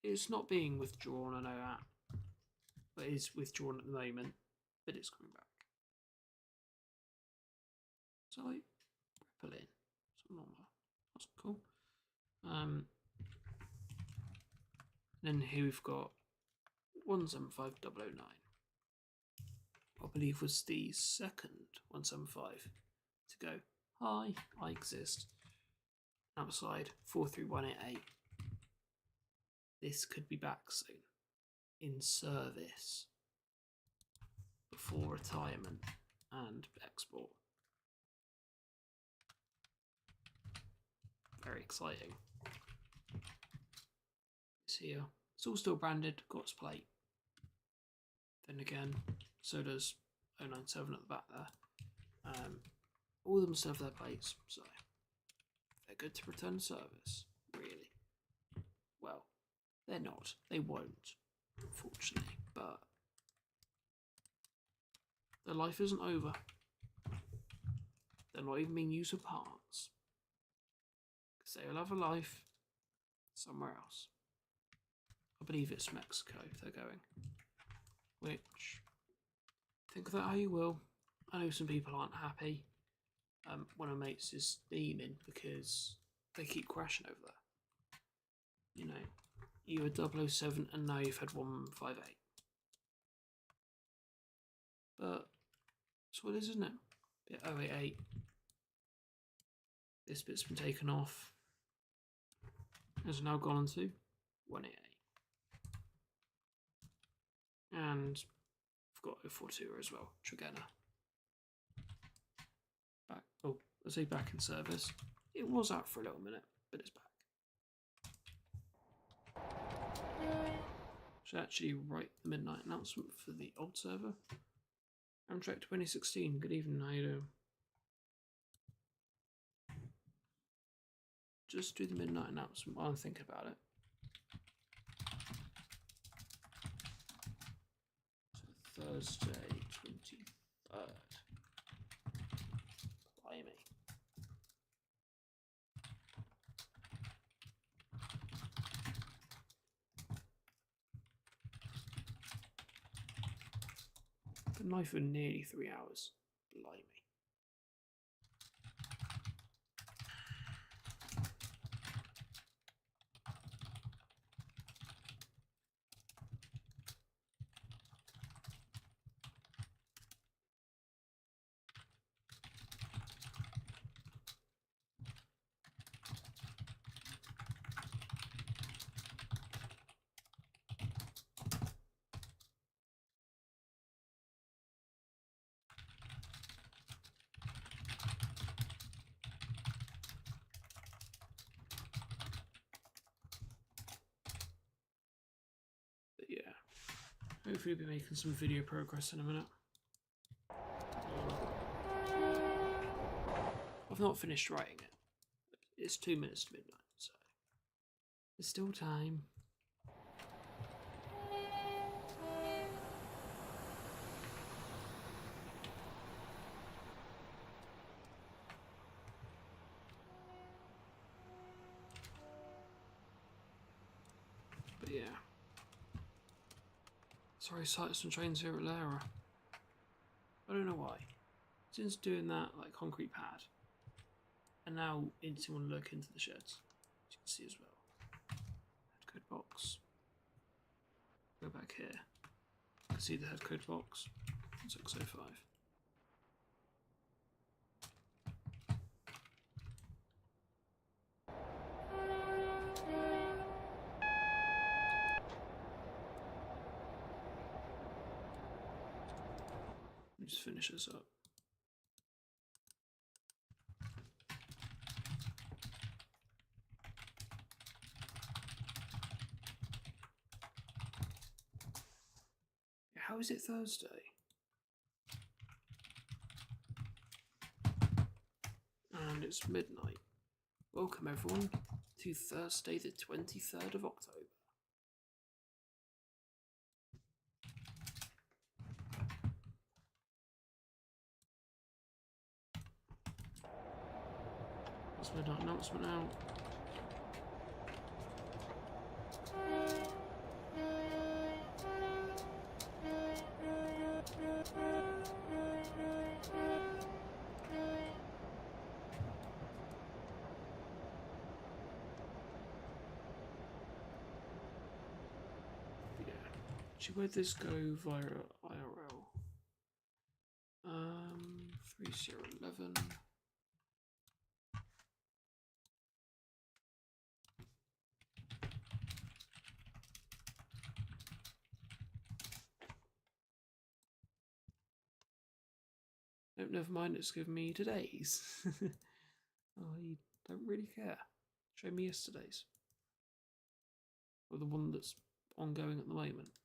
it. It's not being withdrawn, I know that. But it is withdrawn at the moment. But it's coming back. So like, pull in. It's normal. That's cool. Then here we've got 175009. I believe was the second 175 to go. Hi, I exist. Outside 43188. This could be back soon. In service. Before retirement and export. Very exciting. It's here. It's all still branded, got its plate. Then again, so does 097 at the back there. All of them still have their plates, so they're good to return service, really. Well, they're not. They won't, unfortunately, but their life isn't over. They're not even being used for parts. Because they will have a life somewhere else. I believe it's Mexico they're going. Which, think of that how you will. I know some people aren't happy. One of my mates is steaming because they keep crashing over there. You know, you were 007 and now you've had 158. But that's what it is, isn't it? Bit 088. This bit's been taken off. Has now gone on to 188. And I've got 042 as well, Trigena. Back, oh, I say back in service. It was out for a little minute, but it's back. Should actually write the midnight announcement for the old server. Amtrak 2016, good evening, how you doing? Just do the midnight announcement while I'm thinking about it. So Thursday, 23rd. Blimey. The knife for nearly 3 hours. Blimey. But yeah, hopefully we'll be making some video progress in a minute. I've not finished writing it. It's 2 minutes to midnight, so there's still time. But yeah. Sorry, sights and trains here at Lara. I don't know why. Since doing that, like, concrete pad, And now into want to look into the sheds, as you can see as well. Head code box. Go back here. You can see the head code box. 605. Let me just finish this up. How is it Thursday? And it's midnight. Welcome everyone to Thursday the 23rd of October. That's midnight announcement now. Where'd this go via IRL? 3011. Nope, never mind, it's giving me today's. I don't really care. Show me yesterday's. Or the one that's ongoing at the moment.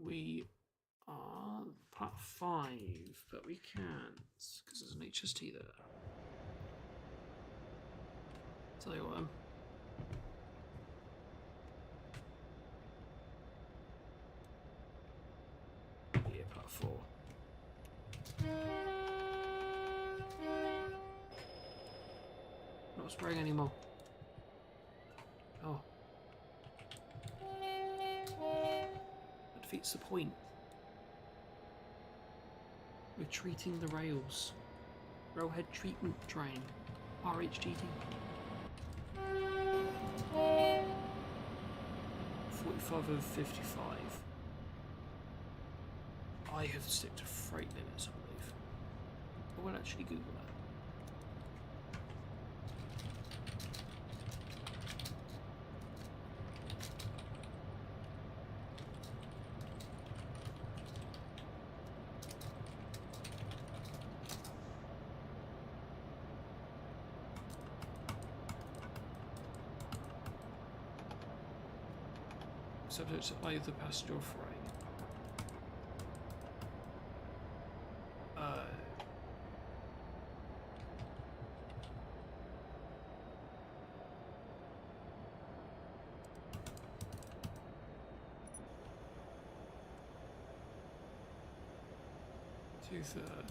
We are part 5, but we can't because there's an HST there. Tell you what, yeah, part 4. Not spraying anymore. Oh. That defeats the point. We're treating the rails. Railhead treatment train. RHTT. 45 over 55. I have to stick to freight limits, I believe. I will actually Google that. Subject to either passenger or freight. Two-third.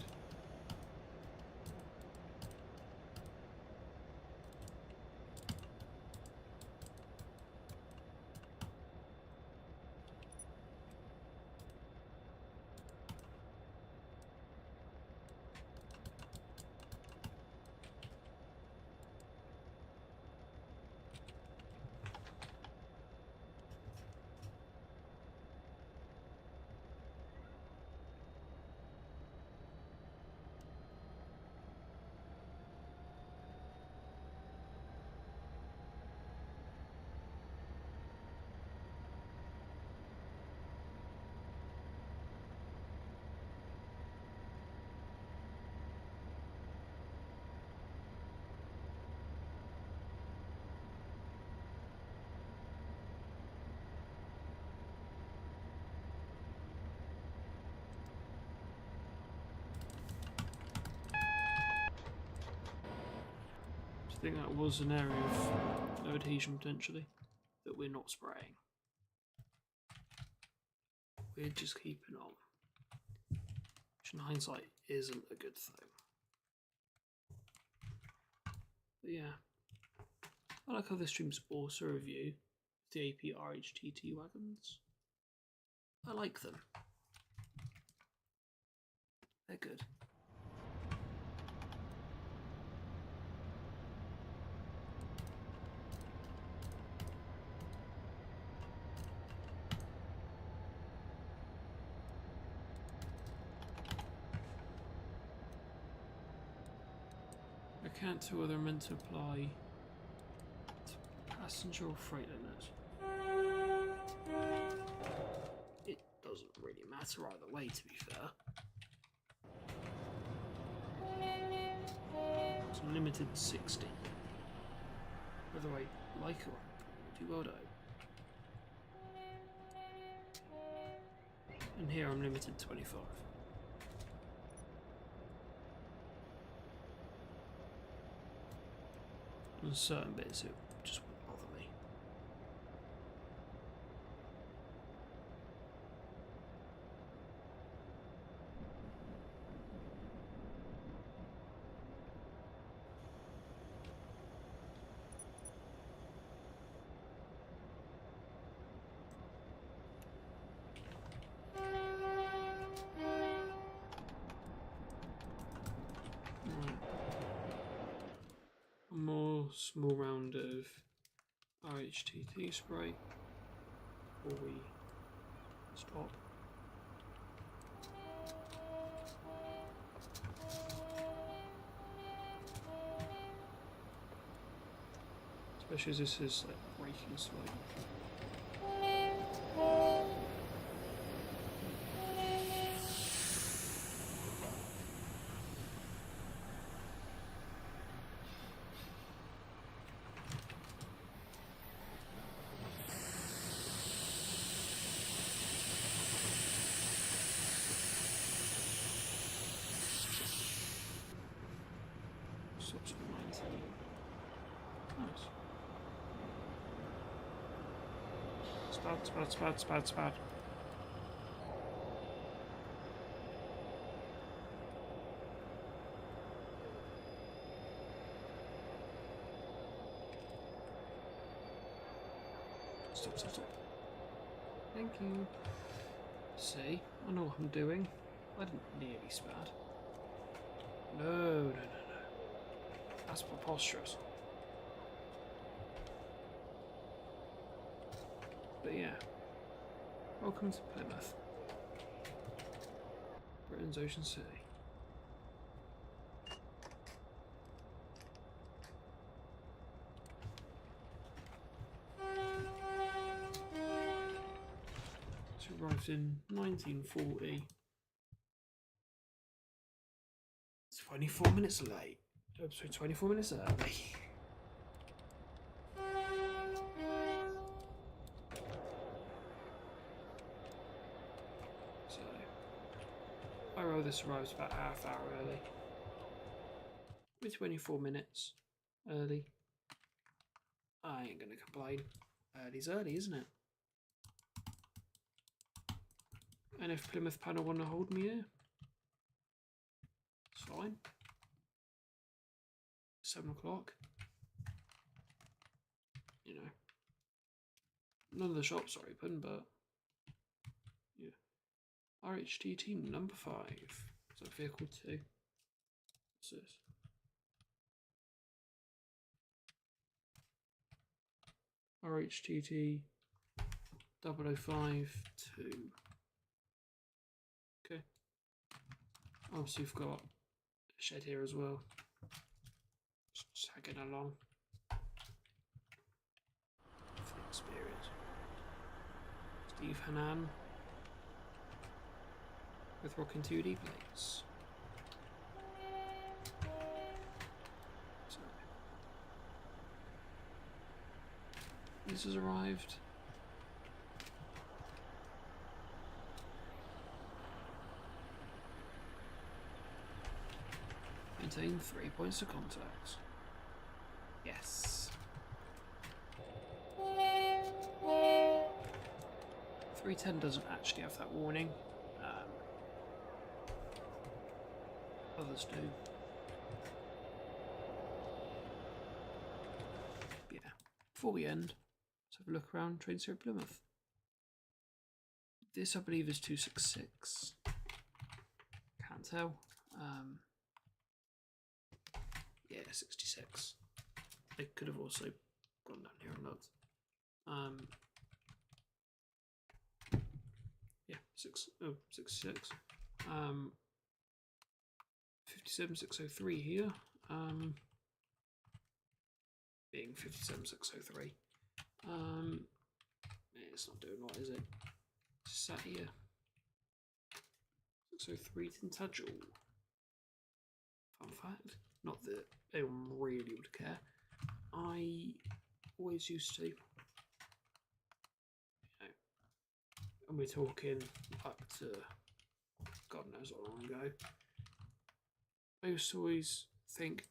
I think that was an area of low adhesion potentially that we're not spraying. We're just keeping on, which in hindsight isn't a good thing. But yeah, I like how this stream's also a review of the AP RHTT wagons. I like them. They're good. I can't tell whether I'm meant to apply to passenger or freight limit. It doesn't really matter either way, to be fair. It's limited 60. Whether I like it or do well though. And here I'm limited 25. On certain bits it just wouldn't bother me. One more small round of RHTT spray before we stop. Especially as this is like braking slow. Stops at 19. Nice. Spad. Stop. Thank you. See, I know what I'm doing. I didn't nearly spad. No. That's preposterous. But yeah, welcome to Plymouth, Britain's Ocean City. It arrived in 1940. 24 minutes late. Sorry, 24 minutes early. So, I roll this arrives about half hour early. With 24 minutes early. I ain't gonna complain. Early's early, isn't it? And if Plymouth Panel want to hold me here, it's fine. 7 o'clock. You know, none of the shops are open, but yeah. RHTT number 5. Is that vehicle 2? What's this? RHTT 0052. Okay. Obviously, you've got a shed here as well. Just tagging along for the experience. Steve Hanan with rocking 2D plates. So, this has arrived. Maintain 3 points of contact. Yes. 310 doesn't actually have that warning. Others do. Yeah. Before we end, let's have a look around Train City Plymouth. This I believe is 266. Can't tell. Yeah, 66. I could have also gone down here and looked. Yeah, 66. 57603 here. Being 57603. It's not doing what, is it? It's sat here. 603 Tintagel. Fun fact. Not that anyone really would care. I always used to. And we're talking up to God knows how long ago. I used to always think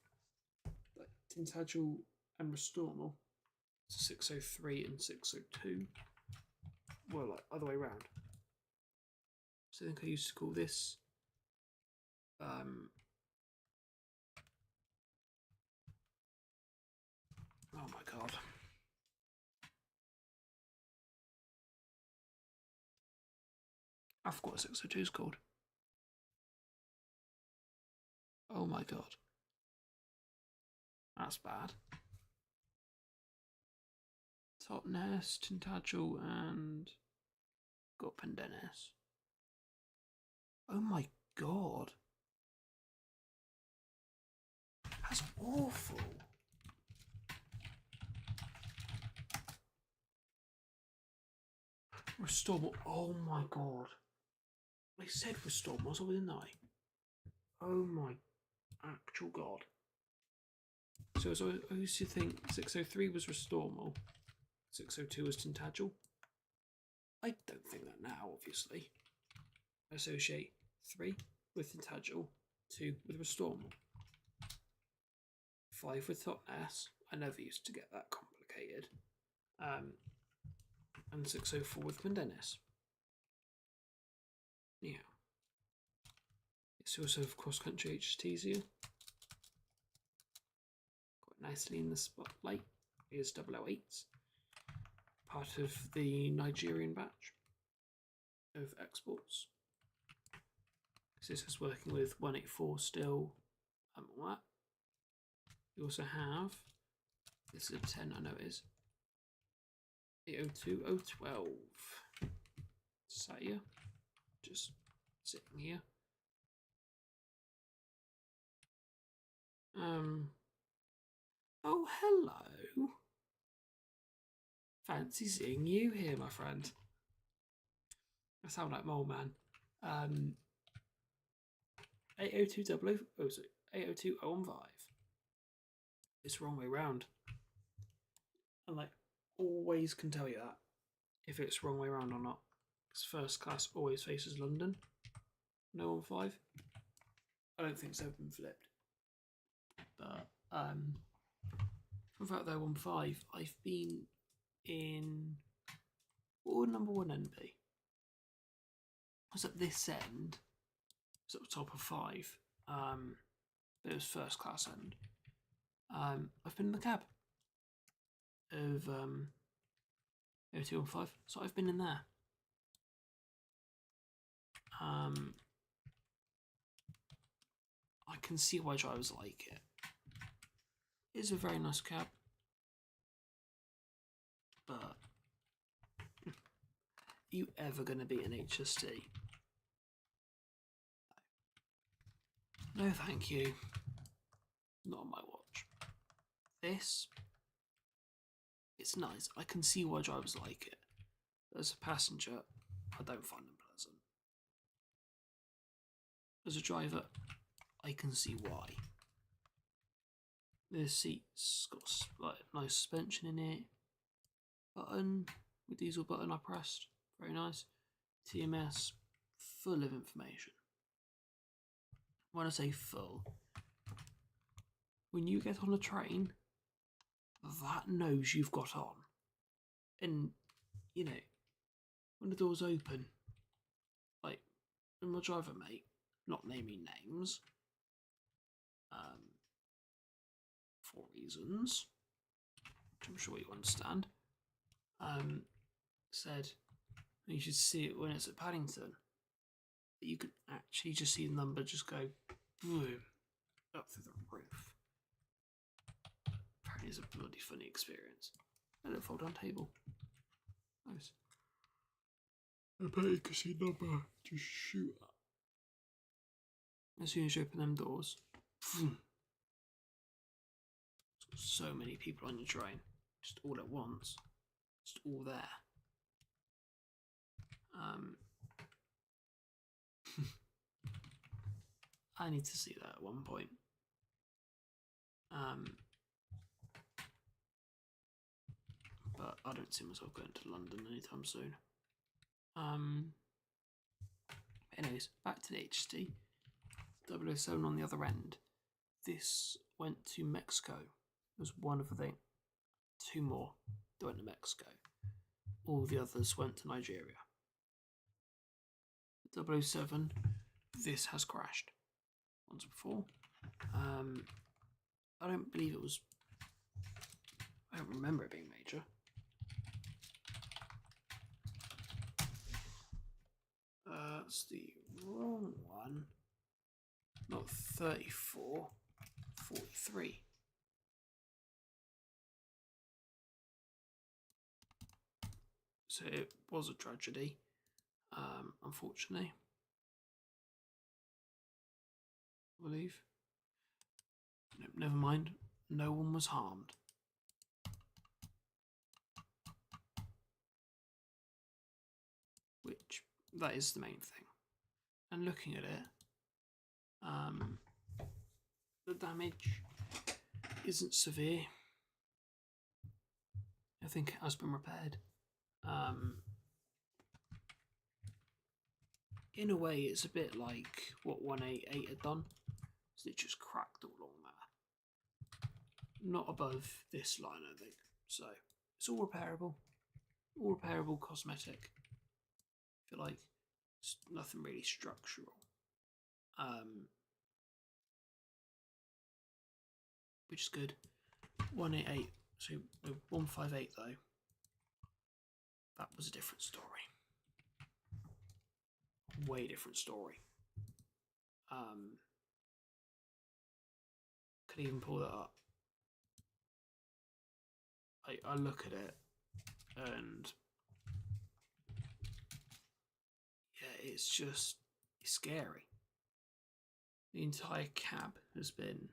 that Tintagel and Restormal, 603 and 602, were like other way around. So I think I used to call this oh my god. I forgot what 602 is called. Oh my god. That's bad. Totnes, Tintagel, and got Pendennis. Oh my god. That's awful. Restormal. Oh my god. I said Restormal, didn't I? Oh my actual god. So I used to think 603 was Restormal, 602 was Tintagel. I don't think that now, obviously. I associate 3 with Tintagel, 2 with Restormal, 5 with Totnes. I never used to get that complicated. And 604 with Pendennis. Yeah. It's also of cross country HTTs here. Quite nicely in the spotlight. Here's 008s. Part of the Nigerian batch of exports. This is working with 184 still. All that. You also have, this is a 10, I know it is. 802 012. Sat here. Just sitting here. Oh, hello. Fancy seeing you here, my friend. I sound like Mole Man. 802 sorry, 802 015. It's the wrong way round. And like, always can tell you that if it's wrong way round or not. Because first class always faces London. No 15. I don't think it's ever been flipped. But without the 15, I've been in, what would number 1 end be? I was at this end. It was at the top of 5. But it was first class end. I've been in the cab of 0215, so I've been in there. I can see why drivers like it. It's a very nice cab, but are you ever going to beat an HST? No, thank you. Not on my watch. This, it's nice. I can see why drivers like it. As a passenger, I don't find them pleasant. As a driver, I can see why. The seat's got like nice suspension in it. Button, with diesel button I pressed. Very nice. TMS, full of information. When I say full, when you get on a train, that knows you've got on. And, you know, when the doors open, like, and my driver mate, not naming names, for reasons, which I'm sure you understand, said, And you should see it when it's at Paddington. You can actually just see the number just go boom up through the roof. Apparently, it's a bloody funny experience. A little fold-down table. Nice. I bet you can see the number just shoot up. As soon as you open them doors, boom. So many people on your train, just all at once, just all there. I need to see that at one point. But I don't see myself going to London anytime soon. Anyways, back to the HT. 007 on the other end. This went to Mexico. It was one of the 2 more that went to Mexico. All the others went to Nigeria. 007, this has crashed once before. I don't believe it was. I don't remember it being major. That's the wrong one. Not 34, 43. So it was a tragedy, unfortunately. I believe. No, never mind. No one was harmed. Which, that is the main thing. And looking at it, the damage isn't severe. I think it has been repaired. In a way, it's a bit like what 188 had done. So it just cracked all along there. Not above this line, I think. So it's all repairable. All repairable cosmetic. I feel like it's nothing really structural. Which is good. 188. So 158 though. That was a different story. Way different story. Could even pull that up. I look at it and yeah, it's scary. The entire cab has been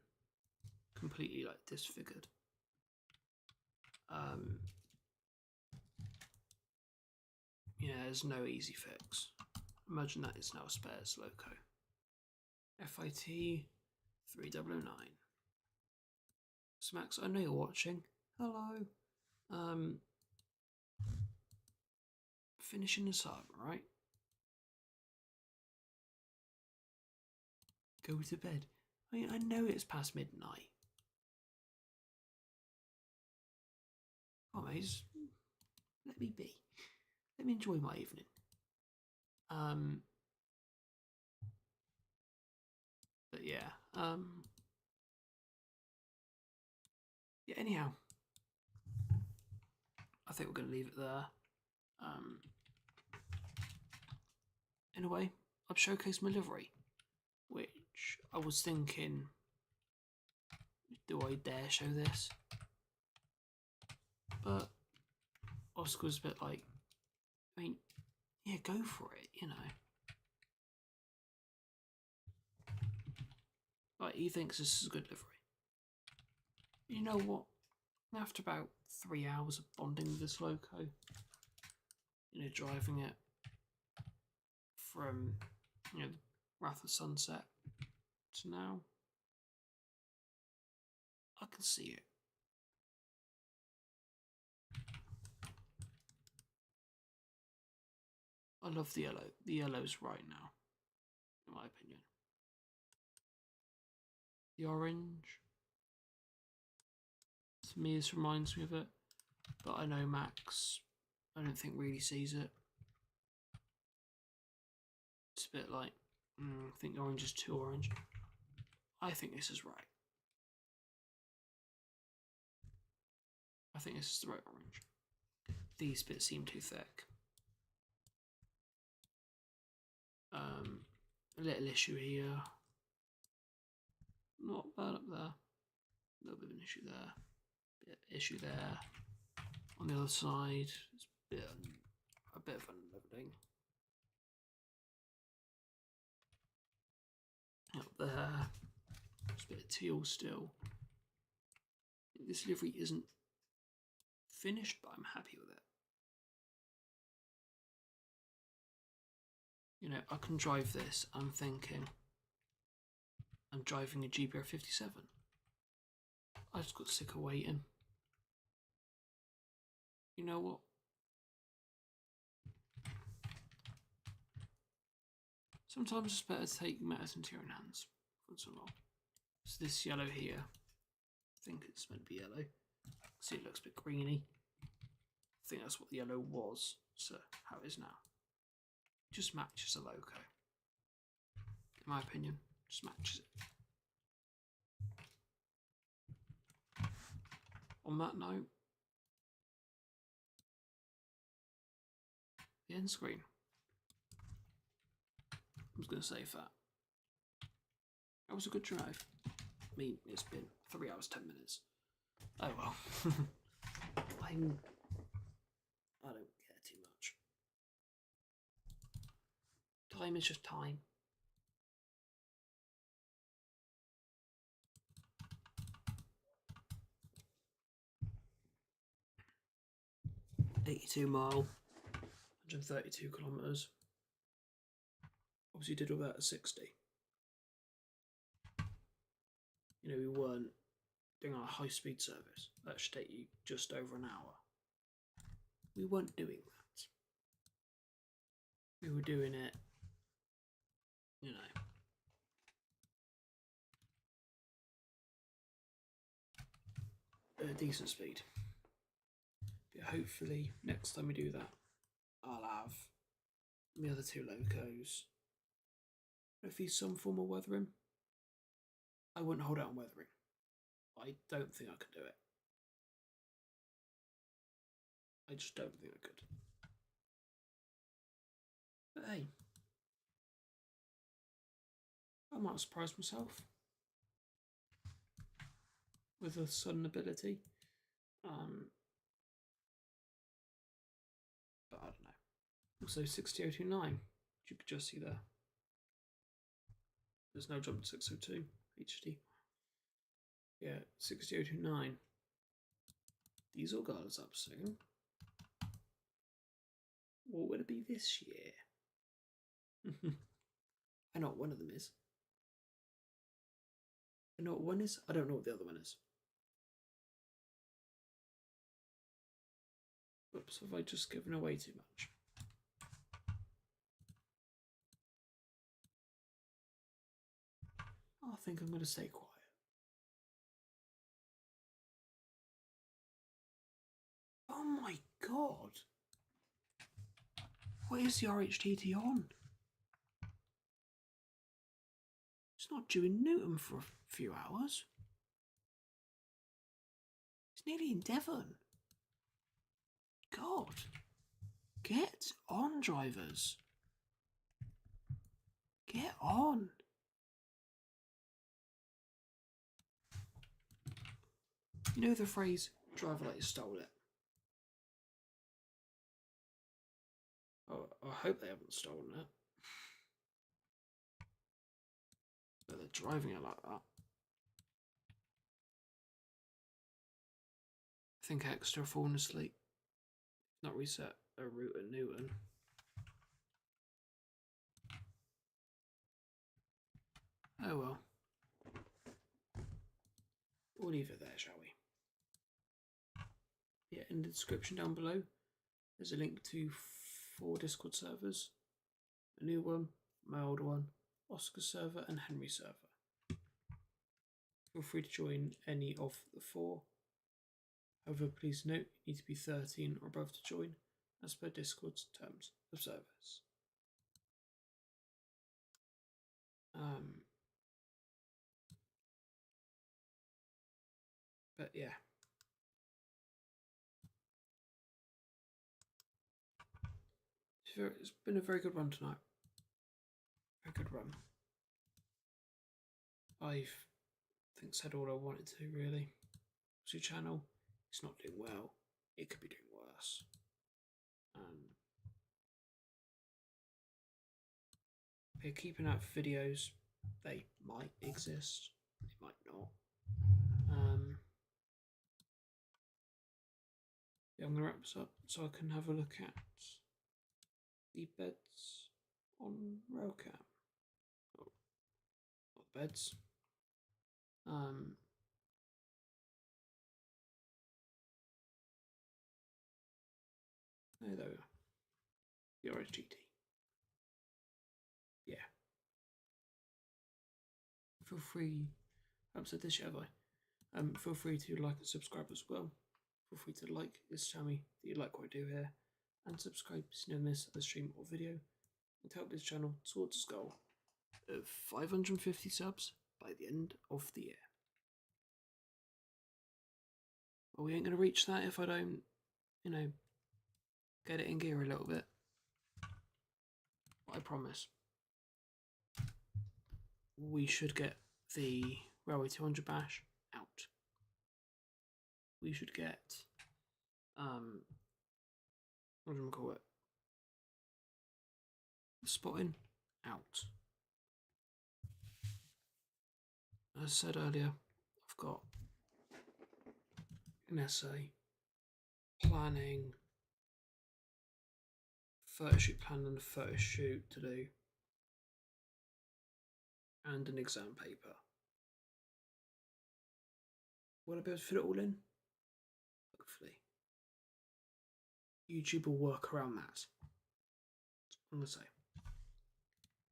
completely like disfigured. Yeah, there's no easy fix. Imagine that is now a spares loco. FIT 3009. Smacks, I know you're watching. Hello. Finishing this up, right? Go to bed. I know it's past midnight. Oh, mate, just let me be. Let me enjoy my evening. But yeah, yeah, anyhow, I think we're going to leave it there. In a way, I've showcased my livery, which I was thinking, do I dare show this? But Oscar was a bit like, I mean, yeah, go for it, you know. Like, he thinks this is a good livery. You know what? After about 3 hours of bonding with this loco, you know, driving it from, you know, Wrath of Sunset to now, I can see it. I love the yellow. The yellow's right now, in my opinion. The orange, to me, this reminds me of it, but I know Max, I don't think really sees it. It's a bit like, I think the orange is too orange. I think this is right. I think this is the right orange. These bits seem too thick. A little issue here. Not bad up there. A little bit of an issue there. Bit of issue there. On the other side, it's a bit of unleveling. Up there, it's a bit of teal still. This livery isn't finished, but I'm happy with it. You know, I can drive this. I'm thinking I'm driving a GBR 57. I just got sick of waiting. You know what? Sometimes it's better to take matters into your own hands once in a while. So this yellow here, I think it's meant to be yellow. See, it looks a bit greeny. I think that's what the yellow was, so how it is now. Just matches the logo. In my opinion, just matches it. On that note, the end screen. I was going to save that. That was a good drive. I mean, it's been 3 hours, 10 minutes. Oh well. I don't care too much. Time is just time. $82 miles, 132 kilometers. Obviously did all that at 60. You know, we weren't doing our high-speed service. That should take you just over an hour. We weren't doing that. We were doing it, you know, at a decent speed. But hopefully, next time we do that, I'll have the other two locos. Hopefully some form of weathering. I wouldn't hold out on weathering. I don't think I could do it. I just don't think I could. But hey, I might surprise myself with a sudden ability. But I don't know. Also 60029, you could just see there. There's no jump to 602 HD. Yeah, 60029. Diesel Guard's up soon. What would it be this year? I know what one of them is. I know what one is. I don't know what the other one is. Oops, have I just given away too much? I think I'm going to stay quiet. Oh my god! What is the RHTT on? It's not due in Newton for a few hours. It's nearly in Devon. God. Get on, drivers. Get on. You know the phrase, driver like you stole it? Oh, I hope they haven't stolen it. But they're driving it like that. I think extra fallen asleep. Not reset a route at Newton. Oh well. We'll leave it there, shall we? Yeah, in the description down below, there's a link to 4 Discord servers. A new one, my old one, Oscar server and Henry server. Feel free to join any of the 4. However, please note you need to be 13 or above to join, as per Discord's terms of service. But yeah. It's been a very good one tonight. Very good run. I've said all I wanted to really. It's your channel. It's not doing well. It could be doing worse. We're keeping out videos. They might exist. They might not. Yeah, I'm gonna wrap this up so I can have a look at the beds on Railcam. Oh, not the beds. No, there we are. The RHTT. Yeah. Feel free. I haven't said this yet, have I? Feel free to like and subscribe as well. Feel free to like this channel that you like what I do here, and subscribe so you never miss a stream or video, and to help this channel towards its goal of 550 subs by the end of the year. Well, we ain't gonna reach that if I don't, get it in gear a little bit. I promise. We should get the Railway 200 bash out. We should get, what do we call it? The spotting out. As I said earlier, I've got an essay, planning, photo shoot plan and a photo shoot to do, and an exam paper. Will I be able to fit it all in? Hopefully. YouTube will work around that. That's what I'm going to say.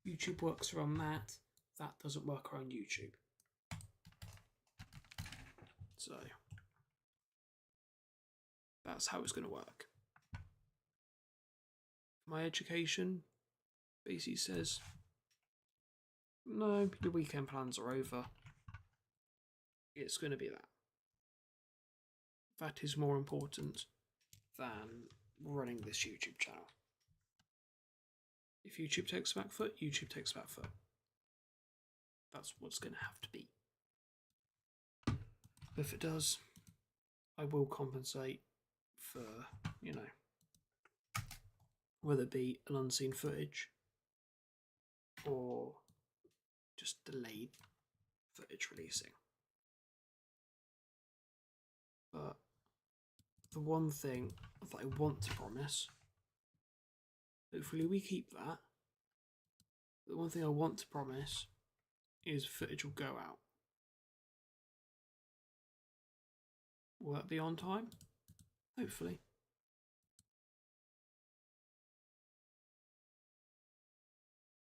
YouTube works around that. That doesn't work around YouTube. So, that's how it's going to work. My education basically says, no, your weekend plans are over. It's going to be that. That is more important than running this YouTube channel. If YouTube takes a back foot, YouTube takes a back foot. That's what's going to have to be. If it does, I will compensate for, whether it be an unseen footage or just delayed footage releasing. But the one thing that I want to promise, hopefully we keep that. The one thing I want to promise is footage will go out. Will that be on time? Hopefully.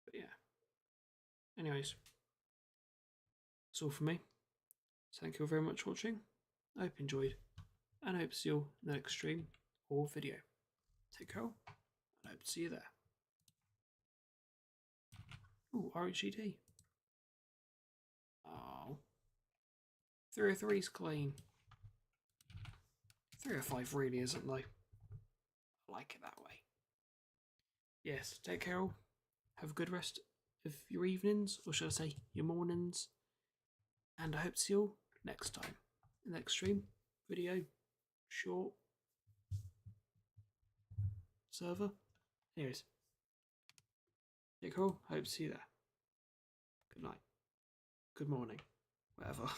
But yeah. Anyways, that's all from me. Thank you all very much for watching. I hope you enjoyed, and I hope to see you all in the next stream or video. Take care, and I hope to see you there. Ooh, RHTT. Oh. 303 is clean. 305 really isn't though. I like it that way. Yes, take care all. Have a good rest of your evenings, or should I say your mornings. And I hope to see you all next time. Next stream, video, short, server. Anyways, take care all. Hope to see you there. Good night. Good morning. Whatever.